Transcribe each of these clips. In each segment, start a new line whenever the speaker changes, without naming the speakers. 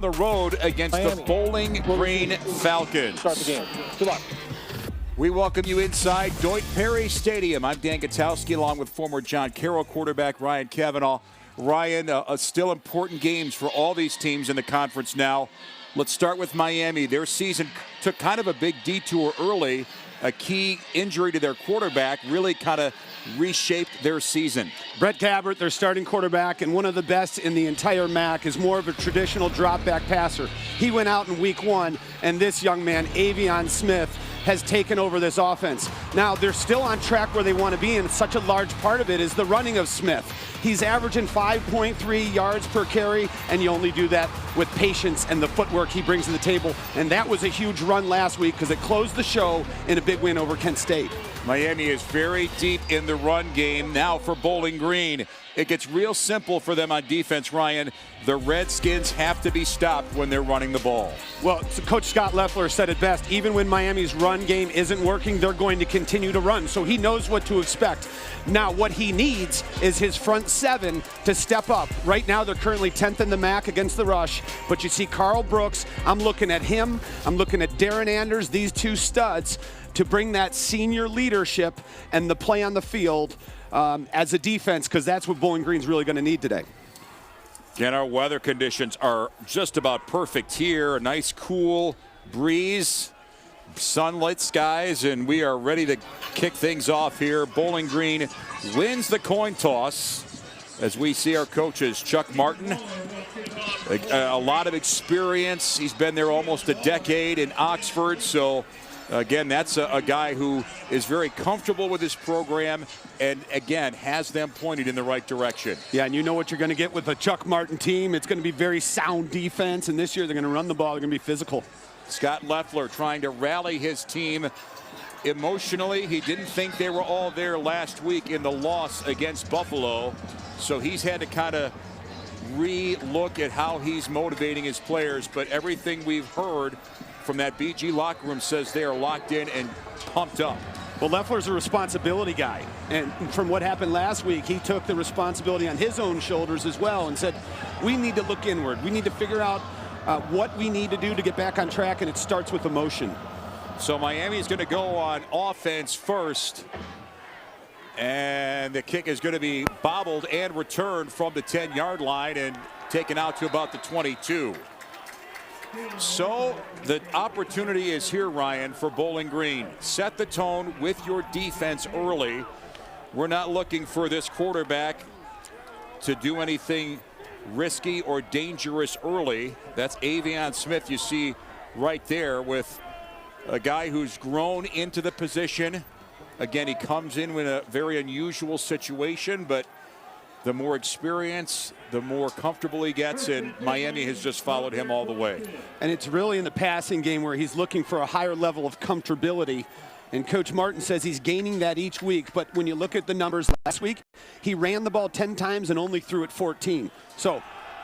The road against
Miami.
the Bowling Green Falcons.
Start the game. Good luck.
We welcome you inside Deutsch Perry Stadium. I'm Dan Gutowski along with former John Carroll quarterback Ryan Cavanaugh. Ryan, still important games for all these teams in the conference now. Let's start with Miami. Their season took kind of a big detour early. A key injury to their quarterback really kind of reshaped their season.
Brett Gabbert, their starting quarterback, and one of the best in the entire MAC, is more of a traditional drop-back passer. He went out in week one, and this young man, Avion Smith, has taken over this offense. Now, they're still on track where they want to be, and such a large part of it is the running of Smith. He's averaging 5.3 yards per carry, and you only do that with patience and the footwork he brings to the table. And that was a huge run last week because it closed the show in a big win over Kent State.
Miami is very deep in the run game. Now for Bowling Green, it gets real simple for them on defense, Ryan. The Redskins have to be stopped when they're running the ball.
Well, Coach Scott Loeffler said it best. Even when Miami's run game isn't working, they're going to continue to run. So he knows what to expect. Now, what he needs is his front seven to step up. Right now, they're currently 10th in the MAC against the rush. But you see Carl Brooks. I'm looking at him. I'm looking at Darren Anders, these two studs, to bring that senior leadership and the play on the field as a defense, because that's what Bowling Green's really going to need today.
And our weather conditions are just about perfect here. A nice cool breeze, sunlit skies, and we are ready to kick things off here. Bowling Green wins the coin toss as we see our coaches. Chuck Martin, a lot of experience. He's been there almost a decade in Oxford, so again, that's a guy who is very comfortable with his program and, again, has them pointed in the right direction.
Yeah, and you know what you're going to get with a Chuck Martin team. It's going to be very sound defense, and this year they're going to run the ball. They're going to be physical.
Scott Loeffler trying to rally his team emotionally. He didn't think they were all there last week in the loss against Buffalo, so he's had to kind of re-look at how he's motivating his players, but everything we've heard from that BG locker room says they are locked in and pumped up.
Well, Loeffler's a responsibility guy, and from what happened last week, he took the responsibility on his own shoulders as well and said, we need to look inward. We need to figure out what we need to do to get back on track, and it starts with emotion.
So Miami is going to go on offense first, and the kick is going to be bobbled and returned from the 10-yard line and taken out to about the 22. So the opportunity is here, Ryan, for Bowling Green. Set the tone with your defense early. We're not looking for this quarterback to do anything risky or dangerous early. That's Avion Smith you see right there, with a guy who's grown into the position. Again, he comes in with a very unusual situation, but the more experience, the more comfortable he gets, and Miami has just followed him all the way.
And it's really in the passing game where he's looking for a higher level of comfortability. And Coach Martin says he's gaining that each week. But when you look at the numbers last week, he ran the ball 10 times and only threw it 14. So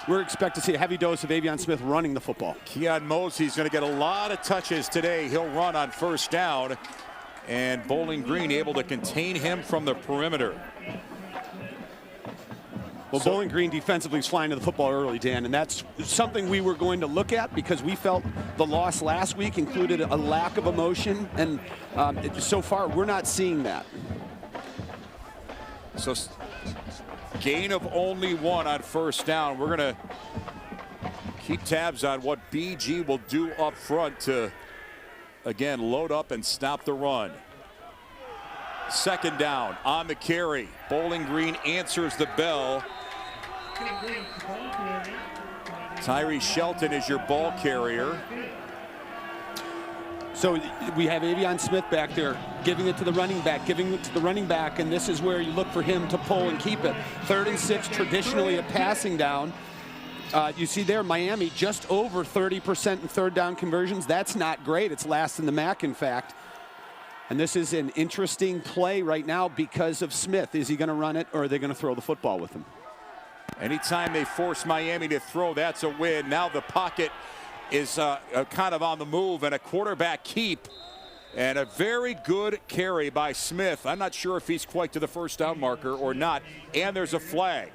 we're expecting to see a heavy dose of Avion Smith running the football.
Keon Mosey's going to get a lot of touches today. He'll run on first down, and Bowling Green able to contain him from the perimeter.
Well, Bowling Green defensively is flying to the football early, Dan, and that's something we were going to look at because we felt the loss last week included a lack of emotion, and so far we're not seeing that.
So gain of only one on first down. We're going to keep tabs on what BG will do up front to, again, load up and stop the run. Second down on the carry. Bowling Green answers the bell. Tyree Shelton is your ball carrier.
So we have Avion Smith back there giving it to the running back, and this is where you look for him to pull and keep it. 3rd and 6, traditionally a passing down. You see there, Miami just over 30% in third down conversions. That's not great. It's last in the MAC, in fact. And this is an interesting play right now because of Smith. Is he going to run it, or are they going to throw the football with him?
Anytime they force Miami to throw, that's a win. Now the pocket is kind of on the move, and a quarterback keep. And a very good carry by Smith. I'm not sure if he's quite to the first down marker or not. And there's a flag.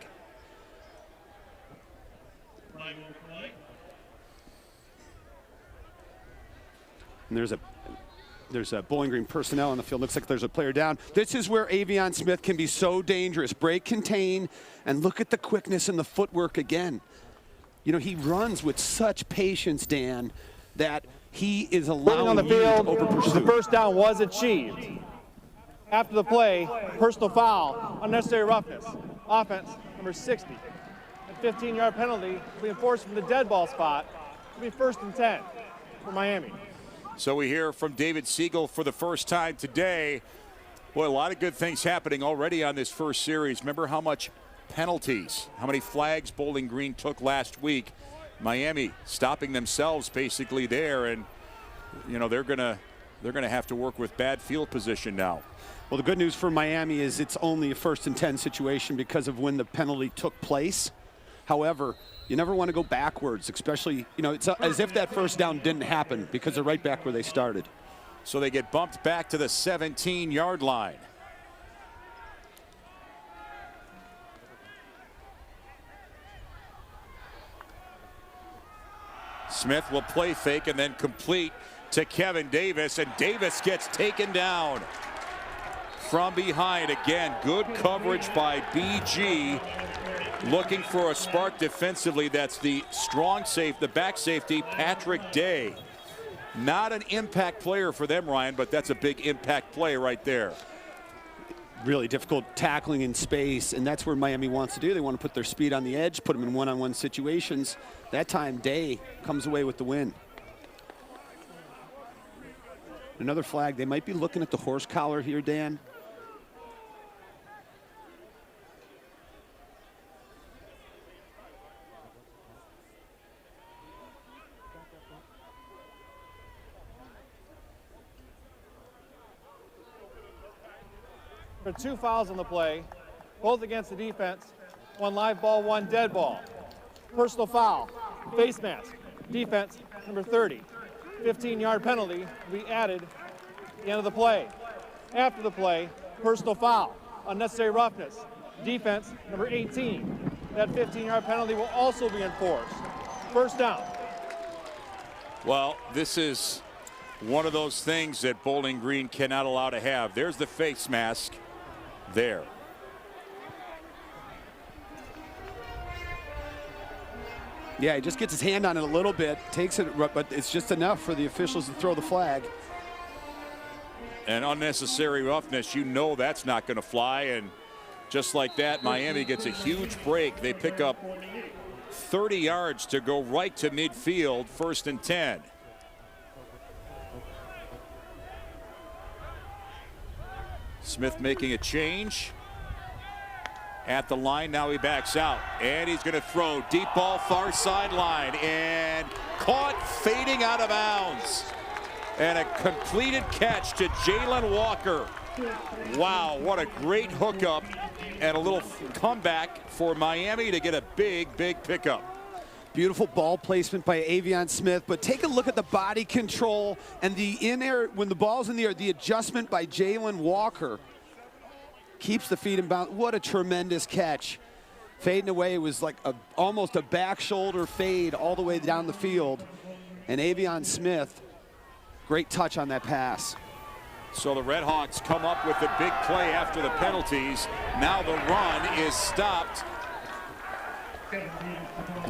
And there's a Bowling Green personnel on the field. Looks like there's a player down. This is where Avion Smith can be so dangerous. Break, contain, and look at the quickness and the footwork again. You know, he runs with such patience, Dan, that he is allowing
on the field,
you to over-pursue.
the first down was achieved. After the play, personal foul, unnecessary roughness. Offense, number 60. A 15-yard penalty will be enforced from the dead ball spot. It'll be 1st and 10 for Miami.
So we hear from David Siegel for the first time today. Boy, a lot of good things happening already on this first series. Remember how much penalties, how many flags Bowling Green took last week. Miami stopping themselves basically there, and you know they're gonna have to work with bad field position now.
Well, the good news for Miami is it's only a 1st and 10 situation because of when the penalty took place. However, you never want to go backwards, especially, you know, it's as if that first down didn't happen because they're right back where they started.
So they get bumped back to the 17-yard line. Smith will play fake and then complete to Kevin Davis, and Davis gets taken down from behind. Again, good coverage by BG. Looking for a spark defensively. That's the strong safe, the back safety, Patrick Day. Not an impact player for them, Ryan, but that's a big impact play right there.
Really difficult tackling in space, and that's where Miami wants to do. They want to put their speed on the edge, put them in one-on-one situations. That time, Day comes away with the win. Another flag. They might be looking at the horse collar here, Dan.
For 2 fouls on the play, both against the defense. 1 live ball, 1 dead ball. Personal foul, face mask, defense, number 30. 15-yard penalty will be added at the end of the play. After the play, personal foul, unnecessary roughness, defense, number 18. That 15-yard penalty will also be enforced. 1st down.
Well, this is one of those things that Bowling Green cannot allow to have. There's the face mask there.
Yeah, he just gets his hand on it a little bit, takes it, but it's just enough for the officials to throw the flag.
And unnecessary roughness, you know that's not going to fly. And just like that, Miami gets a huge break. They pick up 30 yards to go right to midfield, 1st and 10. Smith making a change at the line. Now he backs out, and he's going to throw deep ball far sideline, and caught fading out of bounds, and a completed catch to Jalen Walker. Wow, what a great hookup and a little comeback for Miami to get a big pickup.
Beautiful ball placement by Avion Smith, but take a look at the body control and the in-air, when the ball's in the air, the adjustment by Jalen Walker keeps the feet in bounds. What a tremendous catch. Fading away, it was like almost a back shoulder fade all the way down the field. And Avion Smith, great touch on that pass.
So the Red Hawks come up with the big play after the penalties. Now the run is stopped.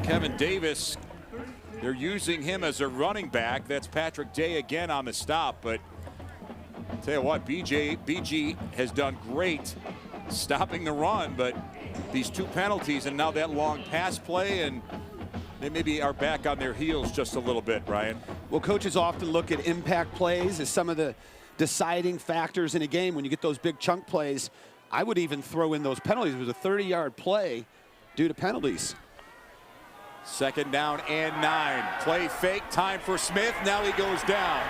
Kevin Davis, they're using him as a running back. That's Patrick Day again on the stop. But I'll tell you what, BG has done great stopping the run. But these 2 penalties and now that long pass play, and they maybe are back on their heels just a little bit, Ryan.
Well, coaches often look at impact plays as some of the deciding factors in a game. When you get those big chunk plays, I would even throw in those penalties. It was a 30-yard play due to penalties.
2nd down and 9. Play fake, time for Smith. Now he goes down.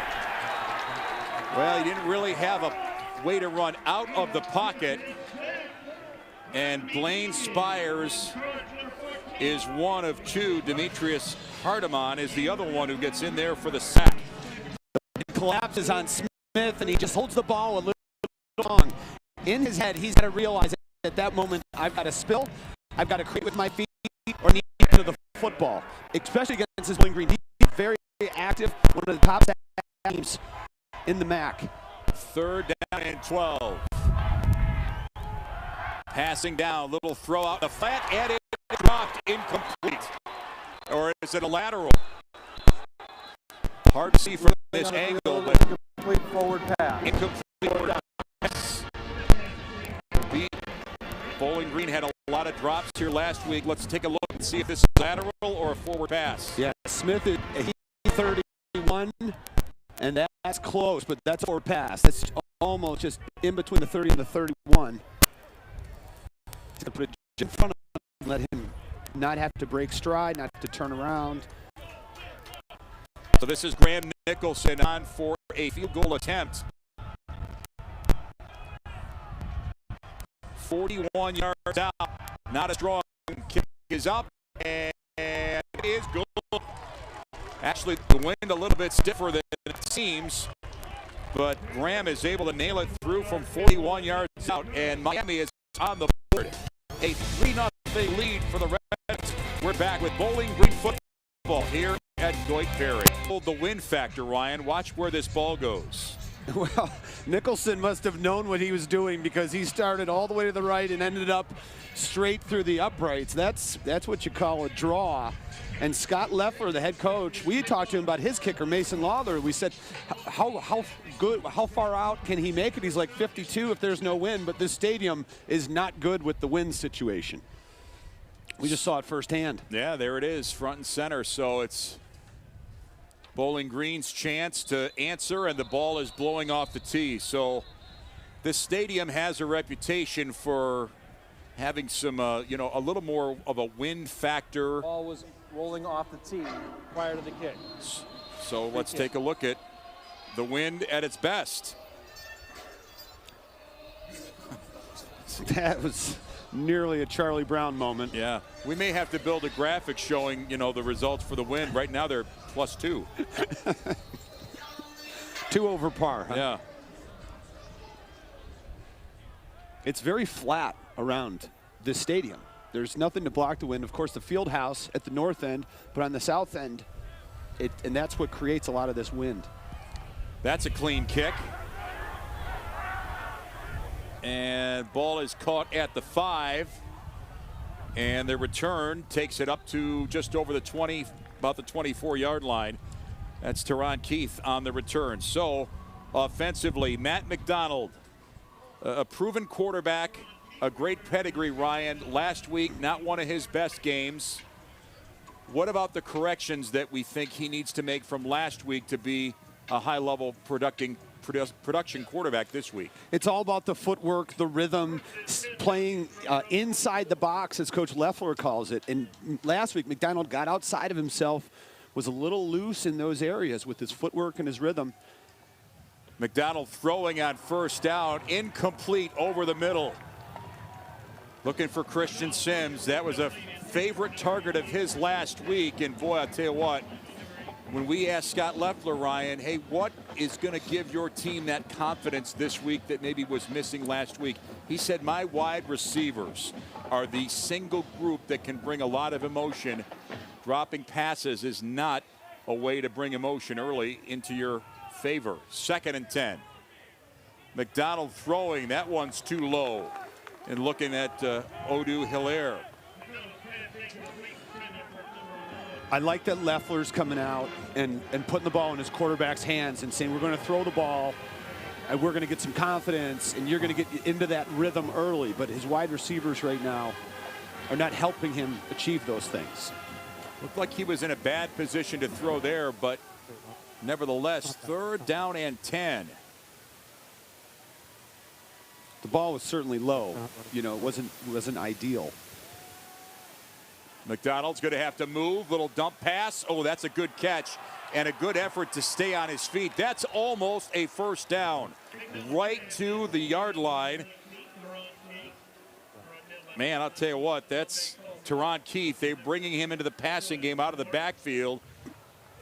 Well, he didn't really have a way to run out of the pocket. And Blaine Spires is one of 2. Demetrius Hardiman is the other one who gets in there for the sack.
It collapses on Smith, and he just holds the ball a little long. In his head, he's got to realize at that moment, I've got to spill, I've got to create with my feet, or need to the football, especially against this Bowling Green. He's very active, one of the top teams in the MAC.
3rd down and 12. Passing down, little throw out the flat, and it dropped, incomplete. Or is it a lateral? Hard to see from this angle, but
Complete forward pass.
incomplete pass. Bowling Green had a lot of drops here last week. Let's take a look and see if this is lateral or a forward pass.
Yeah, Smith is 31, and that's close, but that's a forward pass. That's almost just in between the 30 and the 31. To put it in front of him, let him not have to break stride, not have to turn around.
So this is Graham Nicholson on for a field goal attempt. 41 yards out. Not a strong kick is up, and it is good. Actually, the wind a little bit stiffer than it seems, but Graham is able to nail it through from 41 yards out, and Miami is on the board. A 3-0 lead for the Reds. We're back with Bowling Green football here at Goit Ferry. The wind factor, Ryan. Watch where this ball goes.
Well, Nicholson must have known what he was doing because he started all the way to the right and ended up straight through the uprights. That's what you call a draw. And Scott Leffler, the head coach, we talked to him about his kicker, Mason Lawler. We said, how far out can he make it? He's like 52 if there's no wind, but this stadium is not good with the wind situation. We just saw it firsthand.
Yeah, there it is, front and center. So it's Bowling Green's chance to answer, and the ball is blowing off the tee. So this stadium has a reputation for having some, a little more of a wind factor.
Ball was rolling off the tee prior to the kick.
So let's take a look at the wind at its best.
That was nearly a Charlie Brown moment.
Yeah, we may have to build a graphic showing, the results for the wind. Right now they're +2.
2 over par. Huh?
Yeah.
It's very flat around this stadium. There's nothing to block the wind. Of course, the field house at the north end, but on the south end, and that's what creates a lot of this wind.
That's a clean kick. And ball is caught at the 5. And the return takes it up to just over the 20, about the 24-yard line. That's Teron Keith on the return. So offensively, Matt McDonald, a proven quarterback, a great pedigree, Ryan. Last week, not one of his best games. What about the corrections that we think he needs to make from last week to be a high-level production quarterback this week?
It's all about the footwork, the rhythm, playing inside the box, as Coach Leffler calls it. And last week, McDonald got outside of himself, was a little loose in those areas with his footwork and his rhythm.
McDonald throwing on first down, incomplete over the middle. Looking for Christian Sims. That was a favorite target of his last week. And boy, I'll tell you what, when we asked Scott Leffler, Ryan, hey, what is going to give your team that confidence this week that maybe was missing last week? He said, my wide receivers are the single group that can bring a lot of emotion. Dropping passes is not a way to bring emotion early into your favor. 2nd and 10. McDonald throwing. That one's too low. And looking at Odu Hilaire.
I like that Leffler's coming out and putting the ball in his quarterback's hands and saying, we're going to throw the ball and we're going to get some confidence and you're going to get into that rhythm early. But his wide receivers right now are not helping him achieve those things.
Looked like he was in a bad position to throw there, but nevertheless, 3rd down and 10.
The ball was certainly low. It wasn't ideal.
McDonald's going to have to move. Little dump pass. Oh, that's a good catch and a good effort to stay on his feet. That's almost a first down. Right to the yard line. Man, I'll tell you what, that's Teron Keith. They're bringing him into the passing game out of the backfield.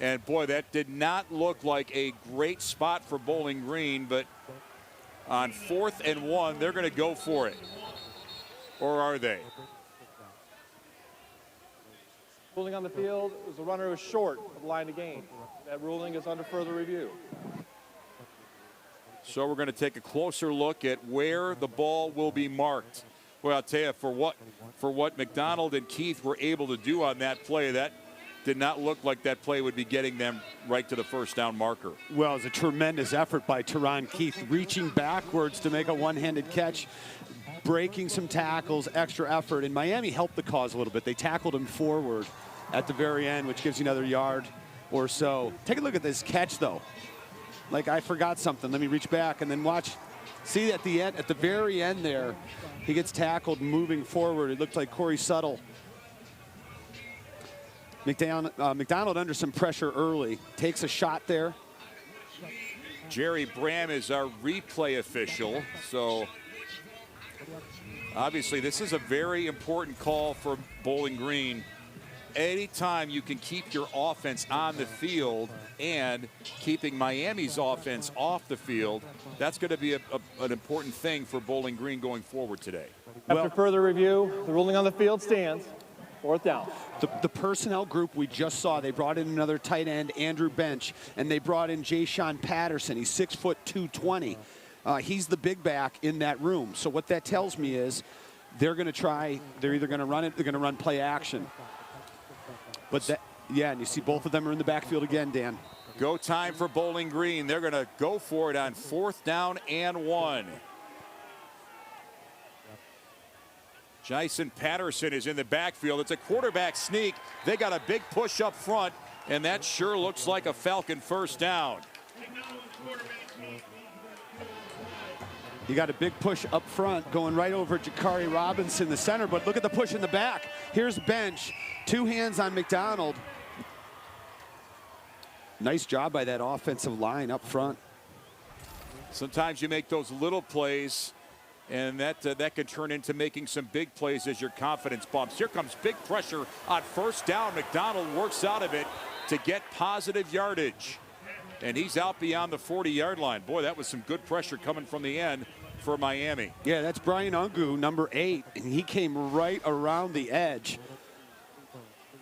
And boy, that did not look like a great spot for Bowling Green, but on 4th and 1, they're going to go for it. Or are they?
Ruling on the field was the runner was short of the line of gain. That ruling is under further review.
So we're going to take a closer look at where the ball will be marked. Well, I'll tell you, for what McDonald and Keith were able to do on that play, that did not look like that play would be getting them right to the first down marker.
Well, it was a tremendous effort by Teron Keith, reaching backwards to make a one-handed catch, breaking some tackles, extra effort, and Miami helped the cause a little bit. They tackled him forward at the very end, which gives you another yard or so. Take a look at this catch, though. Like, I forgot something. Let me reach back and then watch. See at the end, at the very end there, he gets tackled moving forward. It looked like Corey Suttle. McDonald under some pressure early. Takes a shot there.
Jerry Bram is our replay official. So obviously this is a very important call for Bowling Green. Anytime you can keep your offense on the field and keeping Miami's offense off the field, that's going to be an important thing for Bowling Green going forward today.
After further review, the ruling on the field stands. 4th down.
The personnel group we just saw, they brought in another tight end, Andrew Bench, and they brought in Ja'Shawn Patterson. He's 6', 220. He's the big back in that room. So what that tells me is they're going to try, they're either going to run it, they're going to run play action. But that, yeah, and you see both of them are in the backfield again, Dan.
Go time for Bowling Green. They're going to go for it on 4th down and 1. Jason Patterson is in the backfield. It's a quarterback sneak. They got a big push up front, and that sure looks like a Falcon first down.
You got a big push up front going right over Jakari Robinson, the center, but look at the push in the back. Here's Bench, 2 hands on McDonald. Nice job by that offensive line up front.
Sometimes you make those little plays, and that can turn into making some big plays as your confidence bumps. Here comes big pressure on 1st down. McDonald works out of it to get positive yardage. And he's out beyond the 40-yard line. Boy, that was some good pressure coming from the end for Miami.
Yeah, that's Brian Ungu, number 8, and he came right around the edge.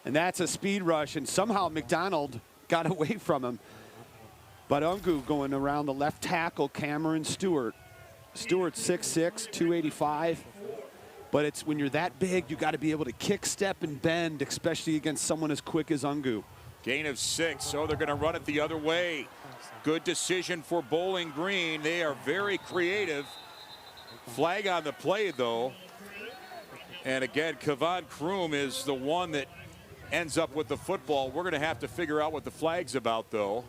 And that's a speed rush, and somehow McDonald got away from him. But Ungu going around the left tackle, Cameron Stewart. Stewart's 6'6", 285. But it's when you're that big, you got to be able to kick, step, and bend, especially against someone as quick as Ungu.
Gain of 6, so they're going to run it the other way. Good decision for Bowling Green. They are very creative. Flag on the play, though. And again, Kevon Kroom is the one that ends up with the football. We're going to have to figure out what the flag's about, though.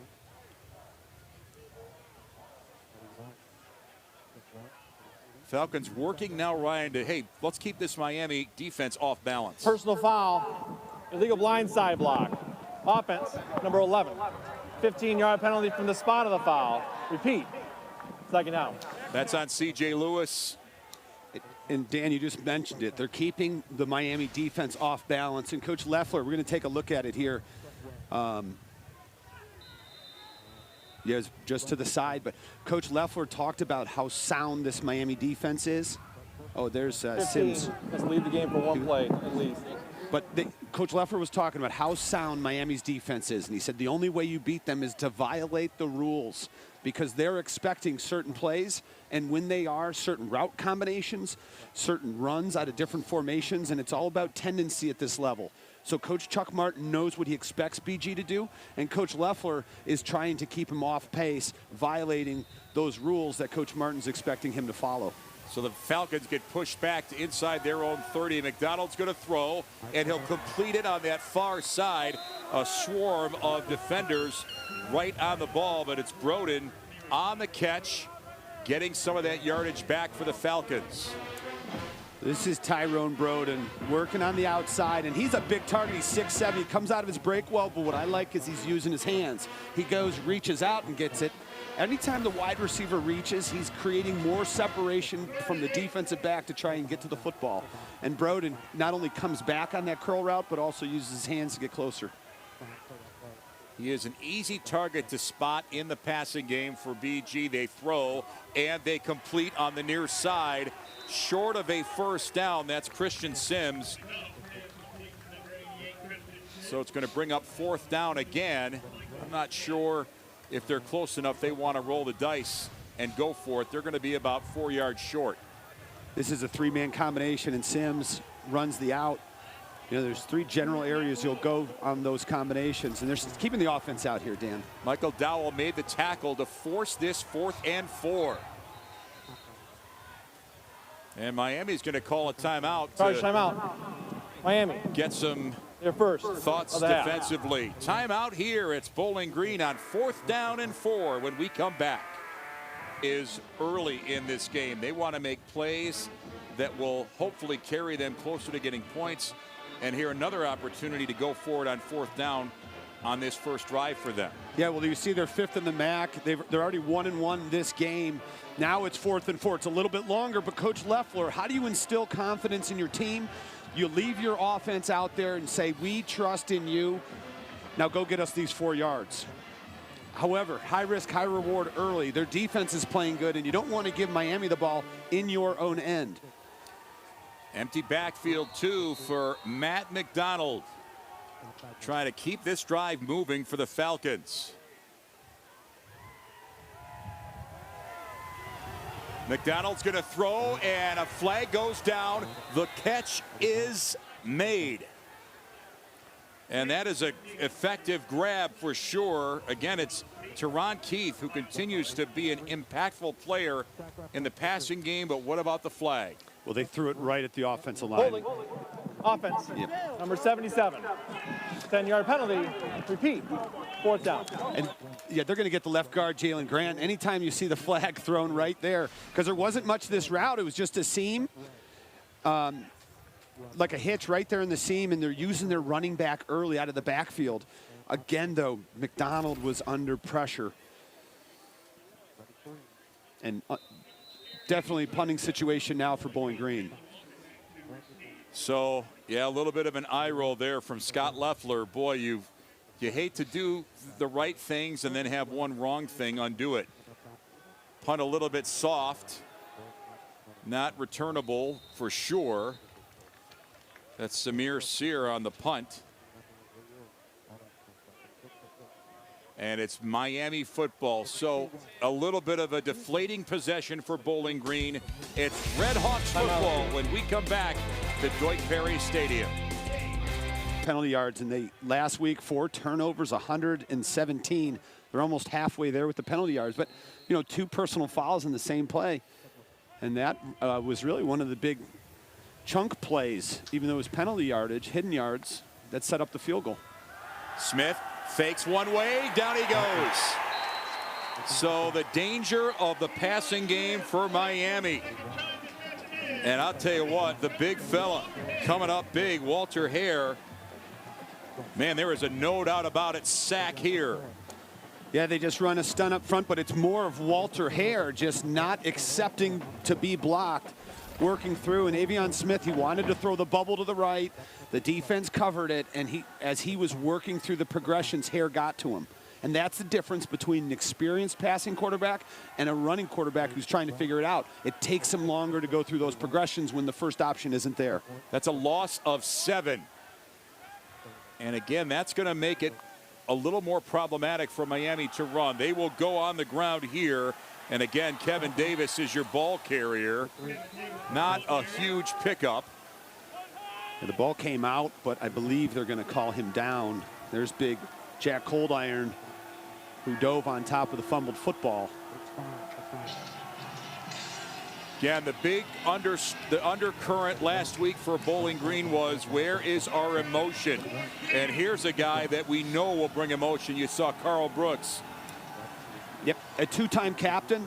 Falcons working now, Ryan, to, hey, let's keep this Miami defense off balance.
Personal foul, illegal blindside block. Offense, number 11. 15-yard penalty from the spot of the foul. Repeat, 2nd down.
That's on C.J. Lewis.
And Dan, you just mentioned it. They're keeping the Miami defense off balance. And Coach Leffler, we're going to take a look at it here. Yes, just to the side, but Coach Leffler talked about how sound this Miami defense is. Oh, there's Sims.
Let's lead the game for 1 play at least.
But Coach Leffler was talking about how sound Miami's defense is, and he said the only way you beat them is to violate the rules, because they're expecting certain plays, and when they are, certain route combinations, certain runs out of different formations, and it's all about tendency at this level. So Coach Chuck Martin knows what he expects BG to do, and Coach Leffler is trying to keep him off pace, violating those rules that Coach Martin's expecting him to follow.
So the Falcons get pushed back to inside their own 30. McDonald's going to throw, and he'll complete it on that far side. A swarm of defenders right on the ball, but it's Broden on the catch, getting some of that yardage back for the Falcons.
This is Tyrone Broden working on the outside, and he's a big target. He's 6'7". He comes out of his break well, but what I like is he's using his hands. He goes, reaches out, and gets it. Anytime the wide receiver reaches, he's creating more separation from the defensive back to try and get to the football. And Broden not only comes back on that curl route, but also uses his hands to get closer.
He is an easy target to spot in the passing game for BG. They throw, and they complete on the near side. Short of a first down, that's Christian Sims. So it's going to bring up 4th down again. I'm not sure if they're close enough. They want to roll the dice and go for it, they're going to be about 4 yards short.
This is a three-man combination, and Sims runs the out. You know, there's three general areas you'll go on those combinations, and they're keeping the offense out here, Dan.
Michael Dowell made the tackle to force this 4th and 4. And Miami's going to call a timeout.
Timeout. Miami.
Get some
Your first
thoughts defensively. Timeout here. It's Bowling Green on 4th down and 4 when we come back. Is early in this game. They want to make plays that will hopefully carry them closer to getting points. And here another opportunity to go forward on 4th down on this first drive for them.
Yeah, well, you see they're 5th in the MAC. They're already 1-1 this game. Now it's 4th and 4. It's a little bit longer, but Coach Loeffler, how do you instill confidence in your team? You leave your offense out there and say, we trust in you. Now go get us these 4 yards. However, high risk, high reward early. Their defense is playing good, and you don't want to give Miami the ball in your own end.
Empty backfield, too, for Matt McDonald. Trying to keep this drive moving for the Falcons. McDonald's going to throw, and a flag goes down. The catch is made. And that is an effective grab for sure. Again, it's Teron Keith who continues to be an impactful player in the passing game, but what about the flag?
Well, they threw it right at the offensive line.
Holding. Offense. Yep. Number 77. 10-yard penalty. Repeat. 4th down.
And yeah, they're going to get the left guard, Jalen Grant. Anytime you see the flag thrown right there, because there wasn't much of this route. It was just a seam, like a hitch right there in the seam, and they're using their running back early out of the backfield. Again, though, McDonald was under pressure. And definitely punting situation now for Bowling Green.
So, yeah, a little bit of an eye roll there from Scott Loeffler. Boy, you hate to do the right things and then have one wrong thing undo it. Punt a little bit soft. Not returnable for sure. That's Samir Sear on the punt. And it's Miami football. So a little bit of a deflating possession for Bowling Green. It's Red Hawks football when we come back to Dwight Perry Stadium.
Penalty yards, and they last week 4 turnovers, 117. They're almost halfway there with the penalty yards, but you know, 2 personal fouls in the same play, and that was really one of the big chunk plays, even though it was penalty yardage, hidden yards that set up the field goal.
Smith fakes one way, down he goes. So the danger of the passing game for Miami. And I'll tell you what, the big fella coming up big, Walter Hare. Man, there is no doubt about it, sack here.
Yeah, they just run a stun up front, but it's more of Walter Hare just not accepting to be blocked, working through. And Avion Smith, he wanted to throw the bubble to the right. The defense covered it, and as he was working through the progressions, Hare got to him. And that's the difference between an experienced passing quarterback and a running quarterback who's trying to figure it out. It takes him longer to go through those progressions when the first option isn't there.
That's a loss of 7. And again, that's going to make it a little more problematic for Miami to run. They will go on the ground here. And again, Kevin Davis is your ball carrier. Not a huge pickup.
The ball came out, but I believe they're going to call him down. There's big Jack Coldiron, who dove on top of the fumbled football.
Again, the undercurrent last week for Bowling Green was, where is our emotion? And here's a guy that we know will bring emotion. You saw Carl Brooks.
Yep, a 2-time captain.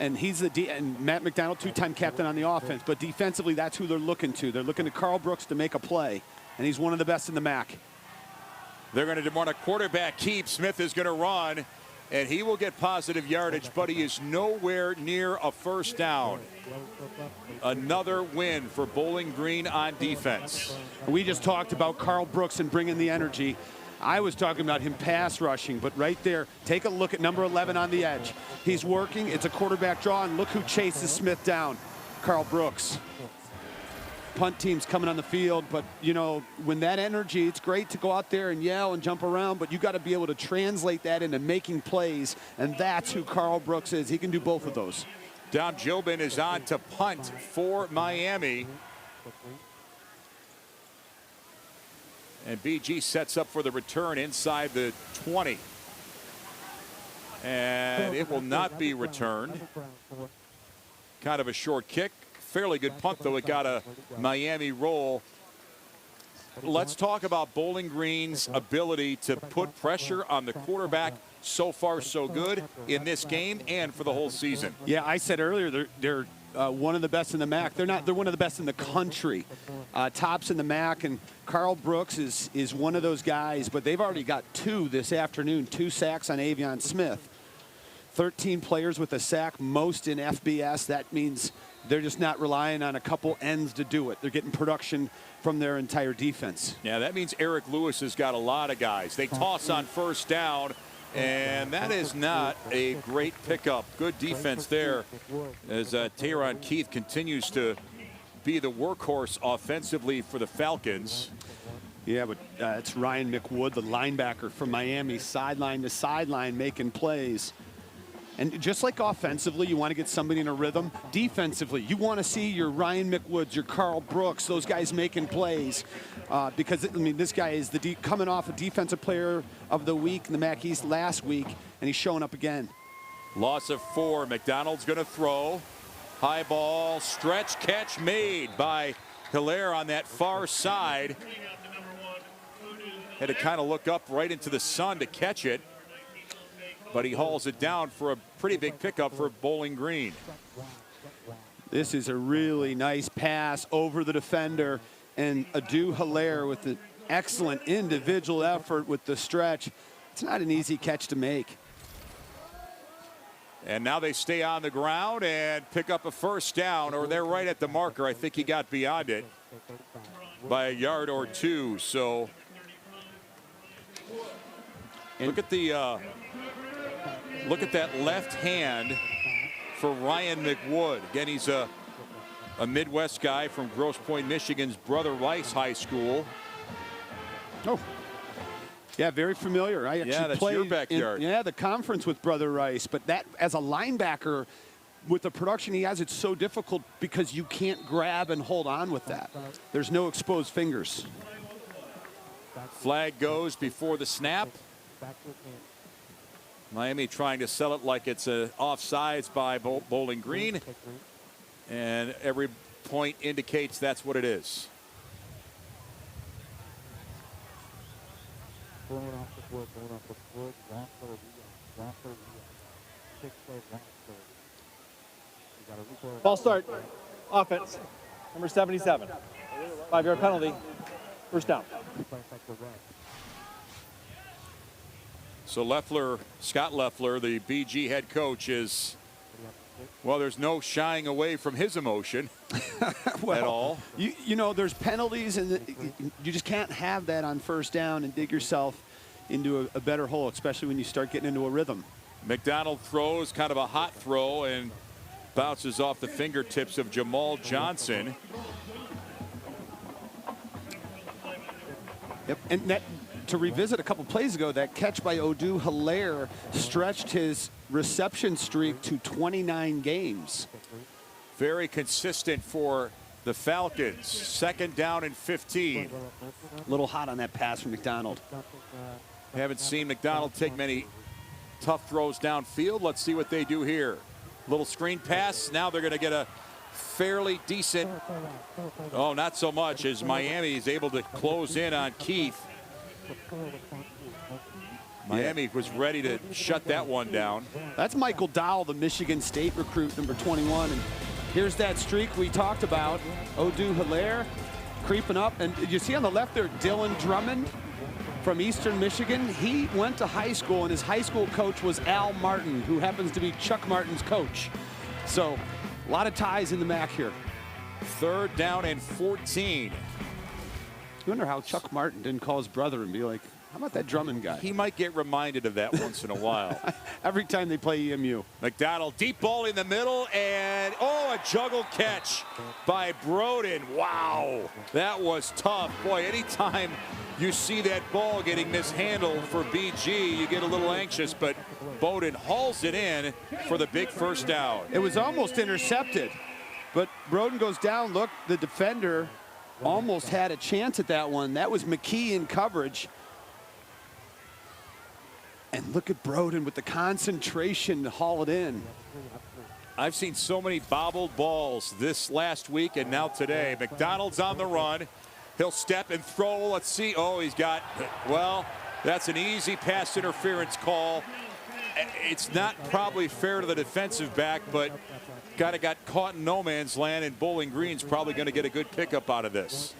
And he's and Matt McDonald, 2-time captain on the offense. But defensively, that's who they're looking to. They're looking to Carl Brooks to make a play. And he's one of the best in the MAC.
They're going to want a quarterback keep. Smith is going to run, and he will get positive yardage, but he is nowhere near a first down. Another win for Bowling Green on defense.
We just talked about Carl Brooks and bringing the energy. I was talking about him pass rushing, but right there, take a look at number 11 on the edge. He's working. It's a quarterback draw, and look who chases Smith down. Carl Brooks. punt teams coming on the field. But, you know, when that energy, it's great to go out there and yell and jump around, but you got to be able to translate that into making plays, and that's who Karl Brooks is. He can do both of those.
Don Jobin is on to punt for Miami. And BG sets up for the return inside the 20. And it will not be returned. Kind of a short kick. Fairly good punt, though. It got a Miami roll. Let's talk about Bowling Green's ability to put pressure on the quarterback. So far, so good in this game and for the whole season.
Yeah, I said earlier they're one of the best in the MAC. They're one of the best in the country. Tops in the MAC, and Karl Brooks is one of those guys, but they've already got 2 this afternoon, 2 sacks on Avion Smith. 13 players with a sack, most in FBS. That means they're just not relying on a couple ends to do it. They're getting production from their entire defense.
Yeah, that means Eric Lewis has got a lot of guys. They toss on first down, and that is not a great pickup. Good defense there as Tayron Keith continues to be the workhorse offensively for the Falcons.
Yeah, but it's Ryan McWood, the linebacker from Miami, sideline to sideline, making plays. And just like offensively, you want to get somebody in a rhythm. Defensively, you want to see your Ryan McWoods, your Karl Brooks, those guys making plays. Because, I mean, this guy is coming off a Defensive Player of the Week in the MAC East last week, and he's showing up again.
Loss of 4. McDonald's going to throw. High ball, stretch catch made by Hilaire on that far side. Had to kind of look up right into the sun to catch it. But he hauls it down for a pretty big pickup for Bowling Green.
This is a really nice pass over the defender, and Adu Hilaire with an excellent individual effort with the stretch. It's not an easy catch to make.
And now they stay on the ground and pick up a first down, or they're right at the marker. I think he got beyond it by a yard or 2. So look at the look at that left hand for Ryan McWood. Again, he's a Midwest guy from Grosse Pointe, Michigan's Brother Rice High School.
Oh, yeah, very familiar. I actually
played your backyard.
In the conference with Brother Rice. But that, as a linebacker, with the production he has, it's so difficult because you can't grab and hold on with that. There's no exposed fingers.
Flag goes before the snap. Miami trying to sell it like it's offsides by Bowling Green. And every point indicates that's what it is.
False start. Offense. Number 77. 5-yard penalty. First down.
So Leffler, Scott Leffler, the BG head coach, is, well, there's no shying away from his emotion at all.
You know, there's penalties, and you just can't have that on first down and dig yourself into a better hole, especially when you start getting into a rhythm.
McDonald throws kind of a hot throw and bounces off the fingertips of Jamal Johnson.
Yep, and that, to revisit a couple plays ago, that catch by Adu Hilaire stretched his reception streak to 29 games.
Very consistent for the Falcons. Second down and 15.
A little hot on that pass from McDonald.
Haven't seen McDonald take many tough throws downfield. Let's see what they do here. Little screen pass. Now they're going to get a fairly decent, oh, not so much, as Miami is able to close in on Keith. Miami was ready to shut that one down.
That's Michael Dowell, the Michigan State recruit, number 21. And here's that streak we talked about. Adu Hilaire creeping up. And you see on the left there, Dylan Drummond from Eastern Michigan. He went to high school, and his high school coach was Al Martin, who happens to be Chuck Martin's coach. So a lot of ties in the MAC here.
Third down and 14.
I wonder how Chuck Martin didn't call his brother and be like, How about that Drummond guy?
He might get reminded of that once in a while.
Every time they play EMU.
McDonald, deep ball in the middle, and a juggle catch by Broden. Wow, that was tough. Boy, anytime you see that ball getting mishandled for BG, you get a little anxious, but Bowden hauls it in for the big first down.
It was almost intercepted, but Broden goes down. Look, the defender almost had a chance at that one. That was McKee in coverage. And look at Broden with the concentration to haul it in.
I've seen so many bobbled balls this last week and now today. McDonald's on the run. He'll step and throw. Let's see. Oh, he's got, well, that's an easy pass interference call. It's not probably fair to the defensive back, but got caught in no man's land, and Bowling Green's probably going to get a good pickup out of this.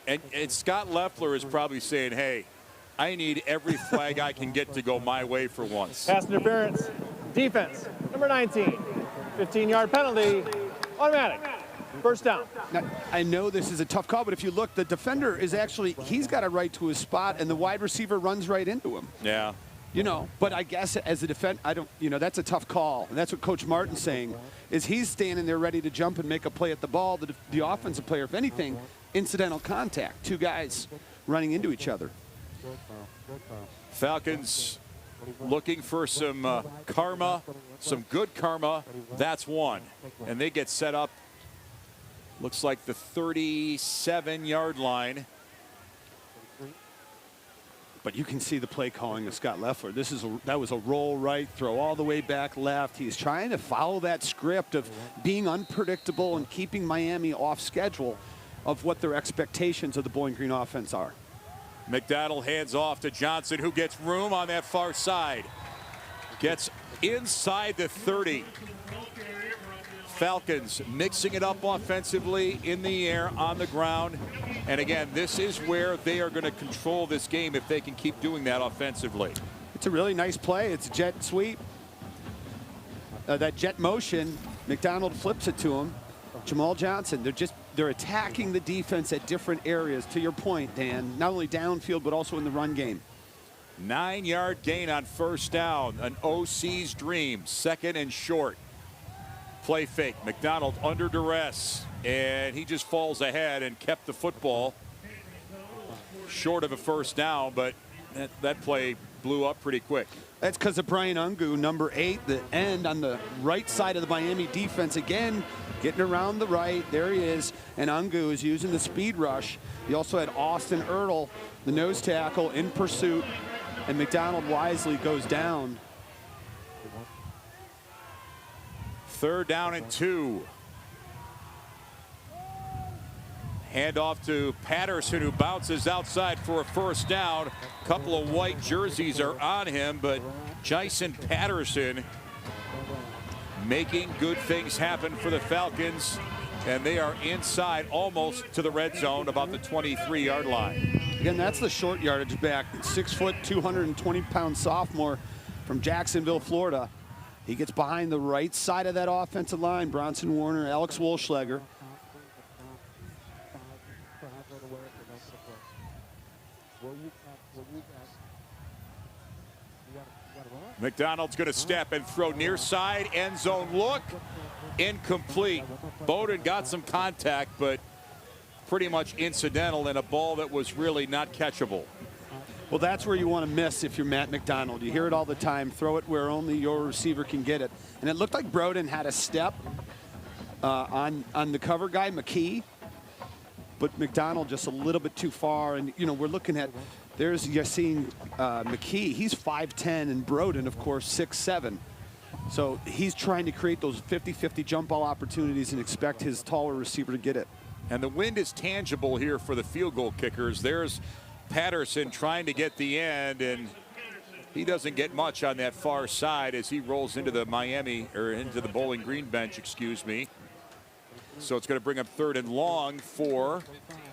And Scott Loeffler is probably saying, hey, I need every flag I can get to go my way for once.
Pass interference. Defense, number 19. 15-yard penalty. Automatic. First down.
Now, I know this is a tough call, but if you look, the defender is actually, he's got a right to his spot, and the wide receiver runs right into him.
Yeah.
You know, but I guess as a defense, that's a tough call. And that's what Coach Martin's saying, is he's standing there ready to jump and make a play at the ball. The offensive player, if anything, incidental contact. Two guys running into each other.
Falcons looking for some karma, some good karma. That's one. And they get set up, looks like the 37-yard line.
But you can see the play calling of Scott Loeffler. That was a roll right, throw all the way back left. He's trying to follow that script of being unpredictable and keeping Miami off schedule of what their expectations of the Bowling Green offense are.
McDonald hands off to Johnson, who gets room on that far side. Gets inside the 30. Falcons mixing it up offensively, in the air, on the ground. And again, this is where they are going to control this game if they can keep doing that offensively.
It's a really nice play. It's a jet sweep. That jet motion, McDonald flips it to him. Jamal Johnson, they're attacking the defense at different areas, to your point, Dan. Not only downfield, but also in the run game.
9-yard gain on first down. An OC's dream. Second and short. Play fake. McDonald under duress. And he just falls ahead and kept the football short of a first down, but that play blew up pretty quick.
That's because of Brian Ungu, number 8, the end on the right side of the Miami defense. Again, getting around the right. There he is. And Ungu is using the speed rush. He also had Austin Ertl, the nose tackle, in pursuit. And McDonald wisely goes down.
3rd down and 2. Handoff to Patterson, who bounces outside for a first down. A couple of white jerseys are on him, but Jason Patterson making good things happen for the Falcons, and they are inside almost to the red zone, about the 23-yard line.
Again, that's the short yardage back. 6 foot, 220-pound sophomore from Jacksonville, Florida. He gets behind the right side of that offensive line. Bronson Warner, Alex Wolschlager.
McDonald's going to step and throw near side, end zone look, incomplete. Bowden got some contact, but pretty much incidental in a ball that was really not catchable.
Well, that's where you want to miss if you're Matt McDonald. You hear it all the time. Throw it where only your receiver can get it. And it looked like Broden had a step on the cover guy, McKee. But McDonald just a little bit too far. And, you know, we're looking at, there's Yassine McKee. He's 5'10", and Broden, of course, 6'7". So he's trying to create those 50-50 jump ball opportunities and expect his taller receiver to get it.
And the wind is tangible here for the field goal kickers. There's Patterson trying to get the end, and he doesn't get much on that far side as he rolls into the into the Bowling Green bench, excuse me. So it's going to bring up 3rd and long for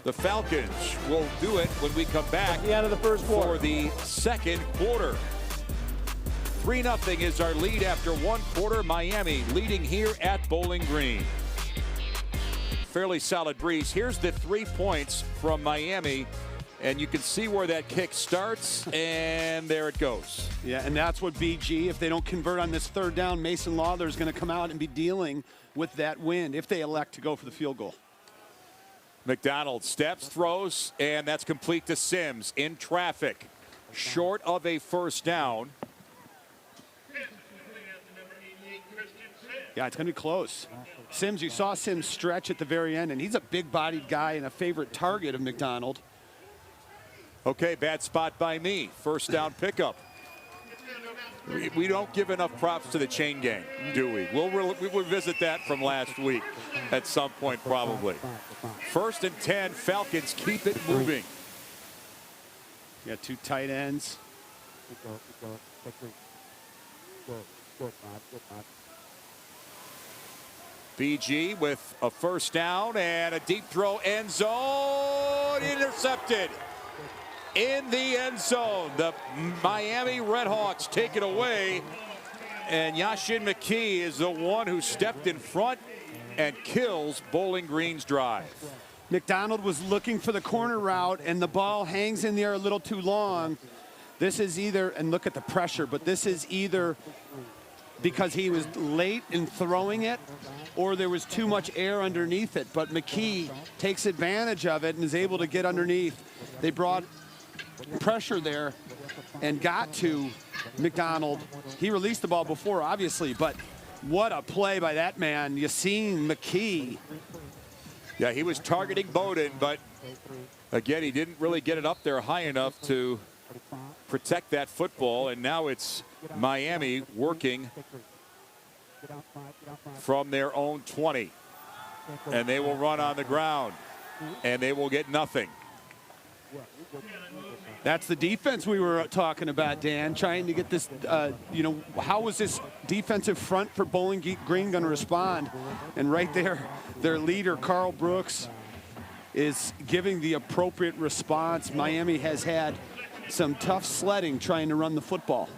the Falcons. We'll do it when we come back.
The end of the first quarter.
For the second quarter. 3-0 is our lead after 1 quarter. Miami leading here at Bowling Green. Fairly solid breeze. Here's the 3 points from Miami And you can see where that kick starts, and there it goes.
Yeah, and that's what BG, if they don't convert on this third down, Mason Lawler is going to come out and be dealing with that wind if they elect to go for the field goal.
McDonald steps, throws, and that's complete to Sims in traffic. Short of a first down.
Yeah, it's going to be close. Sims, you saw Sims stretch at the very end, and he's a big-bodied guy and a favorite target of McDonald.
Okay, bad spot by me. First down pickup. We don't give enough props to the chain gang, do we? We'll revisit that from last week at some point probably. 1st and 10, Falcons keep it moving.
You got 2 tight ends.
BG with a first down and a deep throw, end zone, intercepted. In the end zone, the Miami Redhawks take it away, and Yashin McKee is the one who stepped in front and kills Bowling Green's drive.
McDonald was looking for the corner route, and the ball hangs in the air a little too long. This is either, and look at the pressure, but this is either because he was late in throwing it or there was too much air underneath it. But McKee takes advantage of it and is able to get underneath. They brought pressure there and got to McDonald. He released the ball before, obviously, but what a play by that man, Yassin McKee.
Yeah, he was targeting Bowden, but again, he didn't really get it up there high enough to protect that football, and now it's Miami working from their own 20, and they will run on the ground, and they will get nothing.
That's the defense we were talking about, Dan, trying to get this, how was this defensive front for Bowling Green going to respond? And right there, their leader, Carl Brooks, is giving the appropriate response. Miami has had some tough sledding trying to run the football.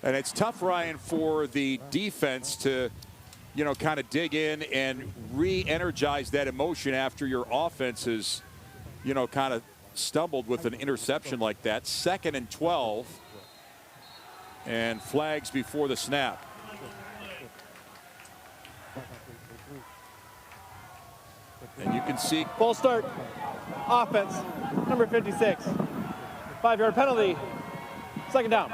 And it's tough, Ryan, for the defense to, kind of dig in and re-energize that emotion after your offense is, kind of stumbled with an interception like that. 2nd and 12, and flags before the snap. And you can see
Full start. Offense. Number 56. 5-yard penalty. 2nd down.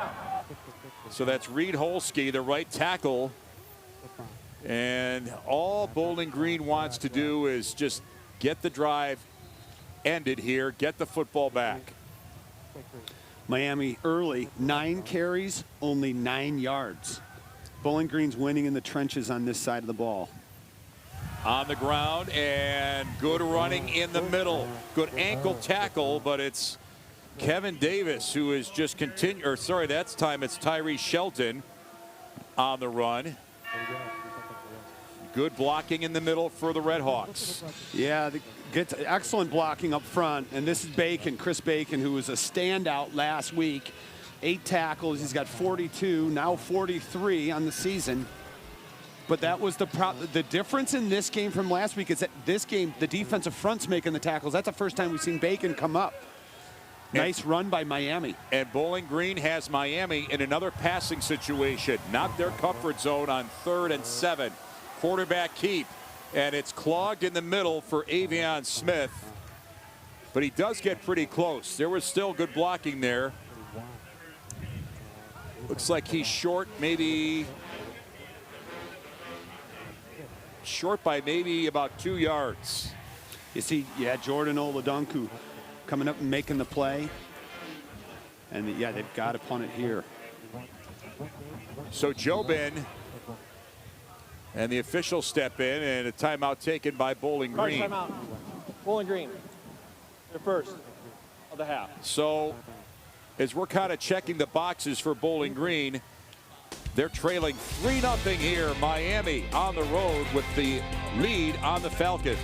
so that's Reed Holsky, the right tackle. And all Bowling Green wants to do is just get the drive ended here, get the football back.
Miami early, 9 carries, only 9 yards. Bowling Green's winning in the trenches on this side of the ball.
On the ground, and good running in the middle. Good ankle tackle, but it's Kevin Davis who is just that's time it's Tyree Shelton on the run. Good blocking in the middle for the Redhawks.
Yeah, gets excellent blocking up front. And this is Bacon, Chris Bacon, who was a standout last week. 8 tackles, he's got 42, now 43 on the season. But that was the difference in this game from last week is that this game, the defensive front's making the tackles. That's the first time we've seen Bacon come up. Nice run by Miami.
And Bowling Green has Miami in another passing situation. Not their comfort zone on 3rd and 7. Quarterback keep. And it's clogged in the middle for Avion Smith. But he does get pretty close. There was still good blocking there. Looks like he's short, short by maybe about 2 yards.
You see, yeah, Jordan Oladunku coming up and making the play. And yeah, they've got to punt it here.
So Jobin and the officials step in, and a timeout taken by Bowling Green.
Timeout. Bowling Green. Their first of the half.
So as we're kind of checking the boxes for Bowling Green, they're trailing 3-0 here. Miami on the road with the lead on the Falcons.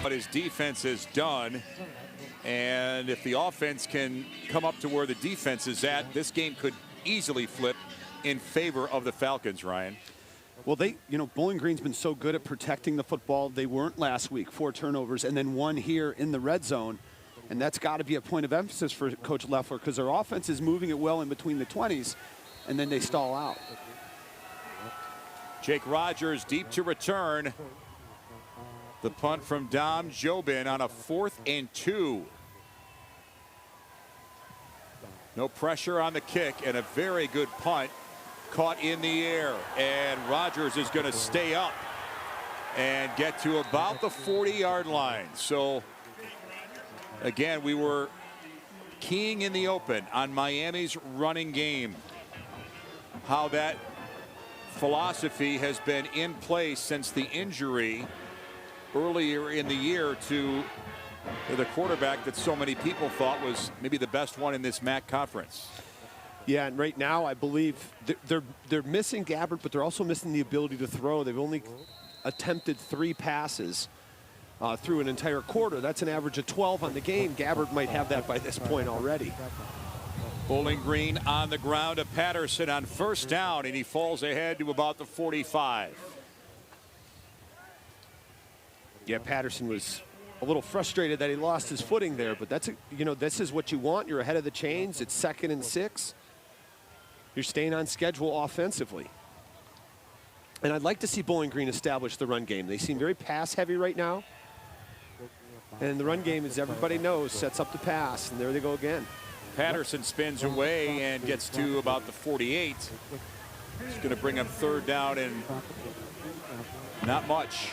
What his defense has done, and if the offense can come up to where the defense is at, this game could easily flip in favor of the Falcons, Ryan.
Well, Bowling Green's been so good at protecting the football. They weren't last week, 4 turnovers, and then 1 here in the red zone. And that's got to be a point of emphasis for Coach Leffler because their offense is moving it well in between the 20s, and then they stall out.
Jake Rogers deep to return. The punt from Dom Jobin on a 4th and 2. No pressure on the kick and a very good punt. Caught in the air, and Rogers is going to stay up and get to about the 40-yard line. So again, we were keying in the open on Miami's running game, how that philosophy has been in place since the injury earlier in the year to the quarterback that so many people thought was maybe the best one in this MAC conference.
Yeah, and right now I believe they're missing Gabbert, but they're also missing the ability to throw. They've only attempted 3 passes through an entire quarter. That's an average of 12 on the game. Gabbert might have that by this point already.
Bowling Green on the ground to Patterson on 1st down, and he falls ahead to about the 45.
Yeah, Patterson was a little frustrated that he lost his footing there, but that's this is what you want. You're ahead of the chains. It's 2nd and 6. You're staying on schedule offensively. And I'd like to see Bowling Green establish the run game. They seem very pass heavy right now. And the run game, as everybody knows, sets up the pass, and there they go again.
Patterson spins away and gets to about the 48. It's going to bring him 3rd down and not much.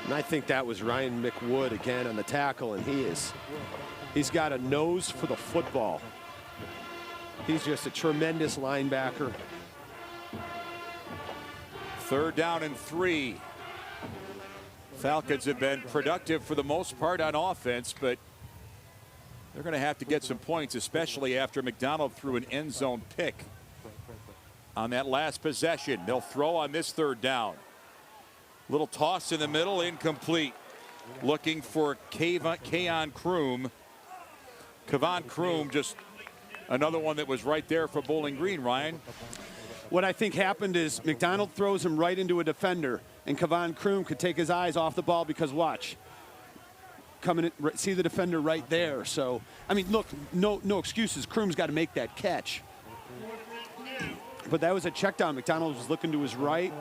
And I think that was Ryan McWood again on the tackle, and he's got a nose for the football. He's just a tremendous linebacker.
3rd down and 3. Falcons have been productive for the most part on offense, but they're going to have to get some points, especially after McDonald threw an end zone pick on that last possession. They'll throw on this 3rd down. Little toss in the middle, incomplete. Looking for Kayvon Kroom. Kayvon Kroom, just another one that was right there for Bowling Green, Ryan.
What I think happened is McDonald throws him right into a defender, and Kayvon Kroom could take his eyes off the ball because watch. Coming in, see the defender right there. So, I mean, look, no excuses. Kroom's got to make that catch. But that was a check down. McDonald was looking to his right,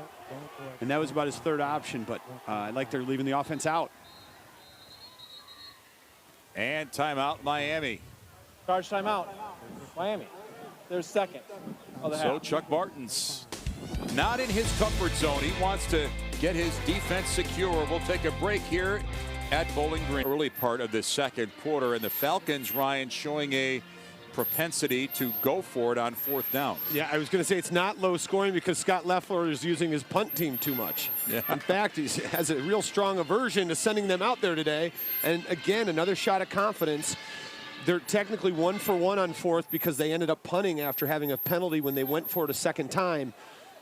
and that was about his 3rd option. But I like they're leaving the offense out.
And timeout, Miami.
Charge timeout. Miami. Their 2nd of the half.
So Chuck Martin's not in his comfort zone. He wants to get his defense secure. We'll take a break here at Bowling Green. Early part of the 2nd quarter, and the Falcons, Ryan, showing a propensity to go for it on 4th down.
Yeah, I was going to say it's not low scoring because Scott Leffler is using his punt team too much.
Yeah.
In fact, he has a real strong aversion to sending them out there today. And again, another shot of confidence. They're technically 1 for 1 on 4th because they ended up punting after having a penalty when they went for it a 2nd time.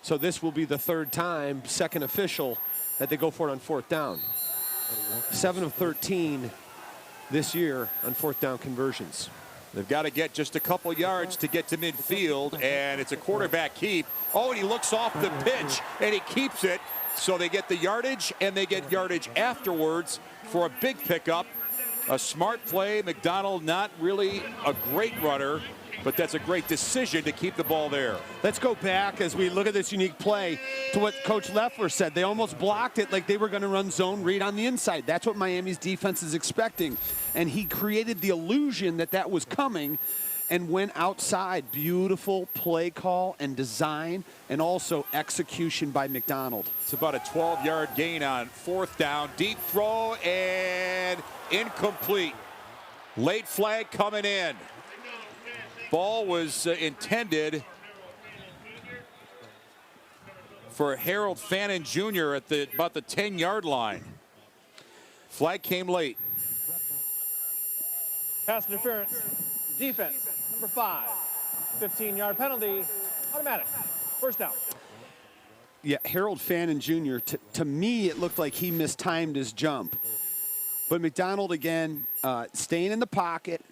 So this will be the 3rd time, 2nd official, that they go for it on 4th down. 7 of 13 this year on 4th down conversions.
They've got to get just a couple yards to get to midfield, and it's a quarterback keep. Oh, and he looks off the pitch, and he keeps it. So they get the yardage, and they get yardage afterwards for a big pickup. A smart play. McDonald not really a great runner, but that's a great decision to keep the ball there.
Let's go back as we look at this unique play to what Coach Leffler said. They almost blocked it like they were going to run zone read on the inside. That's what Miami's defense is expecting. And he created the illusion that that was coming and went outside. Beautiful play call and design and also execution by McDonald.
It's about a 12-yard gain on 4th down. Deep throw and incomplete. Late flag coming in. Ball was intended for Harold Fannin Jr. at about the 10-yard line. Flag came late.
Pass interference. Defense. Number 5. 15-yard penalty. Automatic. 1st down.
Yeah, Harold Fannin Jr., to me, it looked like he mistimed his jump. But McDonald, again, staying in the pocket.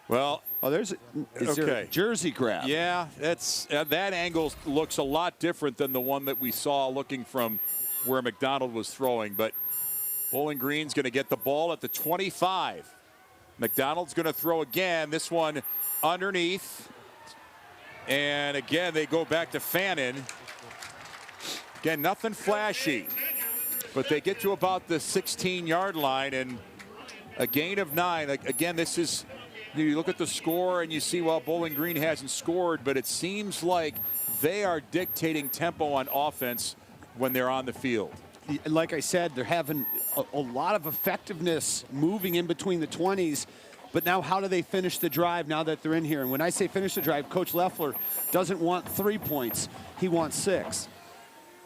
Well,
Oh, is there a jersey grab?
Yeah, that's that angle looks a lot different than the one that we saw looking from where McDonald was throwing. But Bowling Green's going to get the ball at the 25. McDonald's going to throw again. This one underneath. And again, they go back to Fannin. Again, nothing flashy. But they get to about the 16-yard line and a gain of 9. Again, this is, you look at the score and you see, well, Bowling Green hasn't scored, but it seems like they are dictating tempo on offense when they're on the field.
Like I said, they're having a lot of effectiveness moving in between the 20s. But now how do they finish the drive now that they're in here? And when I say finish the drive, Coach Leffler doesn't want 3 points. He wants 6.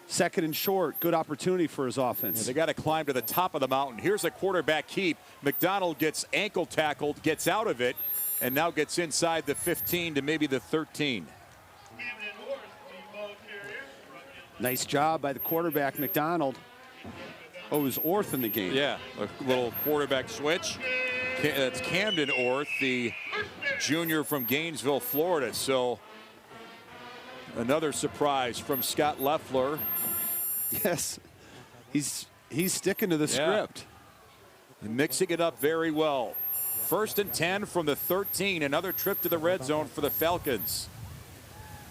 Second and short, good opportunity for his offense.
Yeah, they got to climb to the top of the mountain. Here's a quarterback keep. McDonald gets ankle tackled, gets out of it, and now gets inside the 15 to maybe the 13.
Nice job by the quarterback, McDonald. Oh, it was Orth in the game.
Yeah, a little quarterback switch. That's Camden Orth, the junior from Gainesville, Florida. So another surprise from Scott Leffler.
Yes, he's sticking to the script.
And mixing it up very well. 1st and 10 from the 13. Another trip to the red zone for the Falcons.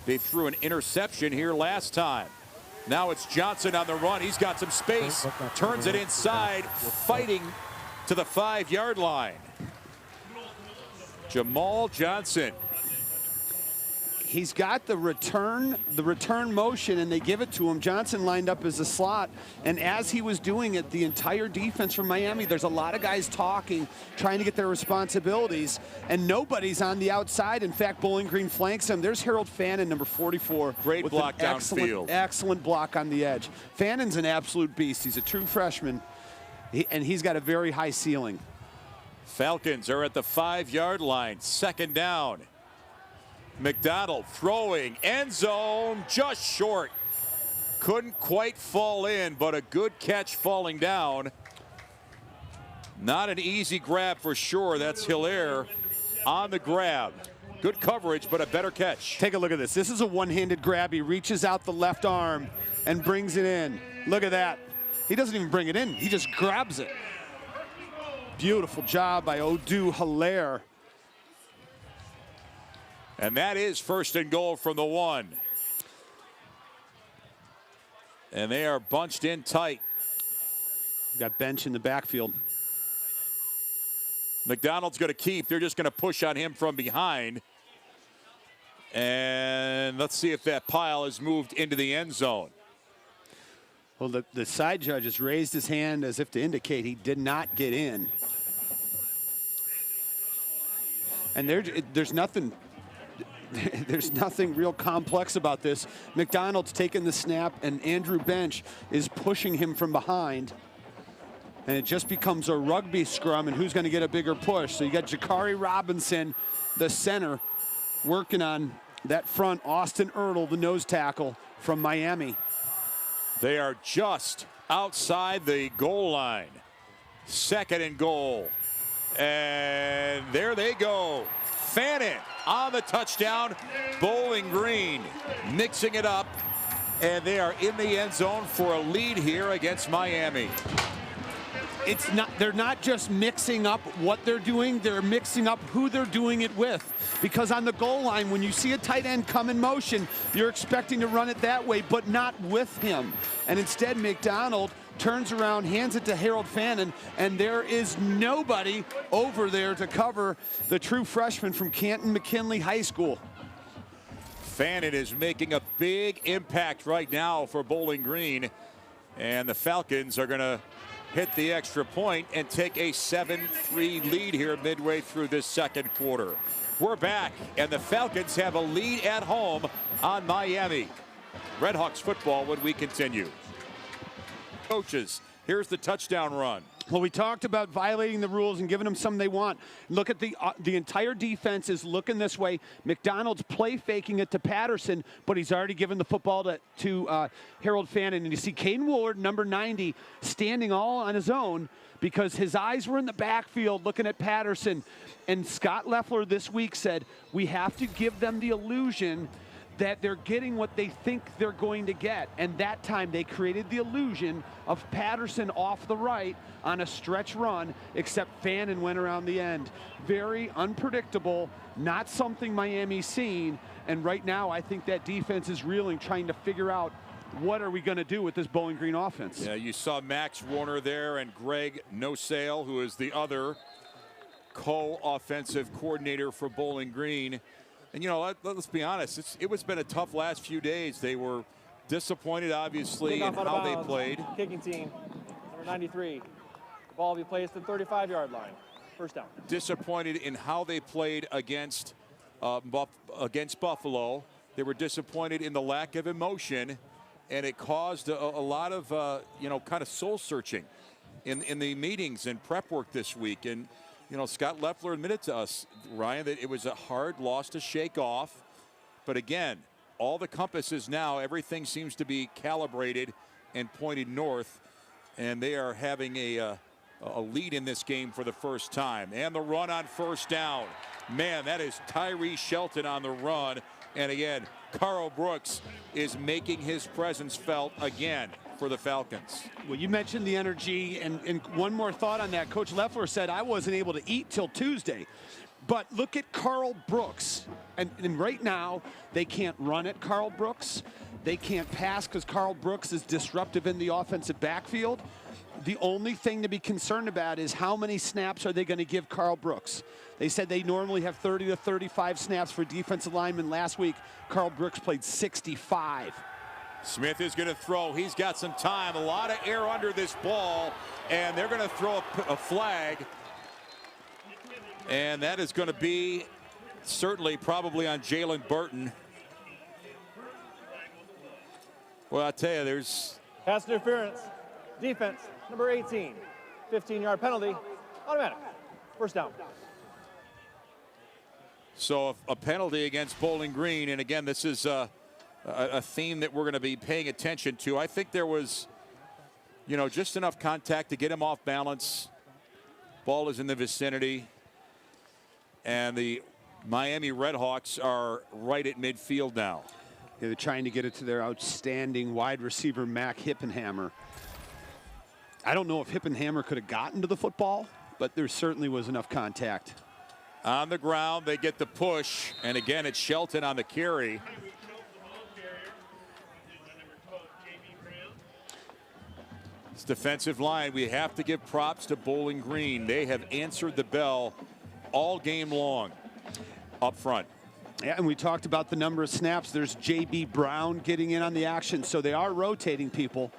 They threw an interception here last time. Now it's Johnson on the run. He's got some space. Turns it inside, fighting to the 5-yard line. Jamal Johnson.
He's got the return motion, and they give it to him. Johnson lined up as a slot, and as he was doing it, the entire defense from Miami, there's a lot of guys talking, trying to get their responsibilities, and nobody's on the outside. In fact, Bowling Green flanks him. There's Harold Fannin, number 44.
Great block downfield.
Excellent block on the edge. Fannin's an absolute beast. He's a true freshman, and he's got a very high ceiling.
Falcons are at the 5-yard line. 2nd down. McDonald throwing, end zone, just short. Couldn't quite fall in, but a good catch falling down. Not an easy grab for sure. That's Hilaire on the grab. Good coverage, but a better catch.
Take a look at this. This is a one-handed grab. He reaches out the left arm and brings it in. Look at that. He doesn't even bring it in. He just grabs it. Beautiful job by Odu Hilaire.
And that is 1st and goal from the 1. And they are bunched in tight.
Got bench in the backfield.
McDonald's going to keep. They're just going to push on him from behind. And let's see if that pile has moved into the end zone.
Well, the side judge has raised his hand as if to indicate he did not get in. And there's nothing real complex about this. McDonald's taking the snap, and Andrew Bench is pushing him from behind. And it just becomes a rugby scrum, and who's going to get a bigger push? So you got Jakari Robinson, the center, working on that front. Austin Ertl, the nose tackle from Miami.
They are just outside the goal line. 2nd and goal. And there they go. Fannin on the touchdown. Bowling Green mixing it up. And they are in the end zone for a lead here against Miami.
They're not just mixing up what they're doing, they're mixing up who they're doing it with. Because on the goal line, when you see a tight end come in motion, you're expecting to run it that way, but not with him. And instead, McDonald turns around, hands it to Harold Fannin, and there is nobody over there to cover the true freshman from Canton McKinley High School.
Fannin is making a big impact right now for Bowling Green. And the Falcons are going to hit the extra point and take a 7-3 lead here midway through this 2nd quarter. We're back, and the Falcons have a lead at home on Miami. Redhawks football when we continue. Coaches, here's the touchdown run.
Well, we talked about violating the rules and giving them something they want. Look at the entire defense is looking this way. McDonald's play faking it to Patterson, but he's already given the football to Harold Fannin. And you see Caden Woolard, number 90, standing all on his own because his eyes were in the backfield looking at Patterson. And Scott Loeffler this week said, we have to give them the illusion that they're getting what they think they're going to get. And that time they created the illusion of Patterson off the right on a stretch run, except Fannin went around the end. Very unpredictable, not something Miami's seen. And right now I think that defense is reeling, trying to figure out what are we going to do with this Bowling Green offense.
Yeah, you saw Max Warner there and Greg Nosale, who is the other co-offensive coordinator for Bowling Green. And, you know, let's be honest, it was been a tough last few days. They were disappointed, obviously, in how they played.
Kicking team, number 93. The ball will be placed at the 35-yard line. First down.
Disappointed in how they played against Buffalo. They were disappointed in the lack of emotion, and it caused a lot of, you know, kind of soul searching in the meetings and prep work this week. And you know, Scott Loeffler admitted to us, Ryan, that it was a hard loss to shake off. But again, all the compasses now, everything seems to be calibrated and pointed north. And they are having a lead in this game for the first time. And the run on first down. Man, that is Tyree Shelton on the run. And again, Carl Brooks is making his presence felt again for the Falcons.
Well, you mentioned the energy, and one more thought on that. Coach Loeffler said, I wasn't able to eat till Tuesday. But look at Carl Brooks. And right now, they can't run at Carl Brooks. They can't pass because Carl Brooks is disruptive in the offensive backfield. The only thing to be concerned about is how many snaps are they going to give Carl Brooks. They said they normally have 30 to 35 snaps for defensive linemen. Last week, Carl Brooks played 65.
Smith is going to throw. He's got some time. A lot of air under this ball, and they're going to throw a flag. And that is going to be certainly probably on Jalen Burton. Well, I'll tell you, there's
Pass interference. Defense, number 18. 15-yard penalty. Automatic. First down.
So a penalty against Bowling Green. And again, this is a theme that we're going to be paying attention to. I think there was, you know, just enough contact to get him off balance. Ball is in the vicinity. And the Miami Redhawks are right at midfield now.
Yeah, they're trying to get it to their outstanding wide receiver, Mac Hippenhammer. I don't know if Hippenhammer could have gotten to the football, but there certainly was enough contact.
On the ground, they get the push. And again, it's Shelton on the carry. This defensive line, we have to give props to Bowling Green. They have answered the bell all game long up front.
Yeah, and we talked about the number of snaps. There's J.B. Brown getting in on the action, so they are rotating people.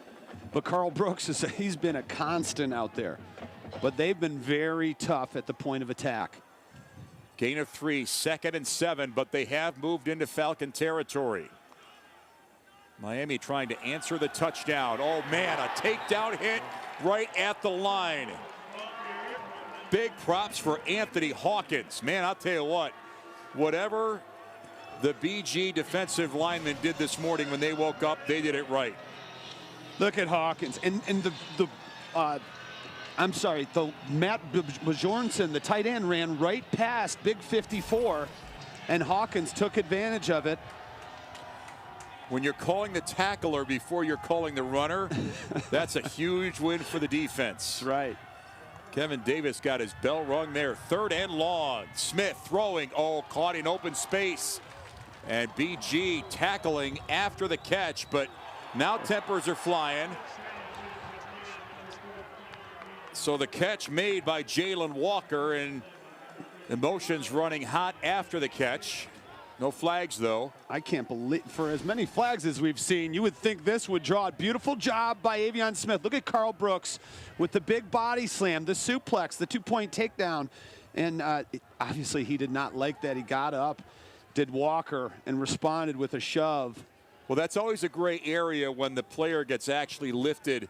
But Carl Brooks, he's been a constant out there. But they've been very tough at the point of attack.
Gain of 3, 2nd and 7, but they have moved into Falcon territory. Miami trying to answer the touchdown. Oh, man, a takedown hit right at the line. Big props for Anthony Hawkins. Man, I'll tell you what, whatever the BG defensive linemen did this morning when they woke up, they did it right.
Look at Hawkins. And the Matt Bjornson, the tight end, ran right past Big 54, and Hawkins took advantage of it.
When you're calling the tackler before you're calling the runner, that's a huge win for the defense.
Right.
Kevin Davis got his bell rung there. 3rd and long. Smith throwing. Oh, caught in open space. And BG tackling after the catch, but now tempers are flying. So the catch made by Jalen Walker, and emotions running hot after the catch. No flags, though.
I can't believe, for as many flags as we've seen, you would think this would draw. A beautiful job by Avion Smith. Look at Carl Brooks with the big body slam, the suplex, the 2-point takedown. And obviously he did not like that. He got up, did Walker, and responded with a shove.
Well, that's always a gray area when the player gets actually lifted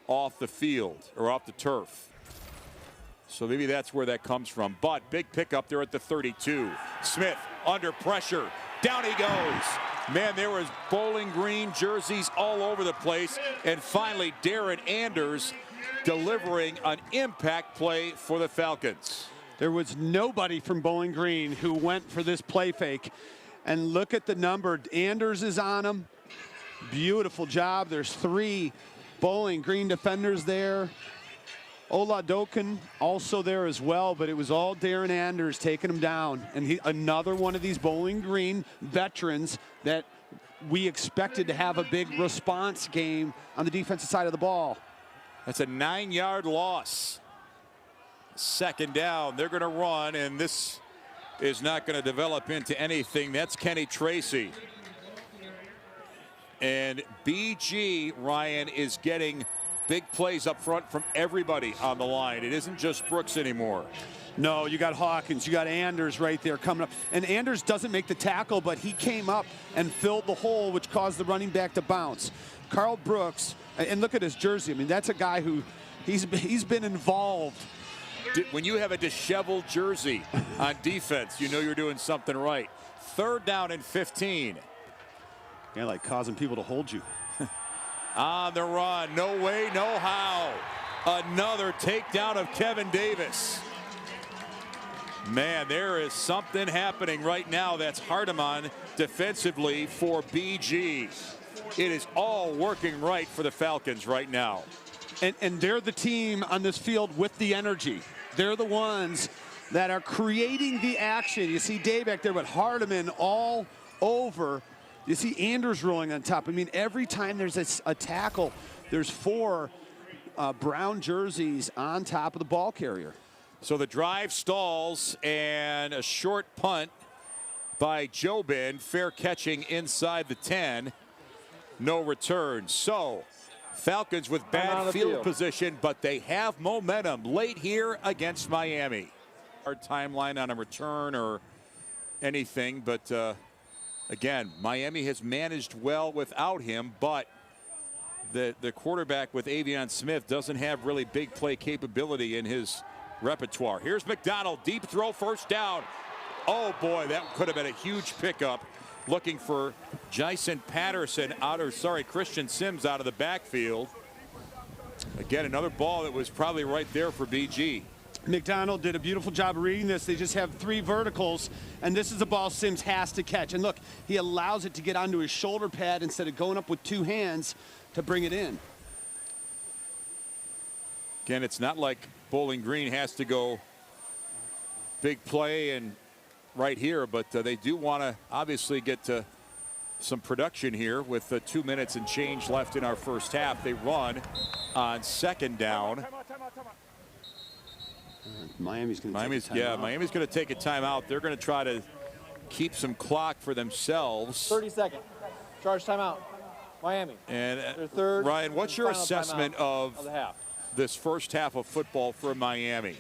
off the field or off the turf. So maybe that's where that comes from. But big pickup there at the 32. Smith under pressure. Down he goes. Man, there was Bowling Green jerseys all over the place. And finally, Darren Anders delivering an impact play for the Falcons.
There was nobody from Bowling Green who went for this play fake. And look at the number. Anders is on him. Beautiful job. There's 3 Bowling Green defenders there. Oladokin also there as well, but it was all Darren Anders taking him down. And another one of these Bowling Green veterans that we expected to have a big response game on the defensive side of the ball.
That's a 9-yard loss. Second down, they're going to run, and this is not going to develop into anything. That's Kenny Tracy. And BG, Ryan, is getting big plays up front from everybody on the line. It isn't just Brooks anymore.
No, you got Hawkins, you got Anders right there coming up. And Anders doesn't make the tackle, but he came up and filled the hole, which caused the running back to bounce. Carl Brooks, and look at his jersey. I mean, that's a guy who he's been involved.
When you have a disheveled jersey on defense, you know you're doing something right. Third down and 15.
Yeah, like causing people to hold you.
On the run, no way, no how. Another takedown of Kevin Davis. Man, there is something happening right now that's Hardeman defensively for BG. It is all working right for the Falcons right now.
And they're the team on this field with the energy. They're the ones that are creating the action. You see Day back there, but Hardeman all over. You see Anders rolling on top. I mean, every time there's a tackle, there's 4 brown jerseys on top of the ball carrier.
So the drive stalls, and a short punt by Jobin. Fair catching inside the 10. No return. So Falcons with bad field position, but they have momentum late here against Miami. Our timeline on a return or anything, but again, Miami has managed well without him, but the quarterback with Avion Smith doesn't have really big play capability in his repertoire. Here's McDonald, deep throw, first down. Oh boy, that could have been a huge pickup. Looking for Jason Patterson Christian Sims out of the backfield. Again, another ball that was probably right there for BG.
McDonald did a beautiful job of reading this. They just have 3 verticals, and this is a ball Sims has to catch. And look, he allows it to get onto his shoulder pad instead of going up with 2 hands to bring it in.
Again, it's not like Bowling Green has to go big play and right here, but they do want to obviously get to some production here with 2 minutes and change left in our first half. They run on second down.
Miami's going to
Miami's going to take a timeout. They're going to try to keep some clock for themselves.
30 seconds. Charge timeout. Miami.
And
their third.
Ryan, what's your assessment of
the half?
This first half of football for Miami?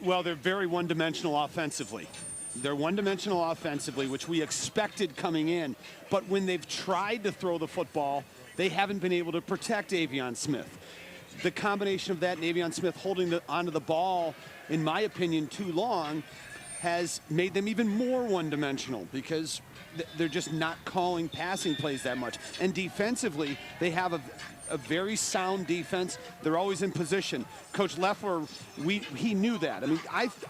Well, they're very one-dimensional offensively. They're one-dimensional offensively, which we expected coming in. But when they've tried to throw the football, they haven't been able to protect Avion Smith. The combination of that and Avion Smith holding onto the ball, in my opinion, too long, has made them even more one-dimensional because they're just not calling passing plays that much. And defensively, they have a very sound defense. They're always in position. Coach Leffler, he knew that. I mean,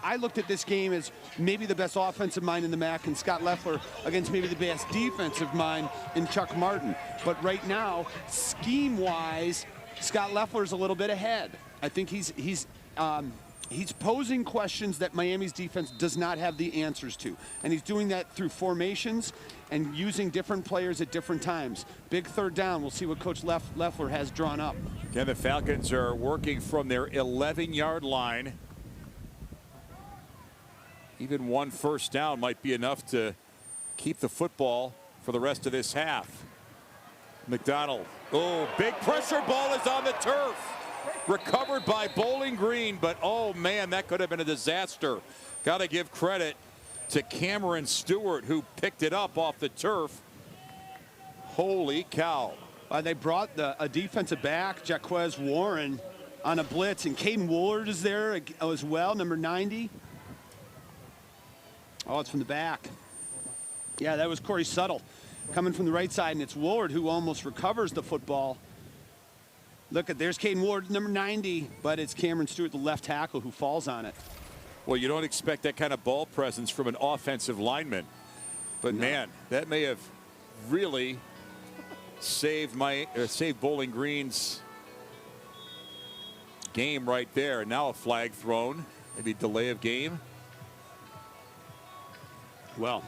I looked at this game as maybe the best offensive mind in the MAC, and Scott Leffler against maybe the best defensive mind in Chuck Martin. But right now, scheme-wise, Scott Leffler's a little bit ahead. I think he's posing questions that Miami's defense does not have the answers to. And he's doing that through formations and using different players at different times. Big third down. We'll see what Coach Leffler has drawn up.
Again, the Falcons are working from their 11-yard line. Even one first down might be enough to keep the football for the rest of this half. McDonald. Oh, big pressure ball is on the turf. Recovered by Bowling Green, but oh man, that could have been a disaster. Got to give credit to Cameron Stewart, who picked it up off the turf. Holy cow.
They brought a defensive back, Jaquez Warren, on a blitz, and Caden Woolard is there as well, number 90. Oh, it's from the back. Yeah, that was Corey Suttle coming from the right side, and it's Woolard who almost recovers the football. Look at, there's Caden Woolard, number 90, but it's Cameron Stewart, the left tackle, who falls on it.
Well, you don't expect that kind of ball presence from an offensive lineman. But
No.
man, that may have really saved Bowling Green's game right there. Now a flag thrown, maybe delay of game.
Well,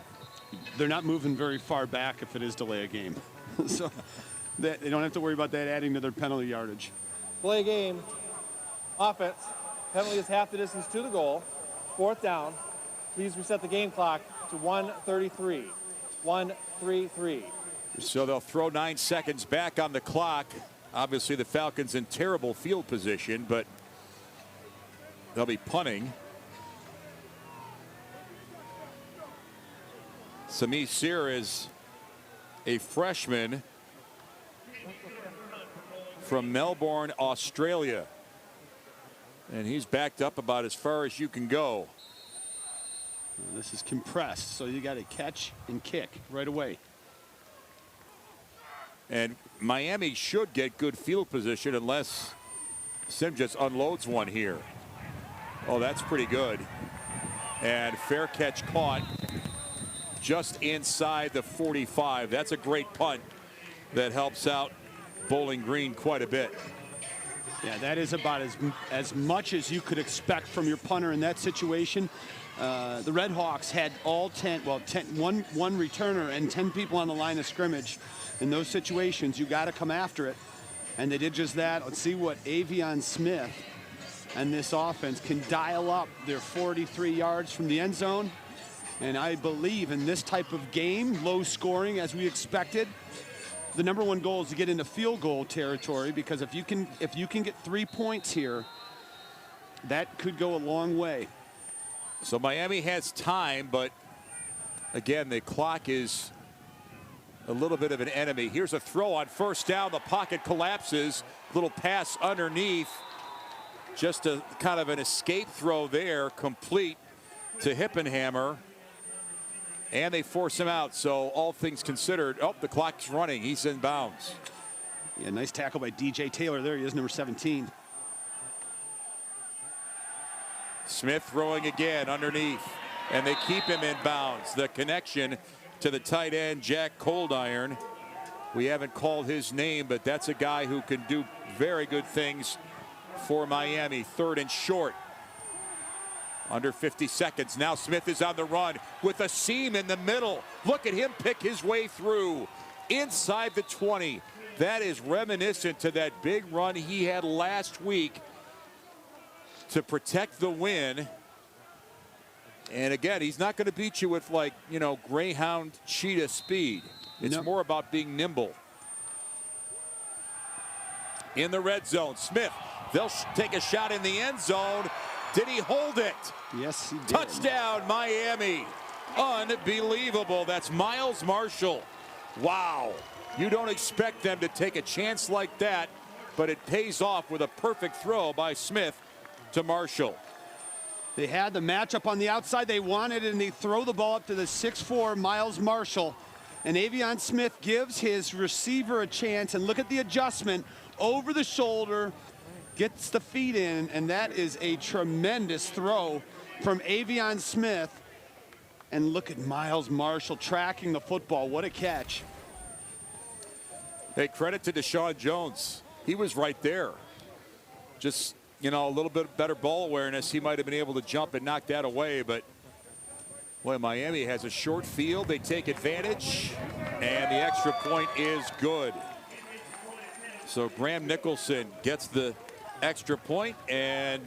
they're not moving very far back if it is delay a game. So they don't have to worry about that adding to their penalty yardage.
Play game. Offense. Penalty is half the distance to the goal. 4th down. Please reset the game clock to 1:33. 1:33.
So they'll throw 9 seconds back on the clock. Obviously the Falcons in terrible field position, but they'll be punting. Sami Sear is a freshman from Melbourne, Australia. And he's backed up about as far as you can go.
This is compressed, so you got to catch and kick right away.
And Miami should get good field position unless Sim just unloads one here. Oh, that's pretty good. And fair catch caught just inside the 45. That's a great punt that helps out Bowling Green quite a bit.
Yeah, that is about as much as you could expect from your punter in that situation. The Red Hawks had all 10, one returner and 10 people on the line of scrimmage. In those situations, you got to come after it. And they did just that. Let's see what Avion Smith and this offense can dial up their 43 yards from the end zone. And I believe in this type of game, low scoring as we expected, the #1 goal is to get into field goal territory, because if you can get 3 points here, that could go a long way.
So Miami has time, but again, the clock is a little bit of an enemy. Here's a throw on 1st down. The pocket collapses. Little pass underneath. Just a kind of an escape throw there, complete to Hippenhammer. And they force him out. So all things considered, oh, the clock's running. He's in bounds.
Yeah, nice tackle by DJ Taylor. There he is, number 17.
Smith throwing again underneath, and they keep him in bounds. The connection to the tight end, Jack Coldiron. We haven't called his name, but that's a guy who can do very good things for Miami. 3rd and short. Under 50 seconds. Now Smith is on the run with a seam in the middle. Look at him pick his way through inside the 20. That is reminiscent to that big run he had last week to protect the win. And again, he's not going to beat you with, like, you know, greyhound cheetah speed. It's more about being nimble. In the red zone, Smith, they'll take a shot in the end zone. Did he hold it?
Yes, he did.
Touchdown, Miami. Unbelievable. That's Miles Marshall. Wow. You don't expect them to take a chance like that, but it pays off with a perfect throw by Smith to Marshall.
They had the matchup on the outside they wanted, and they throw the ball up to the 6'4" Miles Marshall. And Avion Smith gives his receiver a chance, and look at the adjustment over the shoulder, gets the feet in, and that is a tremendous throw from Avion Smith. And look at Miles Marshall tracking the football. What a catch.
Hey, credit to Deshaun Jones. He was right there. Just, you know, a little bit better ball awareness. He might have been able to jump and knock that away, but boy, Miami has a short field. They take advantage, and the extra point is good. So Graham Nicholson gets the extra point, and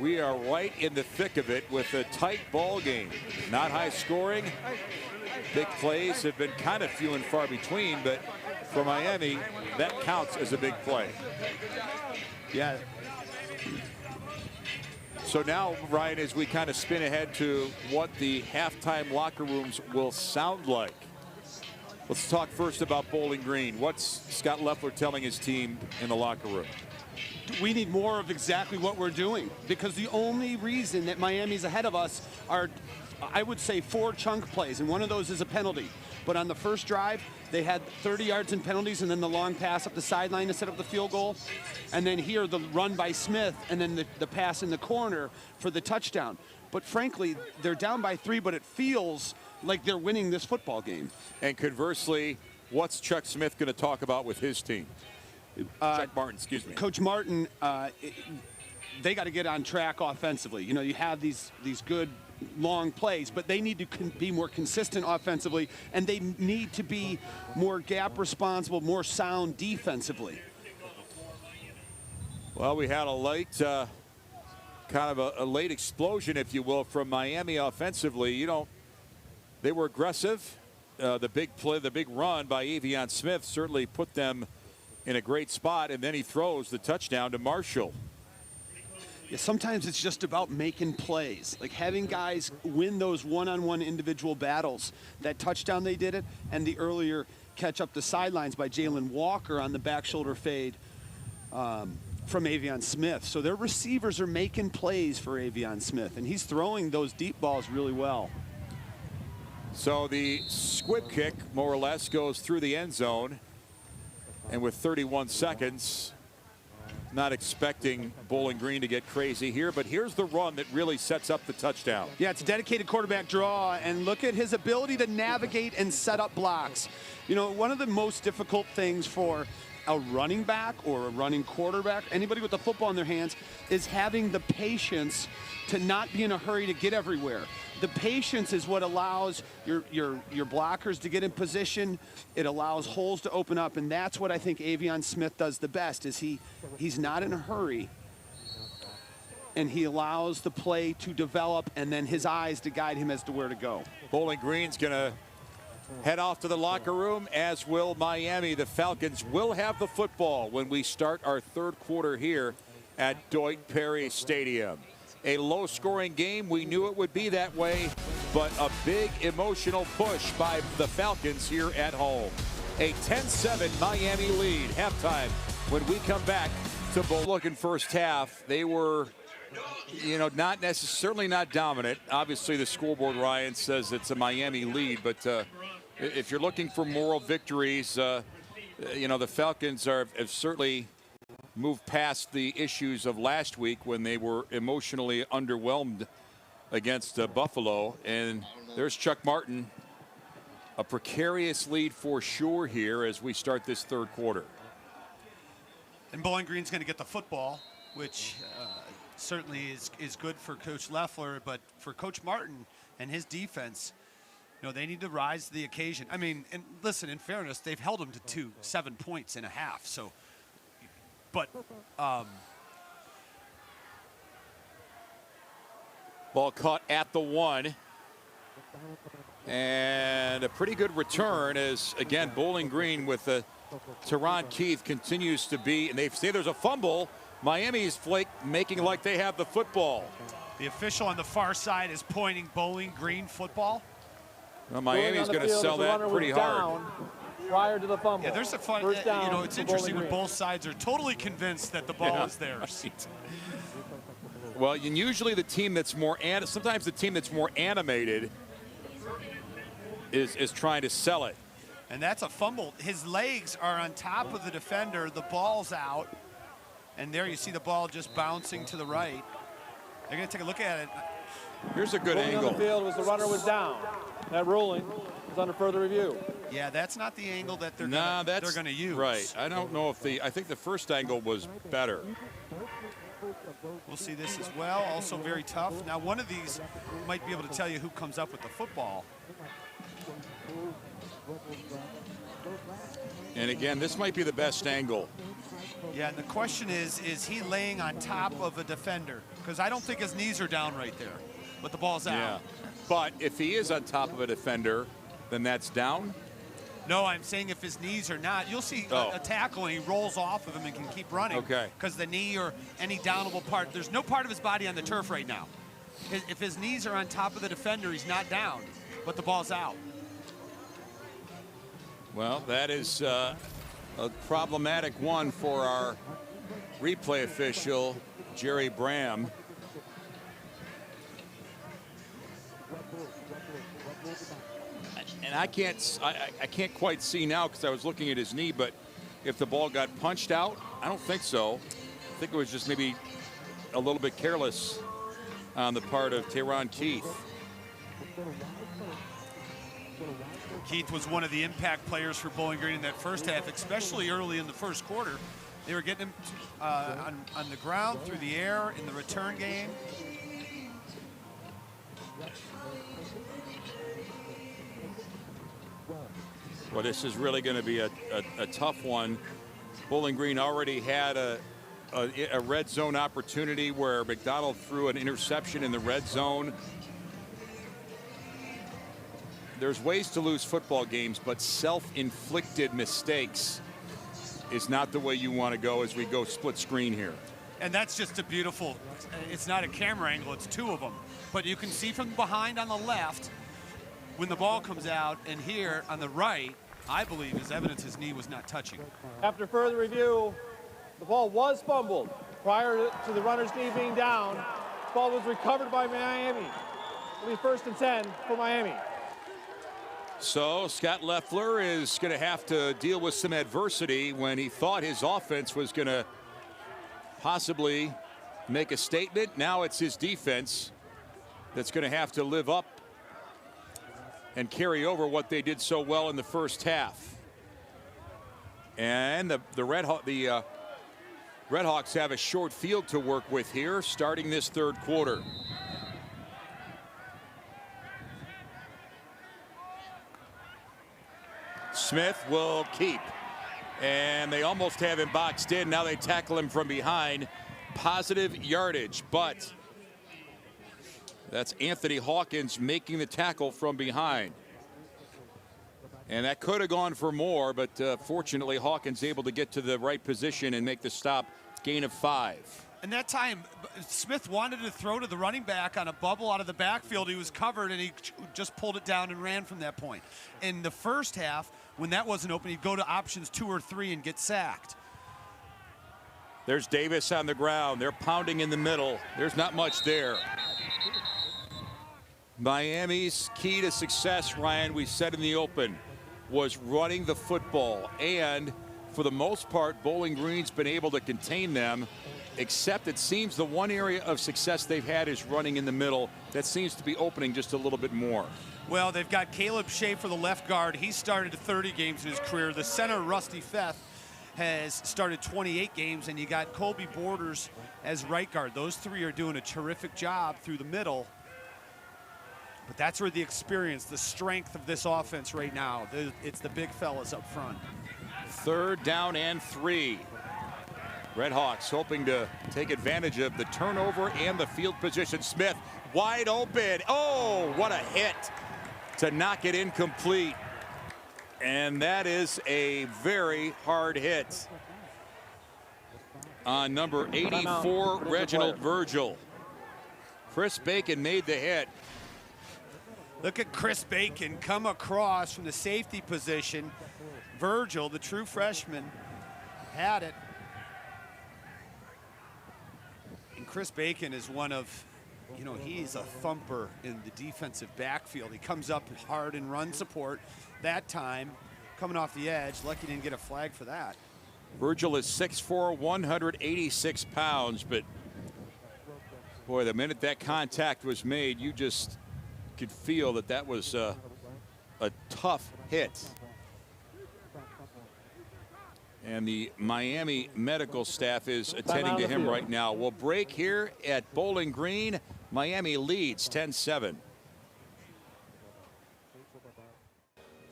we are right in the thick of it with a tight ball game. Not high scoring. Big plays have been kind of few and far between, but for Miami, that counts as a big play.
Yeah.
So now, Ryan, as we kind of spin ahead to what the halftime locker rooms will sound like, let's talk first about Bowling Green. What's Scott Loeffler telling his team in the locker room?
we need more of exactly what we're doing, because the only reason that Miami's ahead of us are, I would say, 4 chunk plays, and one of those is a penalty. But on the first drive, they had 30 yards in penalties, and then the long pass up the sideline to set up the field goal. And then here, the run by Smith, and then the pass in the corner for the touchdown. But frankly, they're down by 3, but it feels like they're winning this football game.
And conversely, what's Chuck Smith going to talk about with his team? Chuck Martin, excuse me.
Coach Martin, they got to get on track offensively. You know, you have these good long plays, but they need to be more consistent offensively, and they need to be more gap responsible, more sound defensively.
Well, we had a late, kind of a late explosion, if you will, from Miami offensively. You know, they were aggressive. The big play, the big run by Avion Smith certainly put them in a great spot, and then he throws the touchdown to Marshall.
Yeah, sometimes it's just about making plays, like having guys win those one-on-one individual battles. That touchdown, they did it, and the earlier catch up the sidelines by Jalen Walker on the back shoulder fade from Avion Smith. So their receivers are making plays for Avion Smith, and he's throwing those deep balls really well.
So the squib kick, more or less, goes through the end zone, and with 31 seconds, not expecting Bowling Green to get crazy here, but here's the run that really sets up the touchdown.
Yeah, it's a dedicated quarterback draw, and look at his ability to navigate and set up blocks. You know, one of the most difficult things for a running back or a running quarterback, anybody with the football in their hands, is having the patience to not be in a hurry to get everywhere. The patience is what allows your blockers to get in position. It allows holes to open up, and that's what I think Avion Smith does the best, is he's not in a hurry, and he allows the play to develop and then his eyes to guide him as to where to go.
Bowling Green's going to head off to the locker room, as will Miami. The Falcons will have the football when we start our third quarter here at Deutsch Perry Stadium. A low-scoring game. We knew it would be that way, but a big emotional push by the Falcons here at home. A 10-7 Miami lead. Halftime when we come back to Bowl. Looking first half, they were, you know, not necessarily not dominant. Obviously, the scoreboard, Ryan, says it's a Miami lead, but if you're looking for moral victories, you know, the Falcons have certainly moved past the issues of last week when they were emotionally underwhelmed against Buffalo. And there's Chuck Martin. A precarious lead for sure here as we start this third quarter.
And Bowling Green's going to get the football, which certainly is good for Coach Leffler, but for Coach Martin and his defense, you know, they need to rise to the occasion. I mean, and listen, in fairness, they've held them to 7 points and a half. So, but
ball caught at the 1. And a pretty good return as, again, Bowling Green with Teron Keith continues to be, and they say there's a fumble. Miami's making like they have the football.
The official on the far side is pointing Bowling Green football.
Well, Miami's going to sell that pretty hard.
Prior to the fumble.
Yeah, there's a fun, you know, it's interesting when both sides are totally convinced that the ball is theirs.
Well, and usually the team that's more, sometimes the team that's more animated is trying to sell it.
And that's a fumble. His legs are on top of the defender. The ball's out. And there you see the ball just bouncing to the right. They're going to take a look at it.
Here's a good angle.
On the field was the runner was down. That ruling is under further review.
Yeah, that's not the angle that they're going to use.
Right. I don't know if I think the first angle was better.
We'll see this as well. Also very tough. Now, one of these might be able to tell you who comes up with the football.
And again, this might be the best angle.
Yeah, and the question is he laying on top of a defender? Because I don't think his knees are down right there, but the ball's out.
Yeah, but if he is on top of a defender, then that's down?
No, I'm saying if his knees are not, you'll see a tackle and he rolls off of him and can keep running.
Okay.
Because the knee or any downable part, there's no part of his body on the turf right now. If his knees are on top of the defender, he's not down, but the ball's out.
Well, that is a problematic one for our replay official, Jerry Bram. And I can't quite see now because I was looking at his knee, but if the ball got punched out, I don't think so. I think it was just maybe a little bit careless on the part of Teron Keith.
Keith was one of the impact players for Bowling Green in that first half, especially early in the first quarter. They were getting him on the ground, through the air, in the return game.
Well, this is really going to be a tough one. Bowling Green already had a red zone opportunity where McDonald threw an interception in the red zone. There's ways to lose football games, but self-inflicted mistakes is not the way you want to go as we go split screen here.
And that's just a beautiful, it's not a camera angle, it's two of them. But you can see from behind on the left when the ball comes out, and here on the right, I believe is evidence his knee was not touching.
After further review, the ball was fumbled prior to the runner's knee being down. The ball was recovered by Miami. It'll be 1st and 10 for Miami.
So Scott Loeffler is going to have to deal with some adversity when he thought his offense was going to possibly make a statement. Now it's his defense that's going to have to live up and carry over what they did so well in the first half. And the Redhawks have a short field to work with here starting this third quarter. Smith will keep, and they almost have him boxed in. Now they tackle him from behind. Positive yardage, but that's Anthony Hawkins making the tackle from behind. And that could have gone for more, but fortunately Hawkins able to get to the right position and make the stop. Gain of 5.
And that time, Smith wanted to throw to the running back on a bubble out of the backfield. He was covered, and he just pulled it down and ran from that point. In the first half, when that wasn't open, he'd go to options 2 or 3 and get sacked.
There's Davis on the ground. They're pounding in the middle. There's not much there. Miami's key to success, Ryan, we said in the open, was running the football. And for the most part, Bowling Green's been able to contain them, except it seems the one area of success they've had is running in the middle. That seems to be opening just a little bit more.
Well, they've got Caleb Schaefer, the left guard. He started 30 games in his career. The center, Rusty Feth, has started 28 games, and you got Colby Borders as right guard. Those three are doing a terrific job through the middle. But that's where the experience, the strength of this offense right now, it's the big fellas up front.
3rd down and 3. Redhawks hoping to take advantage of the turnover and the field position. Smith wide open. Oh, what a hit to knock it incomplete. And that is a very hard hit on number 84, Reginald Virgil. Chris Bacon made the hit.
Look at Chris Bacon come across from the safety position. Virgil, the true freshman, had it. And Chris Bacon is one of, you know, he's a thumper in the defensive backfield. He comes up hard in run support. That time, coming off the edge, lucky didn't get a flag for that.
Virgil is 6'4", 186 pounds, but boy, the minute that contact was made, you just could feel that that was a tough hit. And the Miami medical staff is attending to him right now. We'll break here at Bowling Green. Miami leads 10-7.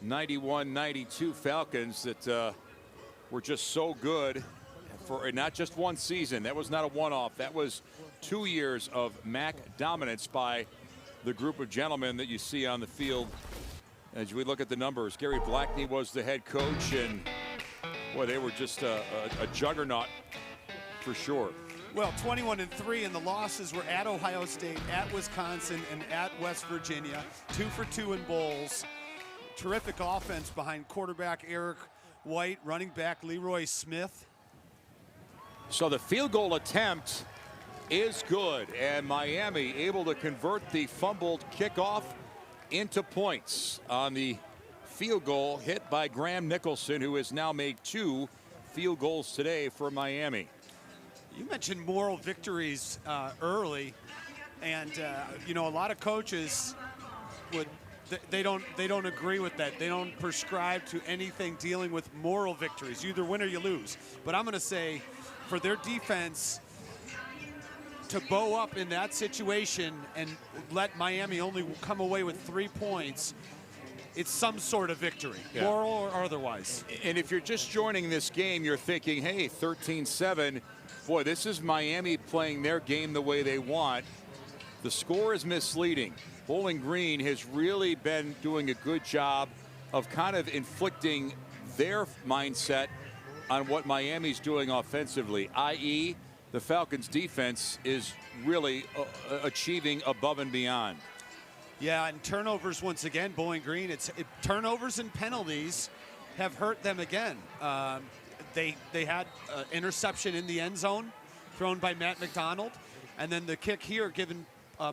91-92 Falcons that were just so good for not just one season. That was not a one-off. That was 2 years of MAC dominance by the group of gentlemen that you see on the field. As we look at the numbers, Gary Blackney was the head coach, and boy, they were just a juggernaut for sure.
Well, 21-3, and the losses were at Ohio State, at Wisconsin, and at West Virginia. 2 for 2 in bowls. Terrific offense behind quarterback Eric White, running back Leroy Smith.
So the field goal attempt is good, and Miami able to convert the fumbled kickoff into points on the field goal hit by Graham Nicholson, who has now made 2 field goals today for Miami.
You mentioned moral victories early, and you know, a lot of coaches they don't agree with that. They don't prescribe to anything dealing with moral victories. You either win or you lose. But I'm going to say, for their defense to bow up in that situation and let Miami only come away with 3 points, it's some sort of victory, moral or otherwise.
And if you're just joining this game, you're thinking, hey, 13-7, boy, this is Miami playing their game the way they want. The score is misleading. Bowling Green has really been doing a good job of kind of inflicting their mindset on what Miami's doing offensively, i.e., the Falcons' defense is really achieving above and beyond.
Yeah, and turnovers once again, Bowling Green. Turnovers and penalties have hurt them again. They had interception in the end zone thrown by Matt McDonald, and then the kick here giving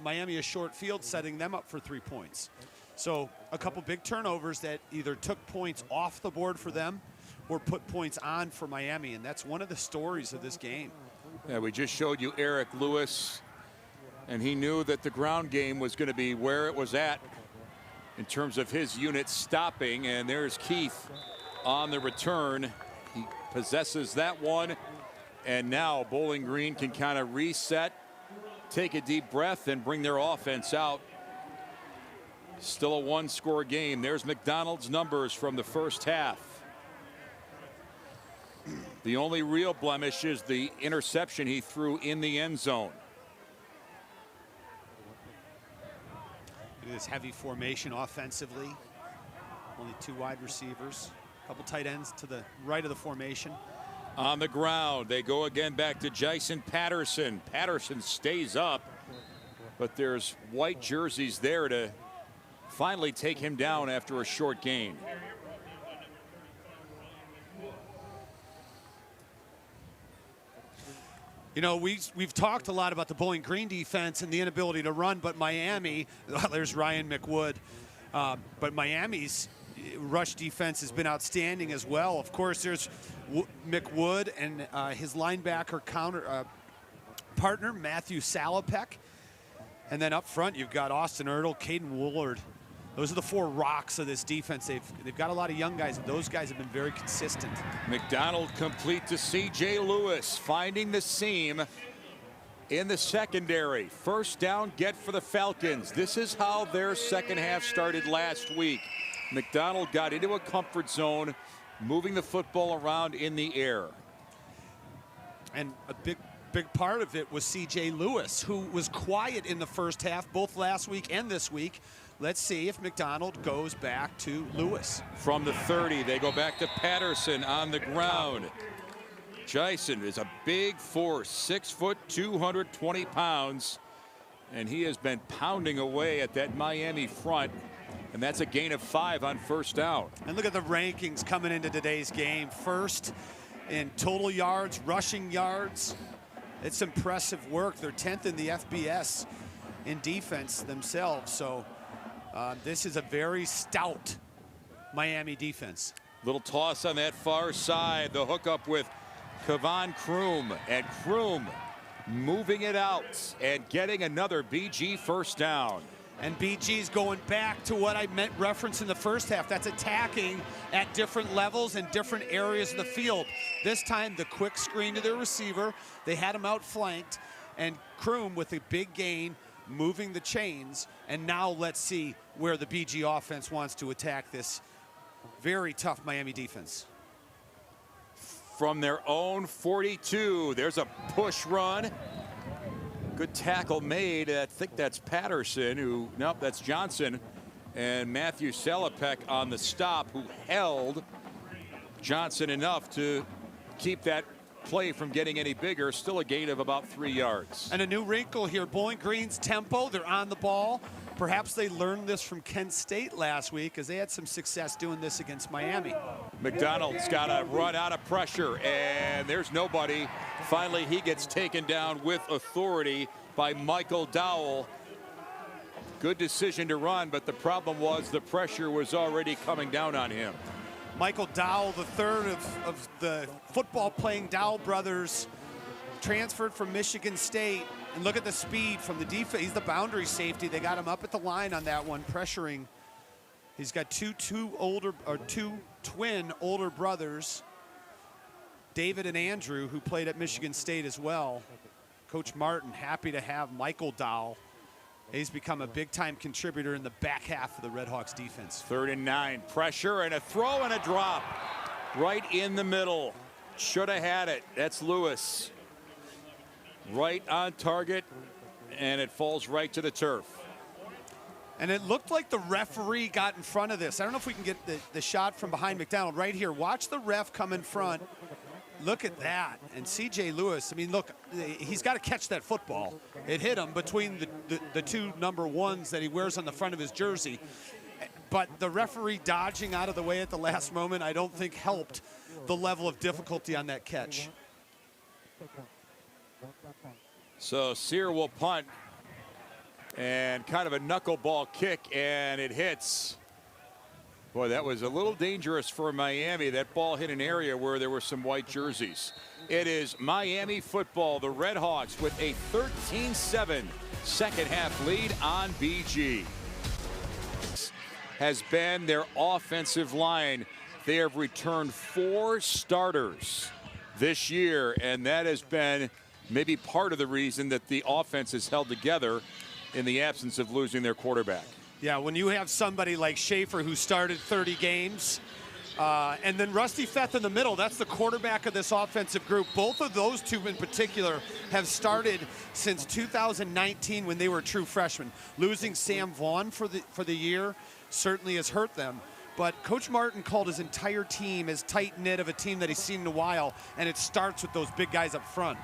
Miami a short field, setting them up for 3 points. So a couple big turnovers that either took points off the board for them or put points on for Miami, and that's one of the stories of this game.
Yeah, we just showed you Eric Lewis, and he knew that the ground game was going to be where it was at in terms of his unit stopping, and there's Keith on the return. He possesses that one, and now Bowling Green can kind of reset, take a deep breath, and bring their offense out. Still a 1-score game. There's McDonald's numbers from the first half. The only real blemish is the interception he threw in the end zone.
Look at this heavy formation offensively. Only 2 wide receivers, a couple tight ends to the right of the formation.
On the ground, they go again back to Jason Patterson. Patterson stays up, but there's white jerseys there to finally take him down after a short gain.
You know, we've talked a lot about the Bowling Green defense and the inability to run, but Miami, there's Ryan McWood, but Miami's rush defense has been outstanding as well. Of course, there's McWood and his linebacker partner, Matthew Salopek. And then up front, you've got Austin Ertl, Caden Woolard. Those are the 4 rocks of this defense. They've got a lot of young guys, and those guys have been very consistent.
McDonald complete to C.J. Lewis, finding the seam in the secondary. First down get for the Falcons. This is how their second half started last week. McDonald got into a comfort zone, moving the football around in the air.
And a big part of it was C.J. Lewis, who was quiet in the first half, both last week and this week. Let's see if McDonald goes back to Lewis.
From the 30, they go back to Patterson on the ground. Jason is a big force, 6 foot, 220 pounds, and he has been pounding away at that Miami front, and that's a gain of 5 on first down.
And look at the rankings coming into today's game. First in total yards, rushing yards. It's impressive work. They're 10th in the FBS in defense themselves, so this is a very stout Miami defense.
Little toss on that far side. The hookup with Kevon Kroom, and Kroom moving it out and getting another BG first down.
And BG's going back to what I meant reference in the first half. That's attacking at different levels and different areas of the field. This time, the quick screen to their receiver. They had him outflanked, and Kroom with a big gain, moving the chains. And now let's see where the BG offense wants to attack this very tough Miami defense.
From their own 42, there's a push run. Good tackle made. I think that's Patterson, who, nope, that's Johnson. And Matthew Salopek on the stop, who held Johnson enough to keep that play from getting any bigger. Still a gain of about 3 yards.
And a new wrinkle here, Bowling Green's tempo. They're on the ball. perhaps they learned this from Kent State last week, as they had some success doing this against Miami.
McDonald's got to run out of pressure, and there's nobody. Finally, he gets taken down with authority by Michael Dowell. Good decision to run, but the problem was the pressure was already coming down on him.
Michael Dowell, the third of the football-playing Dowell brothers, transferred from Michigan State. And look at the speed from the defense. He's the boundary safety. They got him up at the line on that one, pressuring. He's got two twin older brothers, David and Andrew, who played at Michigan State as well. Coach Martin happy to have Michael Dowell. He's become a big-time contributor in the back half of the Redhawks defense.
3rd and 9, pressure and a throw and a drop right in the middle. Should have had it. That's Lewis. Right on target, and it falls right to the turf.
And it looked like the referee got in front of this. I don't know if we can get the shot from behind McDonald right here. Watch the ref come in front. Look at that. And C.J. Lewis, I mean, look, he's got to catch that football. It hit him between the two number 1s that he wears on the front of his jersey. But the referee dodging out of the way at the last moment, I don't think helped the level of difficulty on that catch.
So Sear will punt, and kind of a knuckleball kick, and it hits. Boy, that was a little dangerous for Miami. That ball hit an area where there were some white jerseys. It is Miami football, the Redhawks with a 13-7 second half lead on BG. Has been their offensive line. They have returned 4 starters this year, and that has been maybe part of the reason that the offense is held together in the absence of losing their quarterback.
Yeah, when you have somebody like Schaefer who started 30 games, and then Rusty Feth in the middle, that's the quarterback of this offensive group. Both of those two in particular have started since 2019 when they were true freshmen. Losing Sam Vaughn for the year certainly has hurt them. But Coach Martin called his entire team as tight-knit of a team that he's seen in a while, and it starts with those big guys up front.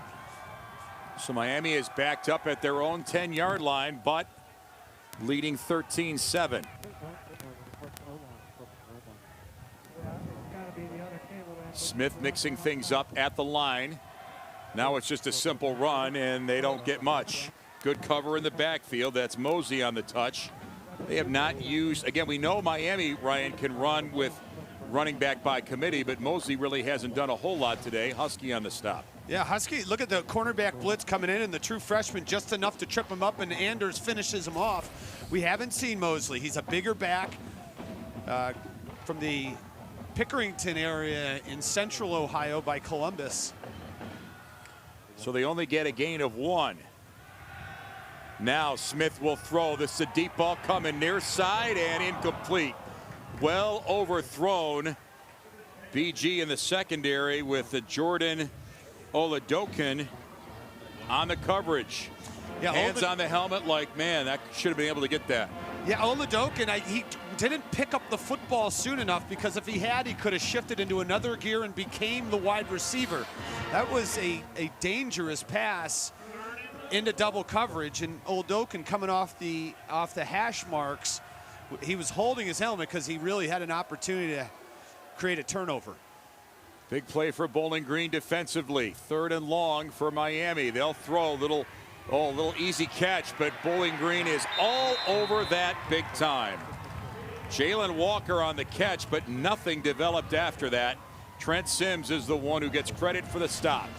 So Miami is backed up at their own 10-yard line, but leading 13-7. Smith mixing things up at the line. Now it's just a simple run, and they don't get much. Good cover in the backfield. That's Mosey on the touch. They have not used, again, we know Miami, Ryan, can run with running back by committee, but Mosey really hasn't done a whole lot today. Husky on the stop.
Yeah, Husky, look at the cornerback blitz coming in, and the true freshman just enough to trip him up, and Anders finishes him off. We haven't seen Mosley. He's a bigger back from the Pickerington area in central Ohio by Columbus.
So they only get a gain of 1. Now Smith will throw. This is a deep ball coming near side and incomplete. Well overthrown. BG in the secondary with the Jordan Oladokin on the coverage.
Yeah,
hands on the helmet like, man, that should have been able to get that.
Yeah, Oladokin, he didn't pick up the football soon enough, because if he had, he could have shifted into another gear and became the wide receiver. That was a dangerous pass into double coverage, and Oladokin coming off the hash marks. He was holding his helmet because he really had an opportunity to create a turnover.
Big play for Bowling Green defensively. 3rd and long for Miami. They'll throw a little easy catch, but Bowling Green is all over that big time. Jalen Walker on the catch, but nothing developed after that. Trent Sims is the one who gets credit for the stop.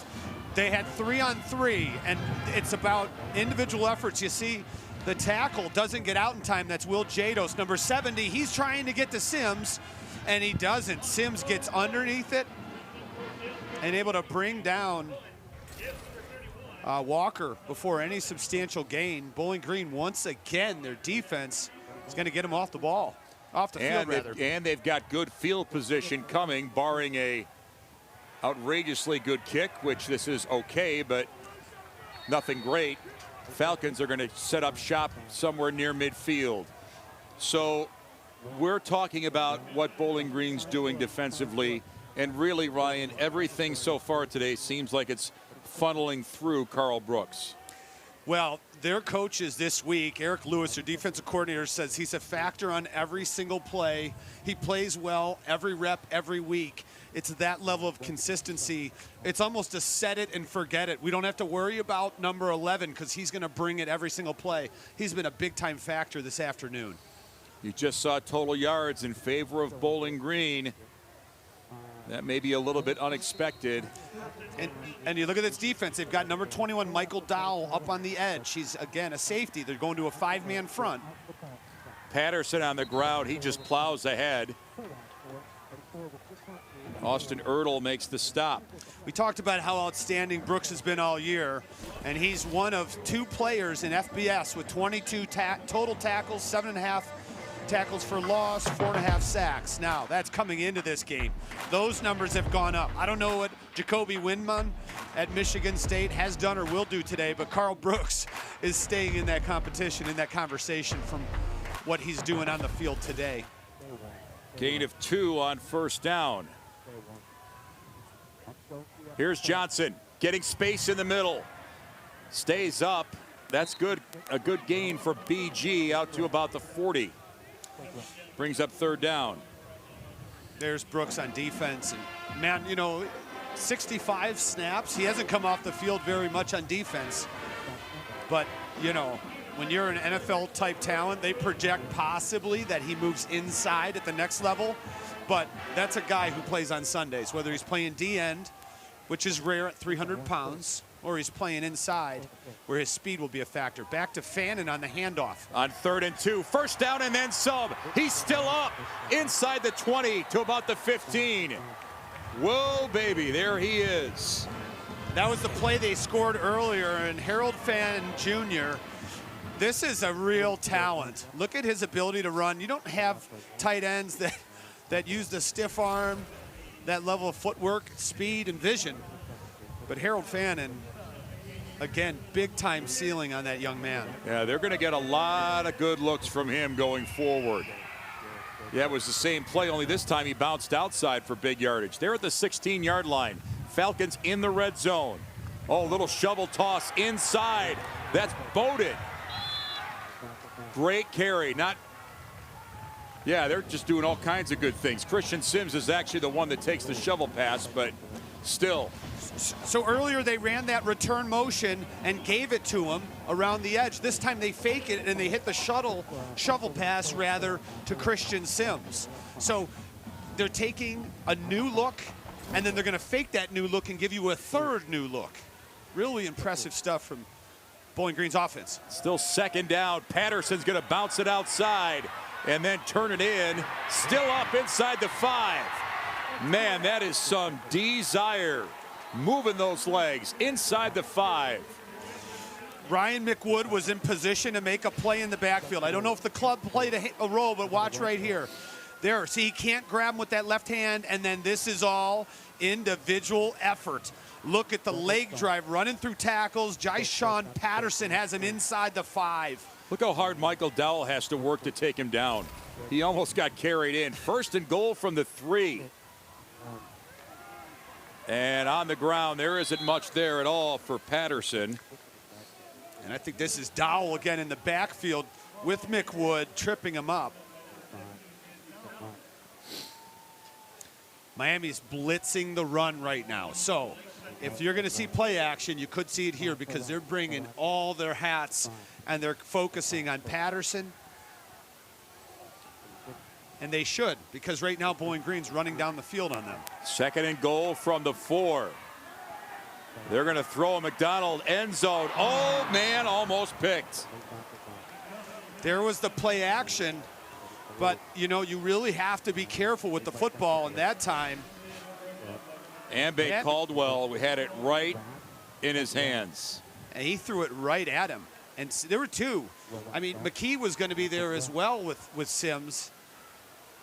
They had 3-on-3, and it's about individual efforts. You see, the tackle doesn't get out in time. That's Will Jados, number 70. He's trying to get to Sims, and he doesn't. Sims gets underneath it and able to bring down Walker before any substantial gain. Bowling Green, once again, their defense is going to get them off the ball, off the field, rather.
And they've got good field position coming, barring a outrageously good kick, which this is okay, but nothing great. Falcons are going to set up shop somewhere near midfield. So we're talking about what Bowling Green's doing defensively, and really, Ryan, everything so far today seems like it's funneling through Carl Brooks.
Well, their coaches this week, Eric Lewis, their defensive coordinator, says he's a factor on every single play. He plays well every rep, every week. It's that level of consistency. It's almost a set it and forget it. We don't have to worry about number 11 because he's going to bring it every single play. He's been a big-time factor this afternoon.
You just saw total yards in favor of Bowling Green. That may be a little bit unexpected.
And you look at this defense. They've got number 21, Michael Dowell, up on the edge. He's, again, a safety. They're going to a 5-man front.
Patterson on the ground. He just plows ahead. Austin Ertl makes the stop.
We talked about how outstanding Brooks has been all year, and he's one of 2 players in FBS with 22 total tackles, 7.5 tackles for loss, 4.5 sacks. Now, that's coming into this game. Those numbers have gone up. I don't know what Jacoby Windman at Michigan State has done or will do today, but Carl Brooks is staying in that competition, in that conversation from what he's doing on the field today.
Gain of 2 on first down. Here's Johnson getting space in the middle. Stays up. That's good. A good gain for BG out to about the 40. Brings up third down.
There's Brooks on defense. And man, you know, 65 snaps. He hasn't come off the field very much on defense. But, you know, when you're an NFL type talent, they project possibly that he moves inside at the next level. But that's a guy who plays on Sundays, whether he's playing D-end, which is rare at 300 pounds, or he's playing inside, where his speed will be a factor. Back to Fannin on the handoff.
On 3rd and 2, first down and then some. He's still up inside the 20 to about the 15. Whoa, baby, there he is.
That was the play they scored earlier, and Harold Fannin Jr., this is a real talent. Look at his ability to run. You don't have tight ends that use the stiff arm, that level of footwork, speed, and vision. But Harold Fannin, again, big-time ceiling on that young man.
Yeah, they're going to get a lot of good looks from him going forward. Yeah, it was the same play, only this time he bounced outside for big yardage. They're at the 16-yard line. Falcons in the red zone. Oh, little shovel toss inside. That's Bowden. Great carry. Yeah, they're just doing all kinds of good things. Christian Sims is actually the one that takes the shovel pass, but still.
So earlier they ran that return motion and gave it to him around the edge. This time they fake it and they hit the shovel pass rather to Christian Sims. So they're taking a new look and then they're going to fake that new look and give you a third new look. Really impressive stuff from Bowling Green's offense.
Still second down. Patterson's going to bounce it outside and then turn it in. Still up inside the 5. Man, that is some desire. Moving those legs inside the 5.
Ryan McWood was in position to make a play in the backfield. I don't know if the club played a role, but watch right here. There, see, he can't grab him with that left hand, and then this is all individual effort. Look at the leg drive running through tackles. Jyshawn Patterson has him inside the 5.
Look how hard Michael Dowell has to work to take him down. He almost got carried in. 1st and goal from the 3. And on the ground, there isn't much there at all for Patterson.
And I think this is Dowell again in the backfield with McWood tripping him up. Miami's blitzing the run right now. So if you're going to see play action, you could see it here because they're bringing all their hats and they're focusing on Patterson. And they should, because right now Bowling Green's running down the field on them.
2nd and goal from the 4. They're going to throw a McDonald end zone. Oh, man, almost picked.
There was the play action, but, you know, you really have to be careful with the football in that time.
Ambe Caldwell, we had it right in his hands.
And he threw it right at him. And there were 2. I mean, McKee was going to be there as well with Sims.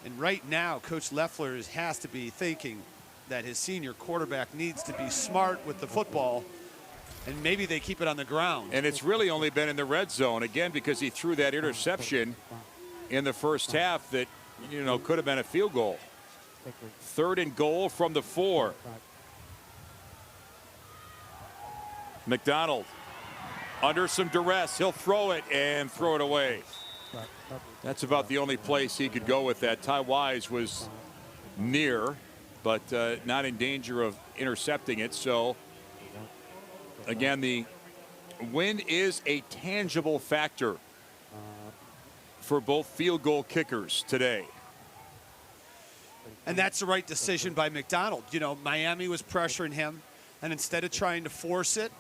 And right now, Coach Leffler has to be thinking that his senior quarterback needs to be smart with the football, and maybe they keep it on the ground.
And it's really only been in the red zone, again, because he threw that interception in the first half that, you know, could have been a field goal. 3rd and goal from the 4. McDonald Under some duress, he'll throw it and throw it away. That's about the only place he could go with that. Ty Wise was near, but not in danger of intercepting it. So, again, the wind is a tangible factor for both field goal kickers today.
And that's the right decision by McDonald. You know, Miami was pressuring him, and instead of trying to force it,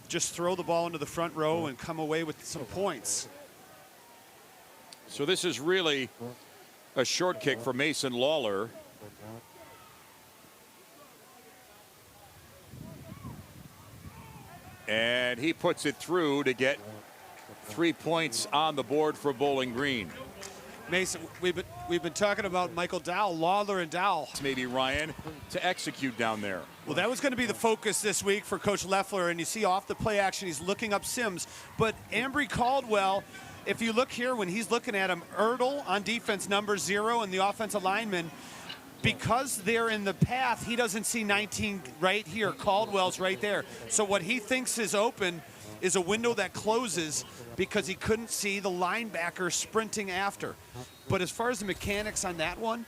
just throw the ball into the front row and come away with some points.
So this is really a short kick for Mason Lawler. And he puts it through to get 3 points on the board for Bowling Green.
Mason, we've been talking about Michael Dowell, Lawler and Dowell.
Maybe Ryan to execute down there.
Well, that was going to be the focus this week for Coach Leffler, and you see off the play action, he's looking up Sims. But Ambry Caldwell, if you look here, when he's looking at him, Ertl on defense, number 0, and the offensive lineman, because they're in the path, he doesn't see 19 right here. Caldwell's right there. So what he thinks is open is a window that closes because he couldn't see the linebacker sprinting after. But as far as the mechanics on that one,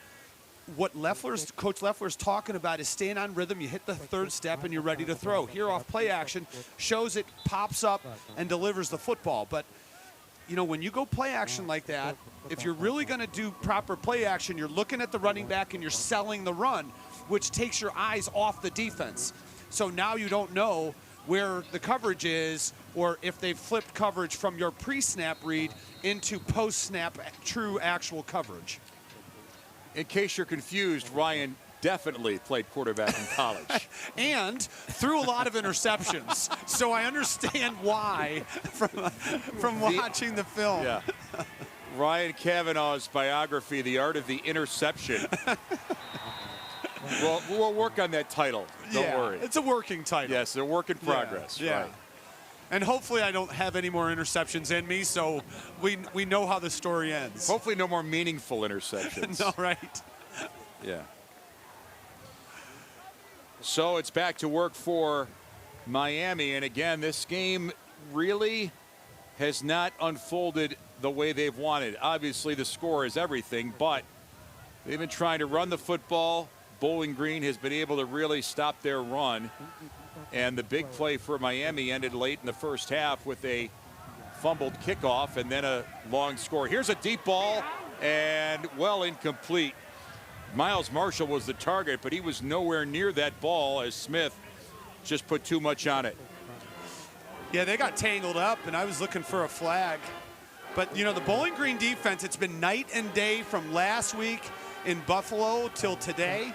what Coach Leffler's talking about is staying on rhythm. You hit the third step and you're ready to throw. Here off play action, shows it, pops up, and delivers the football. But, you know, when you go play action like that, if you're really going to do proper play action, you're looking at the running back and you're selling the run, which takes your eyes off the defense. So now you don't know where the coverage is, or if they've flipped coverage from your pre-snap read into post-snap true actual coverage.
In case you're confused, Ryan definitely played quarterback in college.
And threw a lot of interceptions. So I understand why from watching the film.
Yeah. Ryan Kavanaugh's biography, The Art of the Interception. Well, we'll work on that title. Don't worry.
It's a working title.
Yes, they're work in progress.
Yeah.
Right.
And hopefully I don't have any more interceptions in me, so we know how the story ends.
Hopefully no more meaningful interceptions.
No, right.
Yeah. So it's back to work for Miami. And again, this game really has not unfolded the way they've wanted. Obviously, the score is everything, but they've been trying to run the football. Bowling Green has been able to really stop their run. And the big play for Miami ended late in the first half with a fumbled kickoff and then a long score. Here's a deep ball and, well, incomplete. Miles Marshall was the target, but he was nowhere near that ball as Smith just put too much on it.
Yeah, they got tangled up, and I was looking for a flag. But, you know, the Bowling Green defense, it's been night and day from last week in Buffalo till today.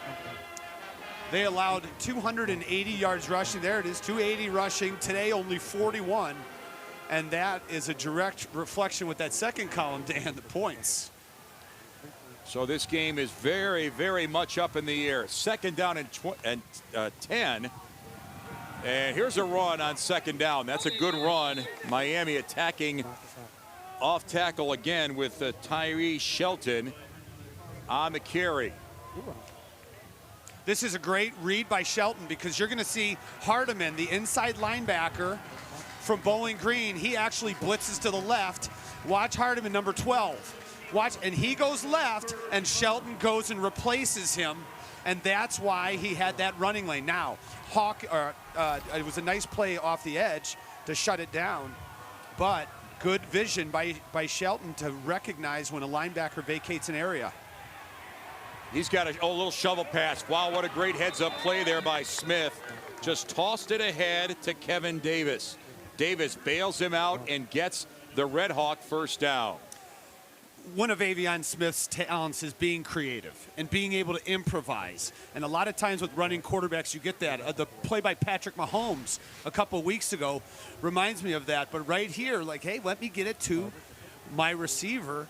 They allowed 280 yards rushing. There it is, 280 rushing. Today, only 41. And that is a direct reflection with that second column, Dan, the points.
So this game is very, very much up in the air. Second down and 10. And here's a run on second down. That's a good run. Miami attacking off tackle again with Tyree Shelton on the carry.
This is a great read by Shelton because you're going to see Hardiman, the inside linebacker from Bowling Green. He actually blitzes to the left. Watch Hardiman, number 12. Watch, and he goes left, and Shelton goes and replaces him, and that's why he had that running lane. Now, it was a nice play off the edge to shut it down, but good vision by Shelton to recognize when a linebacker vacates an area.
He's got a little shovel pass. Wow, what a great heads-up play there by Smith. Just tossed it ahead to Kevin Davis. Davis bails him out and gets the Red Hawk first down.
One of Avion Smith's talents is being creative and being able to improvise. And a lot of times with running quarterbacks, you get that. The play by Patrick Mahomes a couple weeks ago reminds me of that. But right here, like, hey, let me get it to my receiver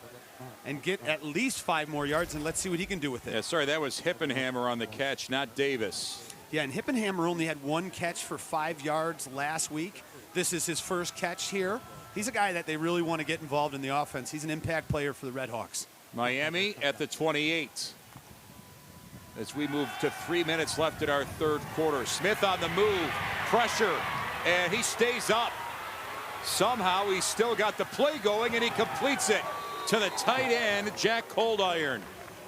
and get at least 5 more yards, and let's see what he can do with it.
Yeah, sorry, that was Hippenhammer on the catch, not Davis.
Yeah, and Hippenhammer only had 1 catch for 5 yards last week. This is his first catch here. He's a guy that they really want to get involved in the offense. He's an impact player for the Red Hawks.
Miami at the 28. As we move to 3 minutes left in our third quarter. Smith on the move, pressure, and he stays up. Somehow he's still got the play going, and he completes it to the tight end, Jack Coldiron.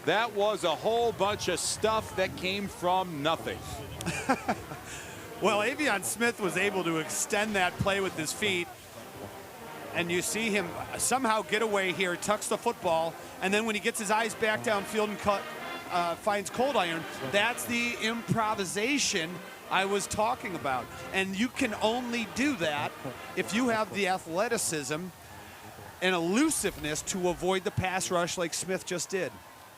That was a whole bunch of stuff that came from nothing.
Well, Avion Smith was able to extend that play with his feet. And you see him somehow get away here, tucks the football, and then when he gets his eyes back downfield and finds Coldiron, that's the improvisation I was talking about. And you can only do that if you have the athleticism and elusiveness to avoid the pass rush like Smith just did.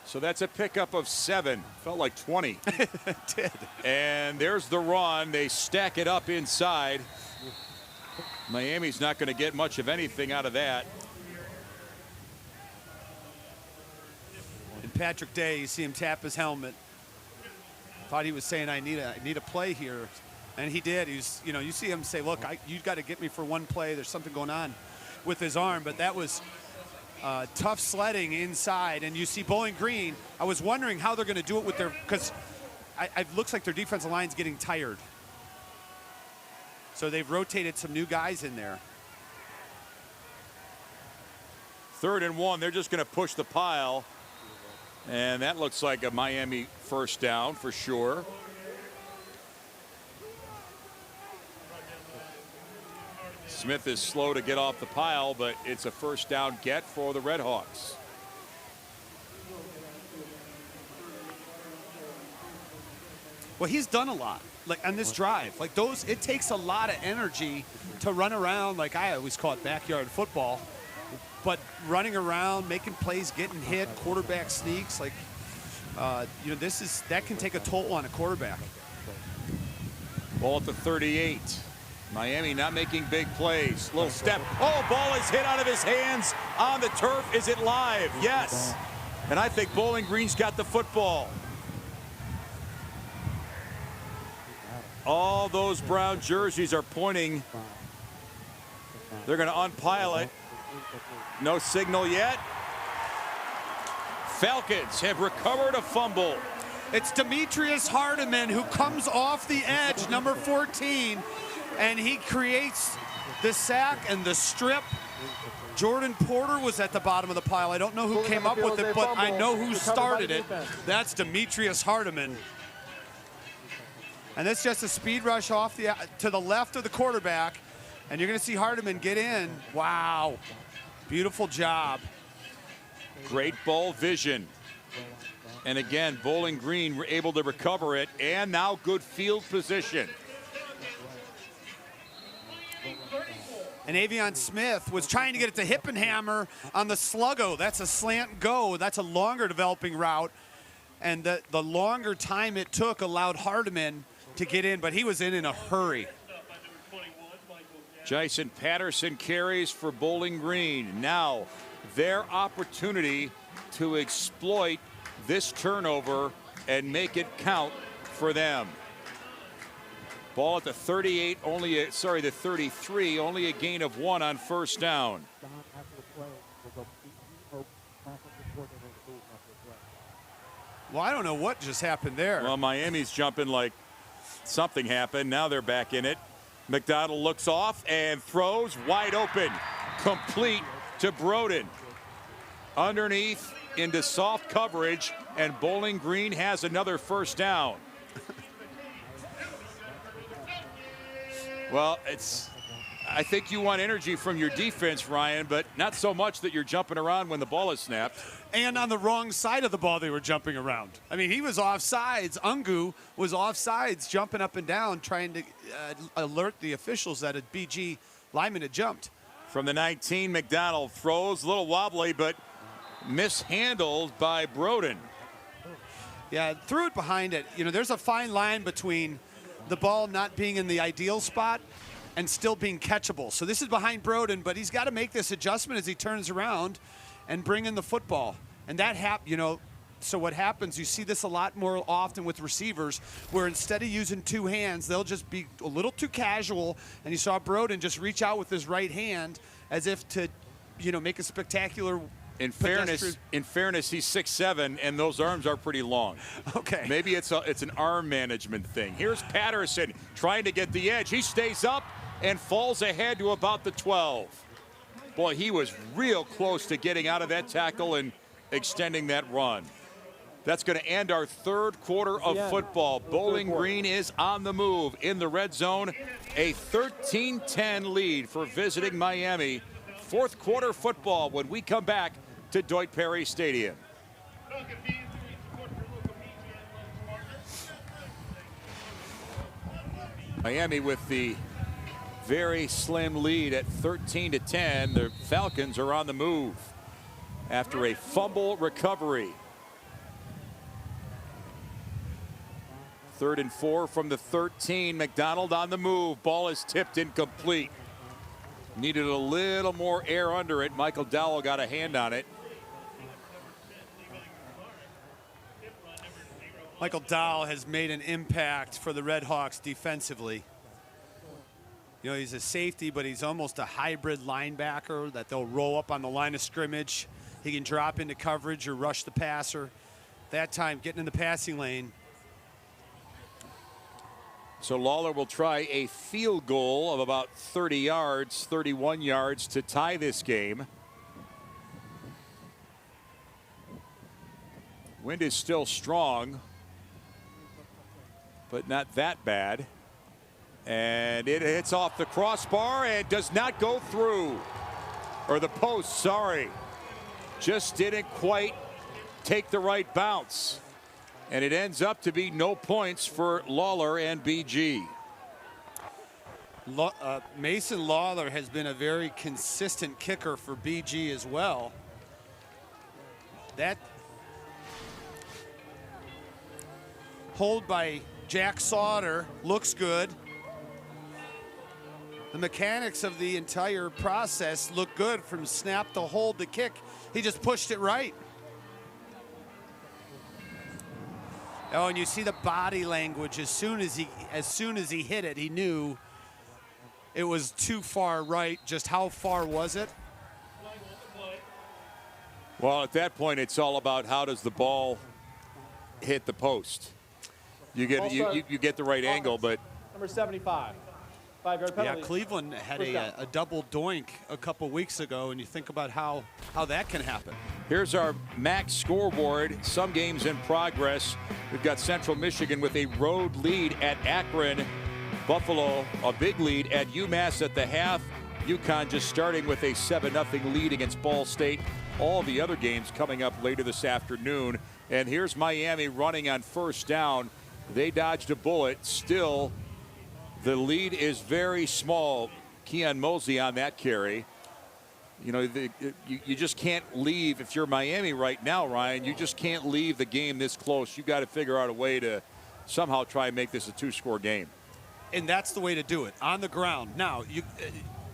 So that's a pickup of 7. Felt like 20.
It did.
And there's the run. They stack it up inside. Miami's not going to get much of anything out of that.
And Patrick Day, you see him tap his helmet. Thought he was saying, I need a play here. And he did. He's, you know, you see him say, look, you got to get me for one play. There's something going on with his arm. But that was tough sledding inside. And you see Bowling Green. I was wondering how they're going to do it with their, because it looks like their defensive line's getting tired. So they've rotated some new guys in there.
3rd and 1. They're just going to push the pile. And that looks like a Miami first down for sure. Smith is slow to get off the pile, but it's a first down get for the Red Hawks.
Well, he's done a lot, like on this drive. Like those, it takes a lot of energy to run around. Like I always call it backyard football, but running around, making plays, getting hit, quarterback sneaks. Like, you know, that can take a toll on a quarterback.
Ball at the 38. Miami not making big plays. Little step. Oh, ball is hit out of his hands on the turf. Is it live? Yes. And I think Bowling Green's got the football. All those brown jerseys are pointing. They're going to unpile it. No signal yet. Falcons have recovered a fumble.
It's Demetrius Hardiman who comes off the edge, number 14, and he creates the sack and the strip. Jordan Porter was at the bottom of the pile. I don't know who came up with it, but I know who started it. That's Demetrius Hardiman. And that's just a speed rush off to the left of the quarterback. And you're going to see Hardiman get in. Wow. Beautiful job.
Great ball vision. And again, Bowling Green were able to recover it, and now good field position.
And Avion Smith was trying to get it to Hippenhammer on the sluggo. That's a slant go. That's a longer developing route. And the longer time it took allowed Hardiman to get in, but he was in a hurry.
Jason Patterson carries for Bowling Green. Now their opportunity to exploit this turnover and make it count for them. Ball at the 38, the 33, only a gain of 1 on first down.
Well, I don't know what just happened there.
Well, Miami's jumping like something happened. Now they're back in it. McDonald looks off and throws wide open. Complete to Broden. Underneath into soft coverage, and Bowling Green has another first down. Well, I think you want energy from your defense, Ryan, but not so much that you're jumping around when the ball is snapped.
And on the wrong side of the ball, they were jumping around. I mean, he was offsides. Ungu was offsides, jumping up and down, trying to alert the officials that a BG lineman had jumped.
From the 19, McDonald throws, a little wobbly, but mishandled by Broden.
Yeah, threw it behind it. You know, there's a fine line between the ball not being in the ideal spot and still being catchable. So this is behind Broden, but he's got to make this adjustment as he turns around and bring in the football. And that so what happens, you see this a lot more often with receivers, where instead of using two hands, they'll just be a little too casual. And you saw Broden just reach out with his right hand as if to, make a spectacular.
In fairness, he's 6'7", and those arms are pretty long.
Okay.
Maybe it's an arm management thing. Here's Patterson trying to get the edge. He stays up, and falls ahead to about the 12. Boy, he was real close to getting out of that tackle and extending that run. That's going to end our third quarter of football. Bowling Green is on the move in the red zone. A 13-10 lead for visiting Miami. Fourth quarter football when we come back to Deutsch Perry Stadium. Miami with the very slim lead at 13-10. The Falcons are on the move after a fumble recovery. 3rd and 4 from the 13. McDonald on the move. Ball is tipped incomplete. Needed a little more air under it. Michael Dowell got a hand on it.
Michael Dowell has made an impact for the Red Hawks defensively. You know, he's a safety, but he's almost a hybrid linebacker that they'll roll up on the line of scrimmage. He can drop into coverage or rush the passer. That time, getting in the passing lane.
So Lawler will try a field goal of about 30 yards, 31 yards to tie this game. Wind is still strong, but not that bad. And it hits off the crossbar and does not go through. Or the post, sorry. Just didn't quite take the right bounce. And it ends up to be no points for Lawler and BG.
Mason Lawler has been a very consistent kicker for BG as well. That hold by Jack Sauter looks good. The mechanics of the entire process look good from snap to hold to kick. He just pushed it right. Oh, and you see the body language as soon as he hit it, he knew it was too far right. Just how far was it?
Well, at that point, it's all about how does the ball hit the post. You get you get the right angle, but
number 75. 5-yard penalty.
Yeah, Cleveland had a double doink a couple weeks ago, and you think about how that can happen.
Here's our MAC scoreboard. Some games in progress. We've got Central Michigan with a road lead at Akron. Buffalo, a big lead at UMass at the half. UConn just starting with a 7-0 lead against Ball State. All the other games coming up later this afternoon. And here's Miami running on first down. They dodged a bullet. Still, the lead is very small. Keon Mosley on that carry. You know, you just can't leave. If you're Miami right now, Ryan, you just can't leave the game this close. You've got to figure out a way to somehow try and make this a 2-score game.
And that's the way to do it, on the ground. Now,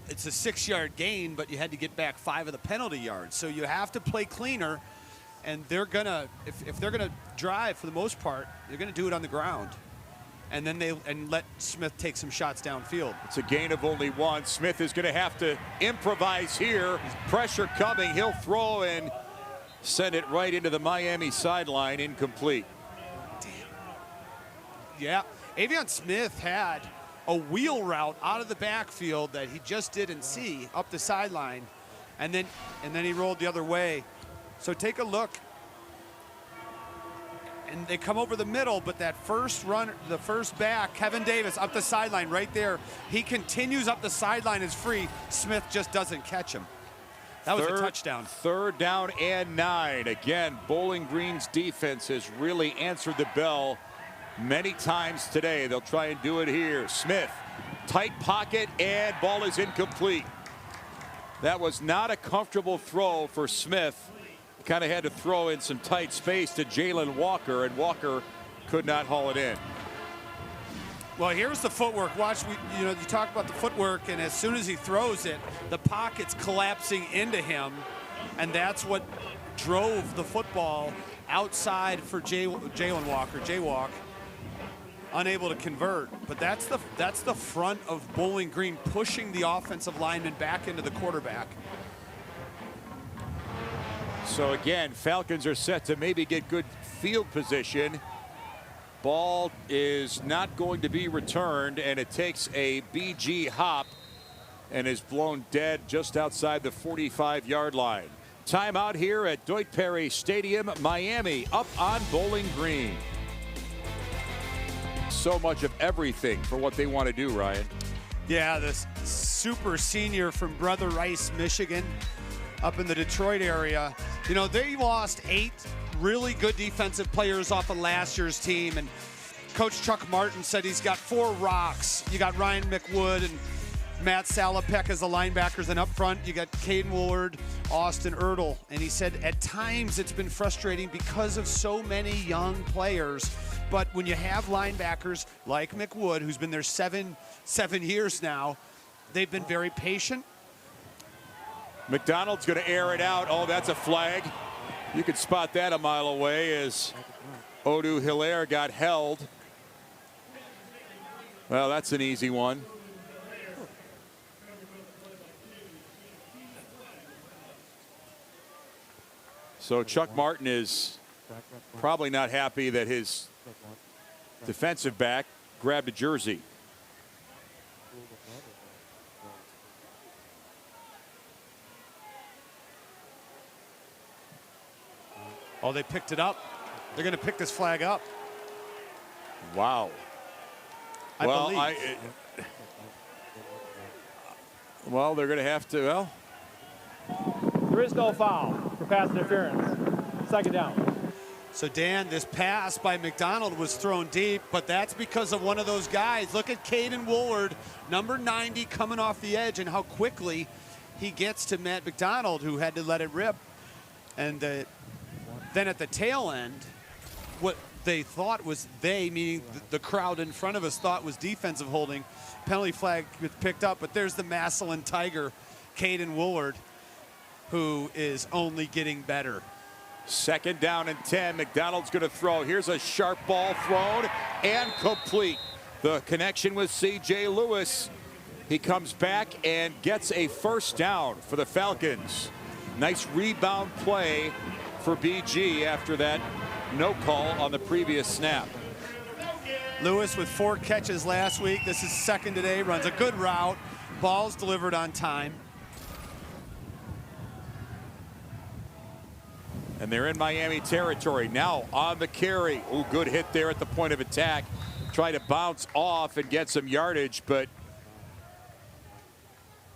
it's a 6-yard gain, but you had to get back 5 of the penalty yards. So you have to play cleaner, and they're going to, if they're going to drive for the most part, they're going to do it on the ground. And then let Smith take some shots downfield.
It's a gain of only 1. Smith is going to have to improvise here. Pressure coming. He'll throw and send it right into the Miami sideline, incomplete.
Damn. Yeah, Avion Smith had a wheel route out of the backfield that he just didn't see up the sideline, and then he rolled the other way. So take a look. And they come over the middle, but that first run, the first back, Kevin Davis up the sideline right there. He continues up the sideline, is free. Smith just doesn't catch him. That was a touchdown.
3rd down and 9. Again, Bowling Green's defense has really answered the bell many times today. They'll try and do it here. Smith, tight pocket, and ball is incomplete. That was not a comfortable throw for Smith. Kind of had to throw in some tight space to Jalen Walker, and Walker could not haul it in.
Well, here's the footwork. Watch, you talk about the footwork, and as soon as he throws it, the pocket's collapsing into him, and that's what drove the football outside for Jalen Walker, Jaywalk, unable to convert. But that's the front of Bowling Green, pushing the offensive lineman back into the quarterback.
So again, Falcons are set to maybe get good field position. Ball is not going to be returned, and it takes a BG hop and is blown dead just outside the 45-yard line. Timeout here at Deutsch Perry Stadium, Miami, up on Bowling Green. So much of everything for what they want to do, Ryan.
Yeah, this super senior from Brother Rice, Michigan, up in the Detroit area. You know, they lost 8 really good defensive players off of last year's team, and Coach Chuck Martin said he's got 4 rocks. You got Ryan McWood and Matt Salopek as the linebackers, and up front you got Caden Woolard, Austin Ertl. And he said at times it's been frustrating because of so many young players. But when you have linebackers like McWood, who's been there seven years now, they've been very patient.
McDonald's going to air it out. Oh, that's a flag. You could spot that a mile away as Odu Hilaire got held. Well, that's an easy one. So Chuck Martin is probably not happy that his defensive back grabbed a jersey.
Oh, they picked it up. They're going to pick this flag up.
Wow.
I believe.
Well, they're going to have to, well.
There is no foul for pass interference. Second down.
So, Dan, this pass by McDonald was thrown deep, but that's because of one of those guys. Look at Caden Woolard, number 90, coming off the edge, and how quickly he gets to Matt McDonald, who had to let it rip. And then at the tail end, what they thought was meaning the crowd in front of us, thought was defensive holding. Penalty flag was picked up, but there's the Massillon Tiger, Caden Woolard, who is only getting better.
Second down and 10. McDonald's going to throw. Here's a sharp ball thrown and complete. The connection with C.J. Lewis. He comes back and gets a first down for the Falcons. Nice rebound play for BG after that no call on the previous snap.
Lewis with 4 catches last week. This is second today. Runs a good route. Ball's delivered on time.
And they're in Miami territory. Now on the carry. Ooh, good hit there at the point of attack. Try to bounce off and get some yardage, but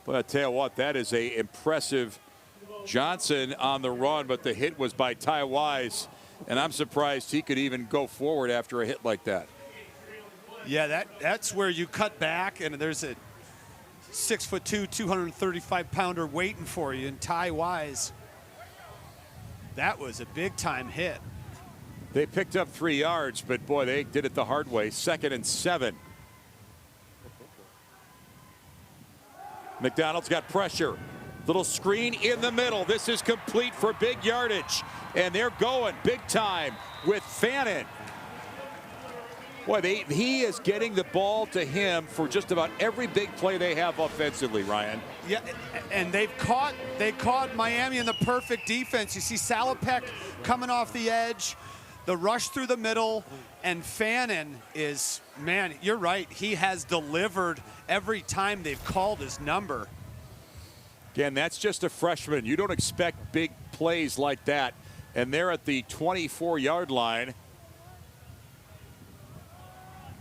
I tell you what, that is a impressive Johnson on the run, but the hit was by Ty Wise, and I'm surprised he could even go forward after a hit like that.
Yeah, that's where you cut back, and there's a 6'2", 235-pounder waiting for you, and Ty Wise. That was a big-time hit.
They picked up 3 yards, but boy, they did it the hard way. 2nd and 7. McDonald's got pressure. Little screen in the middle. This is complete for big yardage. And they're going big time with Fannin. Boy, he is getting the ball to him for just about every big play they have offensively, Ryan.
Yeah, and they caught Miami in the perfect defense. You see Salopek coming off the edge, the rush through the middle, and Fannin is, man, you're right. He has delivered every time they've called his number.
Again, that's just a freshman. You don't expect big plays like that. And they're at the 24-yard line.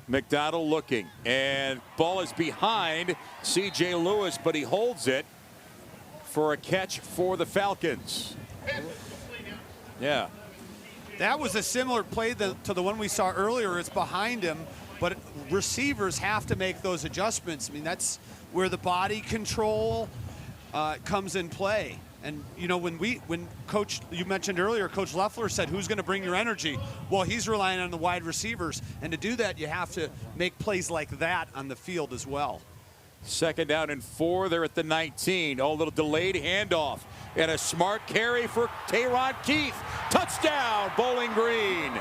McDonald looking, and ball is behind C.J. Lewis, but he holds it for a catch for the Falcons. Yeah.
That was a similar play to the one we saw earlier. It's behind him, but receivers have to make those adjustments. I mean, that's where the body control comes in play. And, you know, when Coach, you mentioned earlier, Coach Leffler said, who's going to bring your energy? Well, he's relying on the wide receivers. And to do that, you have to make plays like that on the field as well.
2nd down and 4. They're at the 19. Oh, a little delayed handoff. And a smart carry for Tayron Keith. Touchdown, Bowling Green.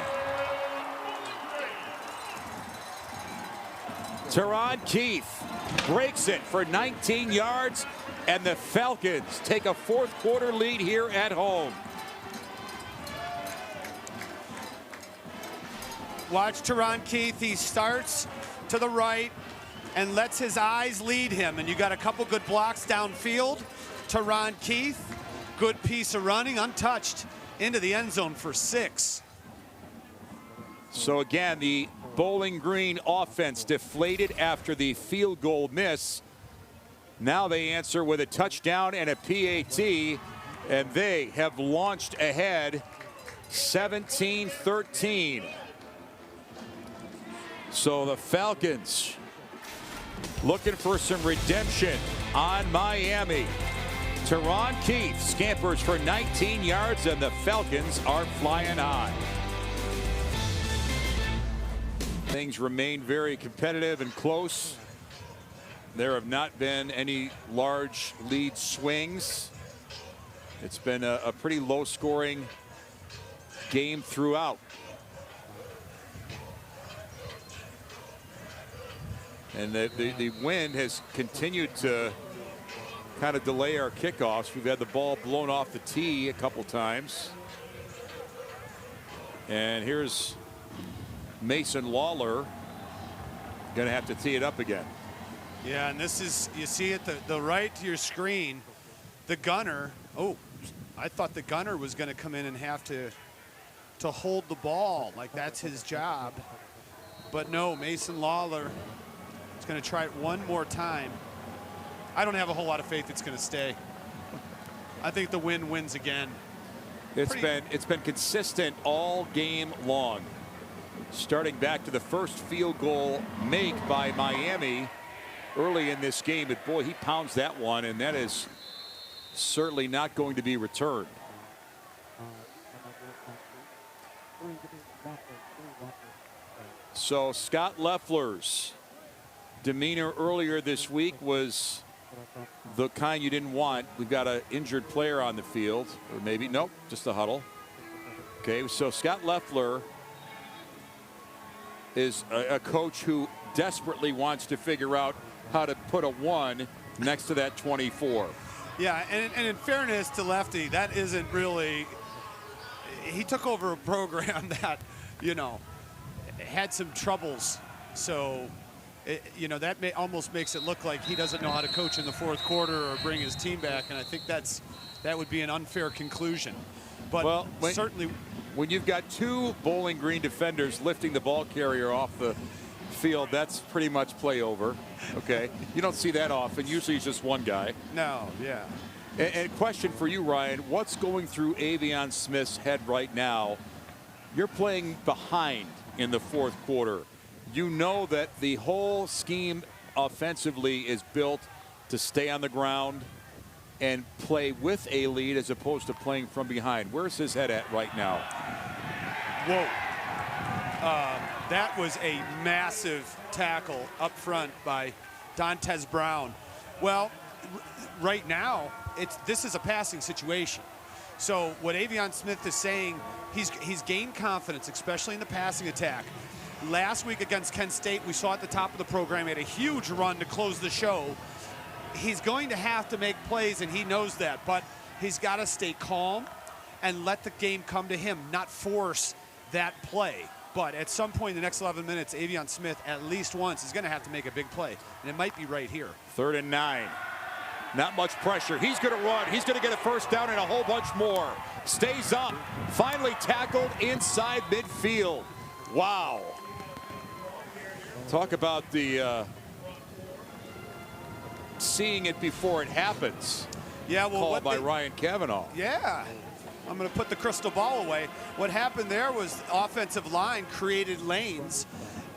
Tayron Keith breaks it for 19 yards. And the Falcons take a 4th quarter lead here at home.
Watch Teron Keith. He starts to the right and lets his eyes lead him. And you got a couple good blocks downfield. Teron Keith, good piece of running, untouched, into the end zone for 6.
So again, the Bowling Green offense deflated after the field goal miss. Now they answer with a touchdown and a PAT, and they have launched ahead 17-13. So the Falcons looking for some redemption on Miami. Teron Keith scampers for 19 yards, and the Falcons are flying high. Things remain very competitive and close. There have not been any large lead swings. It's been a pretty low-scoring game throughout. And the wind has continued to kind of delay our kickoffs. We've had the ball blown off the tee a couple times. And here's Mason Lawler going to have to tee it up again.
Yeah, and this is, you see at the right to your screen, the gunner. Oh, I thought the gunner was going to come in and have to hold the ball, like that's his job. But no, Mason Lawler is going to try it one more time. I don't have a whole lot of faith it's going to stay. I think the wind wins again.
It's been consistent all game long. Starting back to the first field goal make by Miami early in this game, but boy, he pounds that one, and that is certainly not going to be returned. So Scott Loeffler's demeanor earlier this week was the kind you didn't want. We've got an injured player on the field, or maybe, nope, just a huddle. Okay, so Scott Loeffler is a coach who desperately wants to figure out how to put a 1 next to that 24.
Yeah, and in fairness to Lefty, that isn't really, he took over a program that, you know, had some troubles. So, you know, that almost makes it look like he doesn't know how to coach in the fourth quarter or bring his team back. And I think that would be an unfair conclusion. But
well,
certainly,
when you've got 2 Bowling Green defenders lifting the ball carrier off the field, that's pretty much play over. Okay, you don't see that often. Usually it's just one guy.
No, yeah.
And question for you, Ryan, what's going through Avion Smith's head right now? You're playing behind in the fourth quarter. You know that the whole scheme offensively is built to stay on the ground and play with a lead as opposed to playing from behind. Where's his head at right now?
Whoa. That was a massive tackle up front by Dontez Brown. Well, right now, this is a passing situation. So what Avion Smith is saying, he's gained confidence, especially in the passing attack. Last week against Kent State, we saw at the top of the program, he had a huge run to close the show. He's going to have to make plays, and he knows that, but he's got to stay calm and let the game come to him, not force that play. But at some point in the next 11 minutes, Avion Smith, at least once, is going to have to make a big play, and it might be right here.
3rd and 9. Not much pressure. He's going to run. He's going to get a first down and a whole bunch more. Stays up. Finally tackled inside midfield. Wow. Talk about the seeing it before it happens.
Yeah, well,
called by Ryan Cavanaugh.
Yeah. I'm going to put the crystal ball away. What happened there was the offensive line created lanes,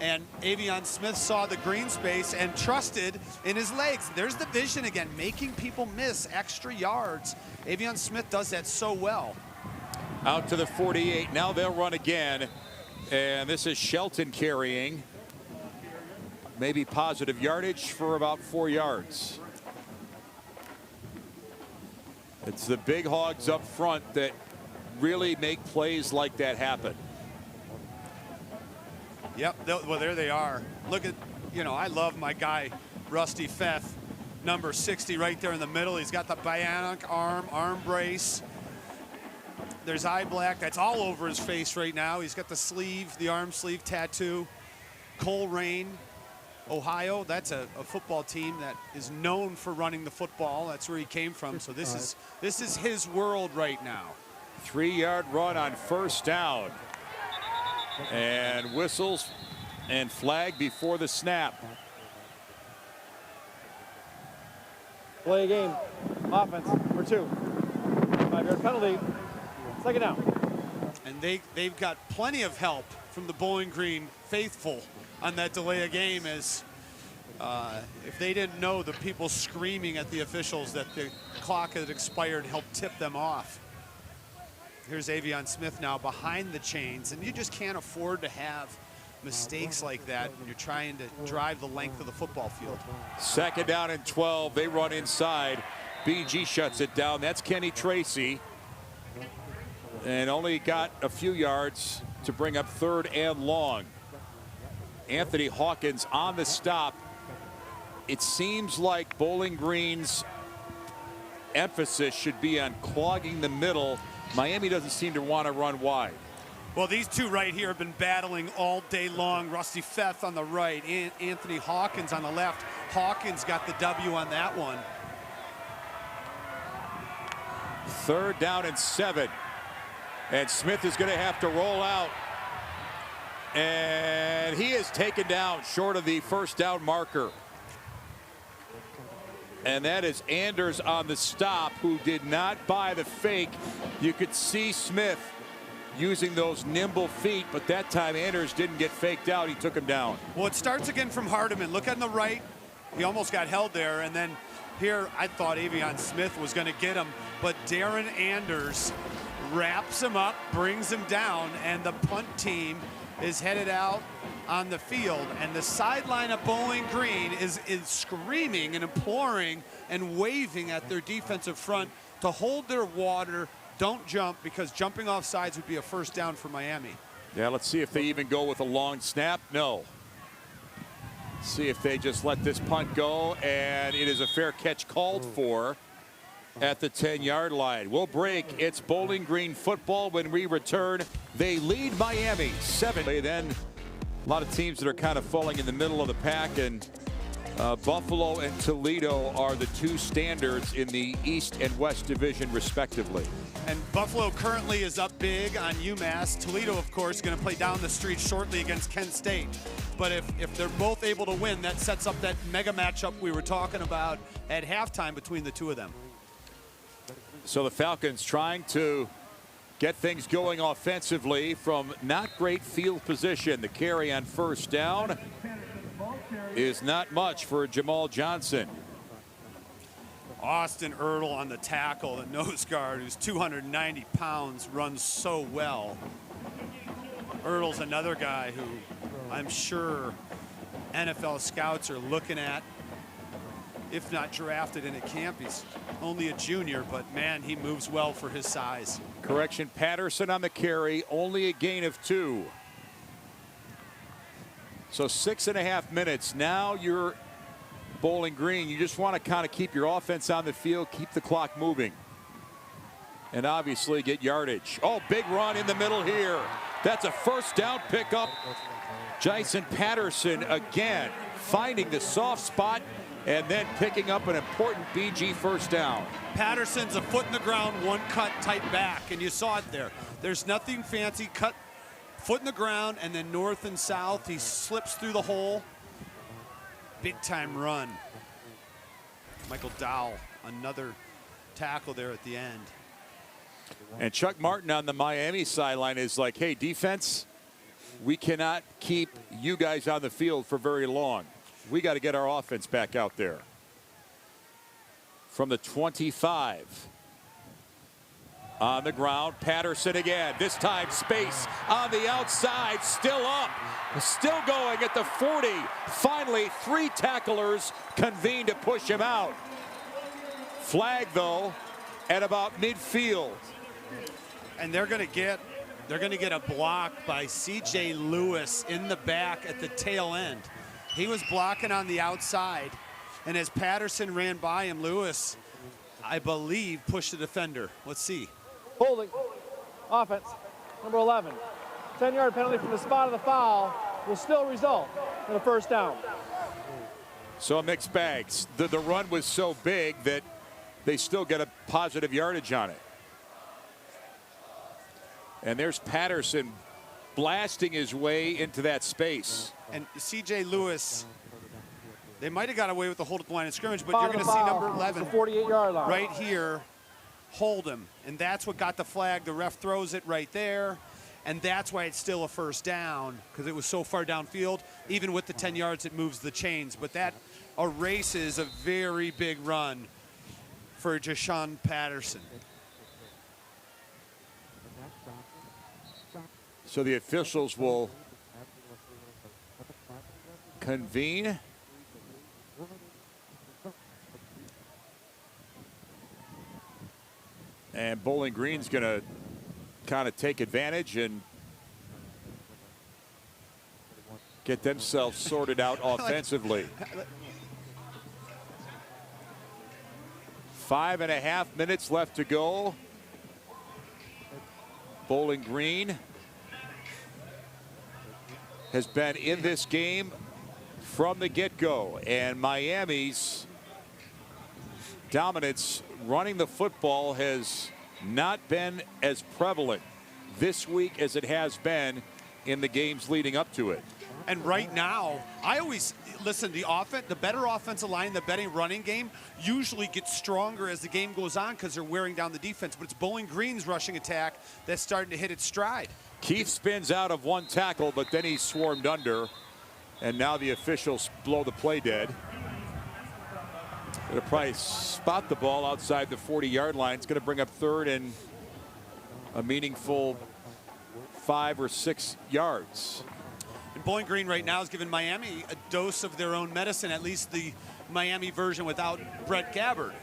and Avion Smith saw the green space and trusted in his legs. There's the vision again, making people miss extra yards. Avion Smith does that so well.
Out to the 48. Now they'll run again, and this is Shelton carrying. Maybe positive yardage for about 4 yards. It's the big hogs up front that really make plays like that happen.
Yep, well, there they are. Look at, you know, I love my guy, Rusty Feth, number 60 right there in the middle. He's got the bionic arm brace. there's eye black. That's all over his face right now. He's got the sleeve, the arm sleeve tattoo. Coleraine, Ohio. That's a football team that is known for running the football. That's where he came from. So this is his world right now.
3-yard run on first down. And whistles and flag before the snap.
Play game. Offense, number 2. 5-yard penalty. Second down.
And they've got plenty of help from the Bowling Green faithful on that delay of game, as if they didn't know, the people screaming at the officials that the clock had expired helped tip them off. Here's Avion Smith now behind the chains, and you just can't afford to have mistakes like that when you're trying to drive the length of the football field.
Second down and 12. They run inside. BG shuts it down. That's Kenny Tracy. And only got a few yards to bring up 3rd and long. Anthony Hawkins on the stop. It seems like Bowling Green's emphasis should be on clogging the middle. Miami doesn't seem to want to run wide.
Well, these two right here have been battling all day long. Rusty Feth on the right, and Anthony Hawkins on the left. Hawkins got the W on that one.
3rd down and 7. And Smith is going to have to roll out. And he is taken down short of the first down marker. And that is Anders on the stop, who did not buy the fake. You could see Smith using those nimble feet, but that time Anders didn't get faked out. He took him down.
Well, it starts again from Hardiman. Look on the right. He almost got held there. And then here, I thought Avion Smith was going to get him, but Darren Anders wraps him up, brings him down, and the punt team is headed out on the field. And the sideline of Bowling Green is screaming and imploring and waving at their defensive front to hold their water, don't jump, because jumping off sides would be a first down for Miami.
Yeah, let's see if they even go with a long snap. No. See if they just let this punt go, and it is a fair catch called for at the 10-yard line. We'll break. It's Bowling Green football. When we return, they lead Miami 7. Then a lot of teams that are kind of falling in the middle of the pack, and Buffalo and Toledo are the 2 standards in the East and West Division, respectively.
And Buffalo currently is up big on UMass. Toledo, of course, going to play down the street shortly against Kent State. But if they're both able to win, that sets up that mega matchup we were talking about at halftime between the two of them.
So the Falcons trying to get things going offensively from not great field position. The carry on first down is not much for Jamal Johnson.
Austin Ertl on the tackle, the nose guard, who's 290 pounds, runs so well. Ertl's another guy who I'm sure NFL scouts are looking at, if not drafted in a camp. He's only a junior, but man, he moves well for his size.
Correction, Patterson on the carry, only a gain of 2. So 6.5 minutes. Now you're Bowling Green. You just want to kind of keep your offense on the field, keep the clock moving, and obviously get yardage. Oh, big run in the middle here. That's a first down pickup. Jason Patterson again finding the soft spot and then picking up an important BG first down.
Patterson's a foot in the ground, one cut, tight back, and you saw it there. There's nothing fancy. Cut, foot in the ground, and then north and south. He slips through the hole. Big time run. Michael Dowell, another tackle there at the end.
And Chuck Martin on the Miami sideline is like, hey, defense, we cannot keep you guys on the field for very long. We got to get our offense back out there. From the 25. On the ground, Patterson again. This time space on the outside, still up, still going at the 40. Finally, 3 tacklers convene to push him out. Flag though at about midfield.
And they're going to get a block by C.J. Lewis in the back at the tail end. He was blocking on the outside, and as Patterson ran by him, Lewis, I believe, pushed the defender. Let's see.
Holding. Offense, number 11. 10-yard penalty from the spot of the foul will still result in a first down.
So a mixed bag. The run was so big that they still get a positive yardage on it. And there's Patterson blasting his way into that space.
And C.J. Lewis, they might have got away with the hold at the line of scrimmage, but
Spot
you're
of
going
the
to see
foul.
number 11
It's the 48-yard line.
right here hold him. And that's what got the flag. The ref throws it right there. And that's why it's still a first down, because it was so far downfield. Even with the 10 yards, it moves the chains. But that erases a very big run for Jashawn Patterson.
So the officials will convene. And Bowling Green's going to kind of take advantage and get themselves sorted out offensively. 5.5 minutes left to go. Bowling Green has been in this game from the get-go, and Miami's dominance running the football has not been as prevalent this week as it has been in the games leading up to it.
And right now, I always listen, the better offensive line, the better running game usually gets stronger as the game goes on because they're wearing down the defense. But it's Bowling Green's rushing attack that's starting to hit its stride.
Keith spins out of one tackle, but then he's swarmed under. And now the officials blow the play dead. Going to probably spot the ball outside the 40-yard line. It's going to bring up third and a meaningful 5 or 6 yards.
And Bowling Green right now is giving Miami a dose of their own medicine, at least the Miami version without Brett Gabbert.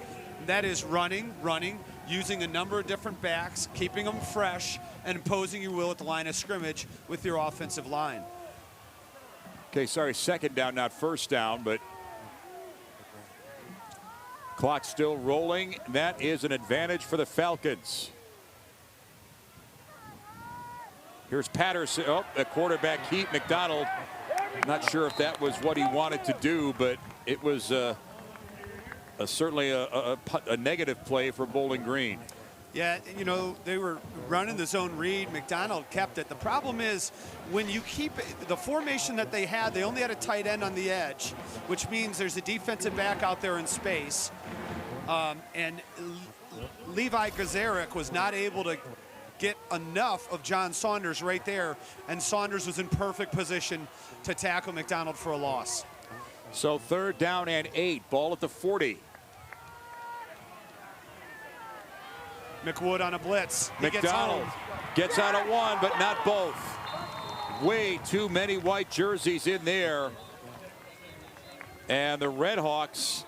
That is running, using a number of different backs, keeping them fresh, and imposing your will at the line of scrimmage with your offensive line.
Okay, sorry, second down, not first down, but clock still rolling. That is an advantage for the Falcons. Here's Patterson. Oh, the quarterback, Keith McDonald. Not sure if that was what he wanted to do, but it was certainly a negative play for Bowling Green.
Yeah, you know, they were running the zone read. McDonald kept it. The problem is when you keep the formation that they had, they only had a tight end on the edge, which means there's a defensive back out there in space. And Levi Gazarek was not able to get enough of John Saunders right there, and Saunders was in perfect position to tackle McDonald for a loss.
So third down and 8, ball at the 40.
McWood on a blitz. He
McDonald gets out of one, but not both. Way too many white jerseys in there. And the Red Hawks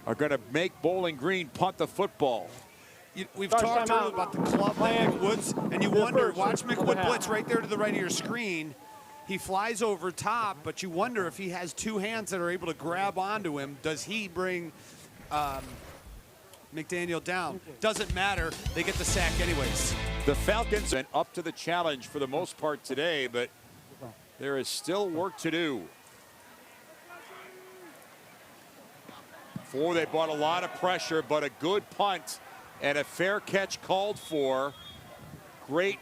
are going to make Bowling Green punt the football.
We've talked earlier about the club that McWood's, and you wonder, watch McWood blitz right there to the right of your screen. He flies over top, but you wonder if he has two hands that are able to grab onto him. Does he bring McDaniel down? Doesn't matter. They get the sack anyways.
The Falcons are up to the challenge for the most part today, but there is still work to do. They brought a lot of pressure, but a good punt and a fair catch called for. Great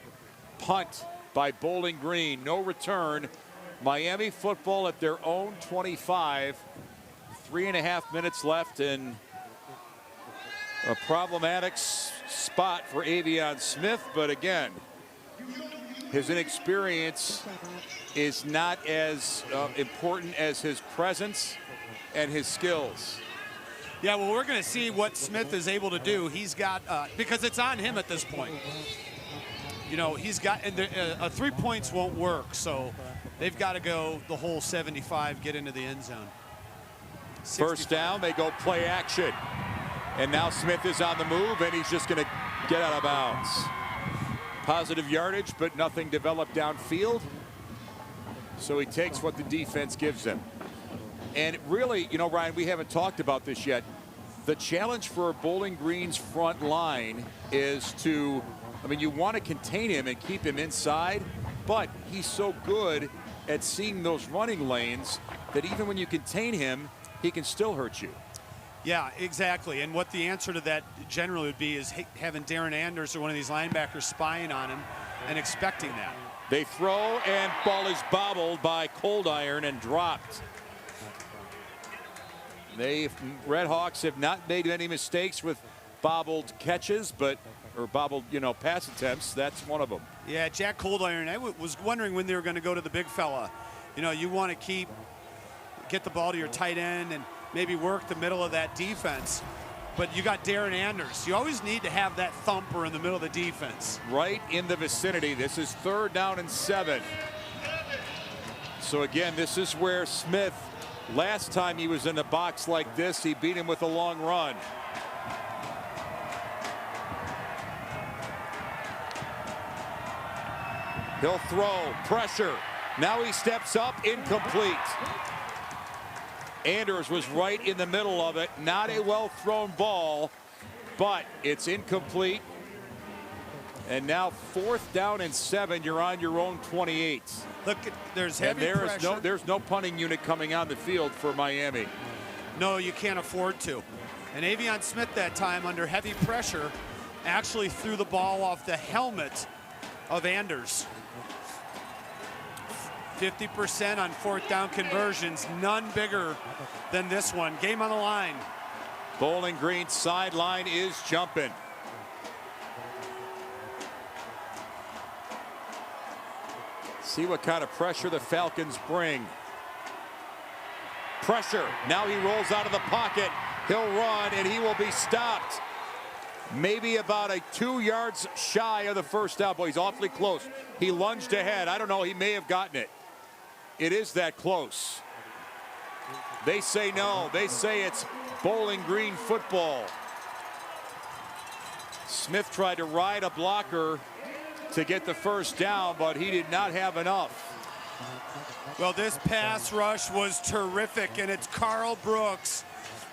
punt by Bowling Green. No return. Miami football at their own 25. 3.5 minutes left, and a problematic spot for Avion Smith. But again, his inexperience is not as important as his presence and his skills.
Yeah, well, we're going to see what Smith is able to do. He's got, because it's on him at this point. You know, he's got, and 3 points won't work, so they've got to go the whole 75, get into the end zone. 65.
First down, they go play action. And now Smith is on the move, and he's just going to get out of bounds. Positive yardage, but nothing developed downfield. So he takes what the defense gives him. And really, you know, Ryan, we haven't talked about this yet. The challenge for Bowling Green's front line is to, I mean, you want to contain him and keep him inside, but he's so good at seeing those running lanes that even when you contain him, he can still hurt you.
Yeah, exactly. And what the answer to that generally would be is having Darren Anders or one of these linebackers spying on him and expecting that.
They throw, and ball is bobbled by Cold Iron and dropped. Red Hawks have not made any mistakes with bobbled catches, but or bobbled, pass attempts. That's one of them.
Yeah, Jack Cold Iron. I was wondering when they were going to go to the big fella. You want to get the ball to your tight end and maybe work the middle of that defense. But you got Darren Anders. You always need to have that thumper in the middle of the defense.
Right in the vicinity. This is 3rd down and 7. So again, this is where Smith, last time he was in a box like this, he beat him with a long run. He'll throw, pressure. Now he steps up, incomplete. Anders was right in the middle of it. Not a well-thrown ball, but it's incomplete. And now 4th down and 7. You're on your own 28.
Look, there's heavy pressure.
There's no punting unit coming on the field for Miami.
No, you can't afford to. And Avion Smith that time under heavy pressure actually threw the ball off the helmet of Anders. 50% on 4th down conversions, none bigger than this one. Game on the line.
Bowling Green sideline is jumping. See what kind of pressure the Falcons bring. Pressure. Now he rolls out of the pocket. He'll run and he will be stopped. Maybe about 2 yards shy of the 1st down. Boy, he's awfully close. He lunged ahead. I don't know. He may have gotten it. It is that close. They say no. They say it's Bowling Green football. Smith tried to ride a blocker to get the 1st down, but he did not have enough.
Well, this pass rush was terrific, and it's Carl Brooks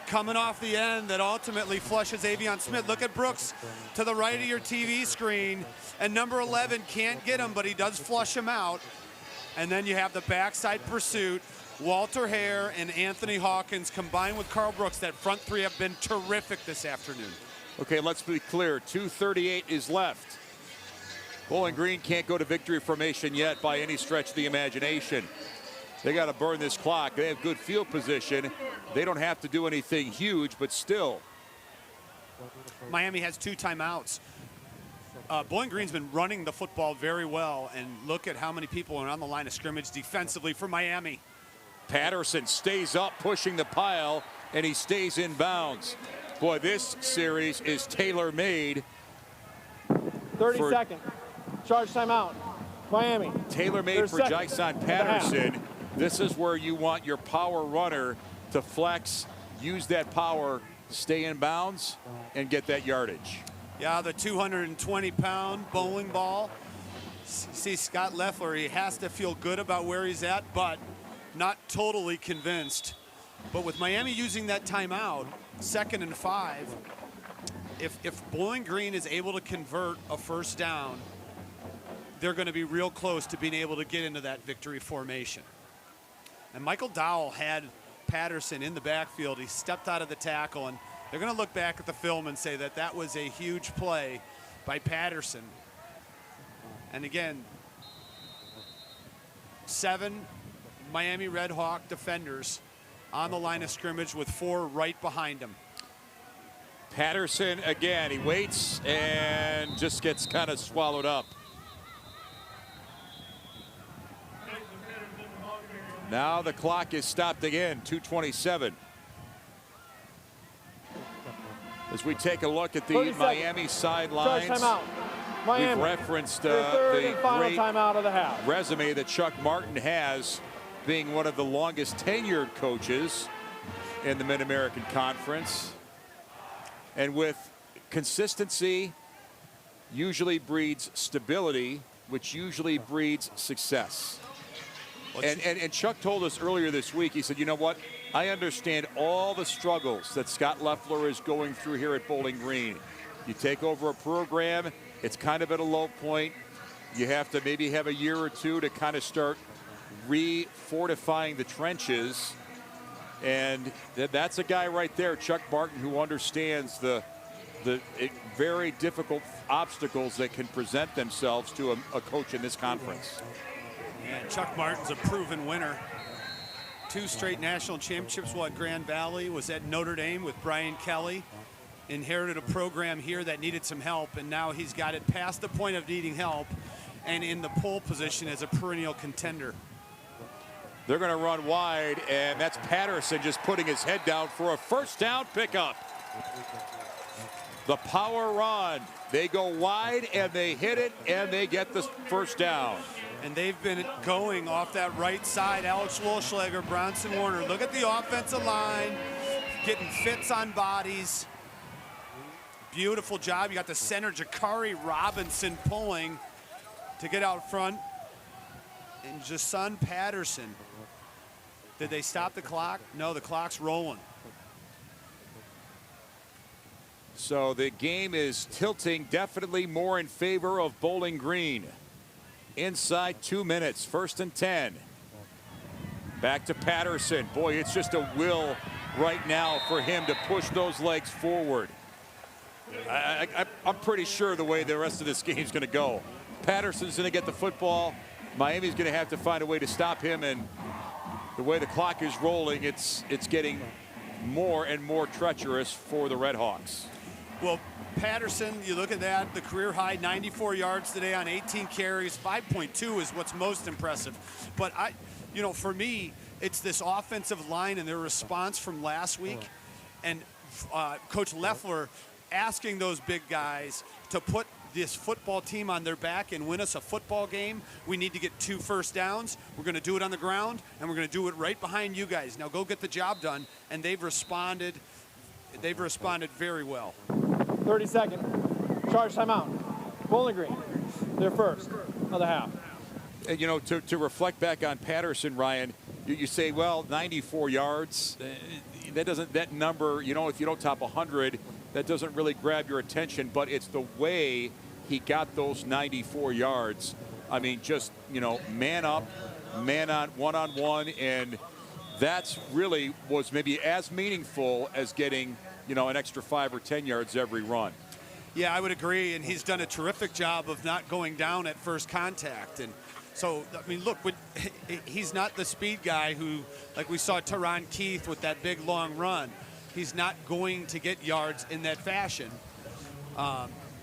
coming off the end that ultimately flushes Avion Smith. Look at Brooks to the right of your TV screen, and number 11 can't get him, but he does flush him out. And then you have the backside pursuit. Walter Hare and Anthony Hawkins combined with Carl Brooks. That front three have been terrific this afternoon.
Okay, let's be clear. 2:38 is left. Bowling Green can't go to victory formation yet by any stretch of the imagination. They got to burn this clock. They have good field position. They don't have to do anything huge, but still.
Miami has 2 timeouts. Bowling Green's been running the football very well, and look at how many people are on the line of scrimmage defensively for Miami.
Patterson stays up, pushing the pile, and he stays in bounds. Boy, this series is tailor-made.
30 seconds. Charge timeout. Miami.
Tailor-made for Jason Patterson. This is where you want your power runner to flex, use that power, stay in bounds, and get that yardage.
Yeah, the 220-pound bowling ball. See Scott Loeffler, he has to feel good about where he's at, but not totally convinced. But with Miami using that timeout, 2nd and 5, if Bowling Green is able to convert a 1st down, they're going to be real close to being able to get into that victory formation. And Michael Dowell had Patterson in the backfield. He stepped out of the tackle, and they're going to look back at the film and say that that was a huge play by Patterson. And again, 7 Miami Red Hawk defenders on the line of scrimmage with 4 right behind him.
Patterson again, he waits and just gets kind of swallowed up. Now the clock is stopped again, 2:27. As we take a look at the Miami sidelines, we've referenced the great
timeout of the half.
resume that Chuck Martin has, being one of the longest tenured coaches in the Mid-American Conference. And with consistency usually breeds stability, which usually breeds success. And Chuck told us earlier this week, he said, you know what, I understand all the struggles that Scott Loeffler is going through here at Bowling Green. You take over a program, it's kind of at a low point. You have to maybe have a year or two to kind of start re-fortifying the trenches. And that's a guy right there, Chuck Martin, who understands the very difficult obstacles that can present themselves to a coach in this conference.
And Chuck Martin's a proven winner. 2 straight national championships while at Grand Valley, was at Notre Dame with Brian Kelly. Inherited a program here that needed some help, and now he's got it past the point of needing help and in the pole position as a perennial contender.
They're going to run wide, and that's Patterson just putting his head down for a first down pickup. The power run. They go wide, and they hit it, and they get the first down.
And they've been going off that right side. Alex Wolschlager, Bronson Warner. Look at the offensive line, getting fits on bodies. Beautiful job. You got the center, Jakari Robinson, pulling to get out front. And Jason Patterson. Did they stop the clock? No, the clock's rolling.
So the game is tilting definitely more in favor of Bowling Green. Inside 2 minutes, 1st and 10. Back to Patterson. Boy, it's just a will right now for him to push those legs forward. I'm pretty sure the way the rest of this game is going to go. Patterson's going to get the football. Miami's going to have to find a way to stop him, and the way the clock is rolling, it's getting more and more treacherous for the Red Hawks.
Well, Patterson, you look at that, the career high, 94 yards today on 18 carries, 5.2 is what's most impressive. But for me, it's this offensive line and their response from last week, and Coach Loeffler asking those big guys to put this football team on their back and win us a football game. We need to get 2 first downs. We're going to do it on the ground, and we're going to do it right behind you guys. Now go get the job done. And they've responded very well.
30-second. Charge timeout. Bowling Green, their first of the half.
You know, to reflect back on Patterson, Ryan, you say, well, 94 yards. That number, you know, if you don't top 100, that doesn't really grab your attention, but it's the way he got those 94 yards. I mean, just, you know, man up, man on, one-on-one, and that's really was maybe as meaningful as getting, you know, an extra 5 or 10 yards every run.
Yeah, I would agree, and he's done a terrific job of not going down at first contact. And so, I mean, look, he's not the speed guy who, like we saw Teron Keith with that big long run. He's not going to get yards in that fashion,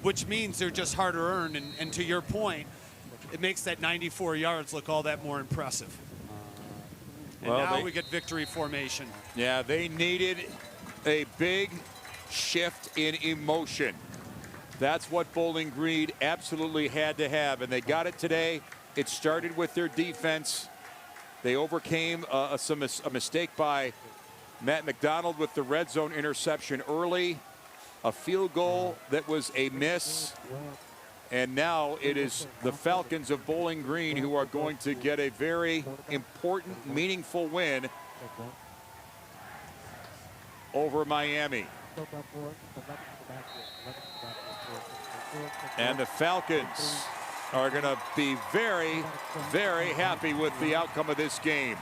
which means they're just harder earned. And to your point, it makes that 94 yards look all that more impressive. And well, now we get victory formation.
Yeah, they needed a big shift in emotion. That's what Bowling Green absolutely had to have, and they got it today. It started with their defense. They overcame a mistake by Matt McDonald with the red zone interception early, a field goal that was a miss, and now it is the Falcons of Bowling Green who are going to get a very important, meaningful win over Miami. And the Falcons are going to be very, very happy with the outcome of this game.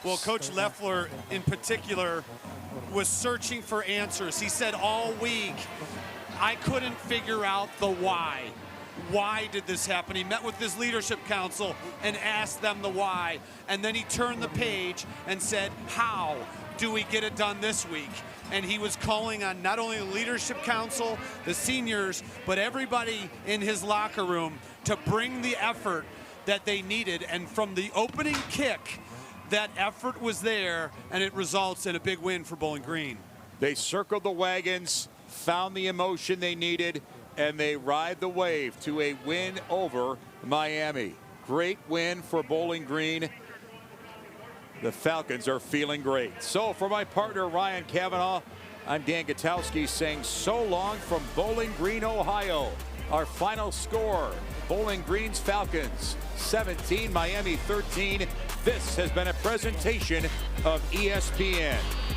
Well, Coach Loeffler in particular was searching for answers. He said all week, I couldn't figure out the why. Why did this happen? He met with his leadership council and asked them the why. And then he turned the page and said, how do we get it done this week? And he was calling on not only the leadership council, the seniors, but everybody in his locker room to bring the effort that they needed. And from the opening kick, that effort was there, and it results in a big win for Bowling Green.
They circled the wagons, found the emotion they needed, and they ride the wave to a win over Miami. Great win for Bowling Green. The Falcons are feeling great. So for my partner, Ryan Cavanaugh, I'm Dan Gutowski saying so long from Bowling Green, Ohio. Our final score, Bowling Green's Falcons 17, Miami 13. This has been a presentation of ESPN.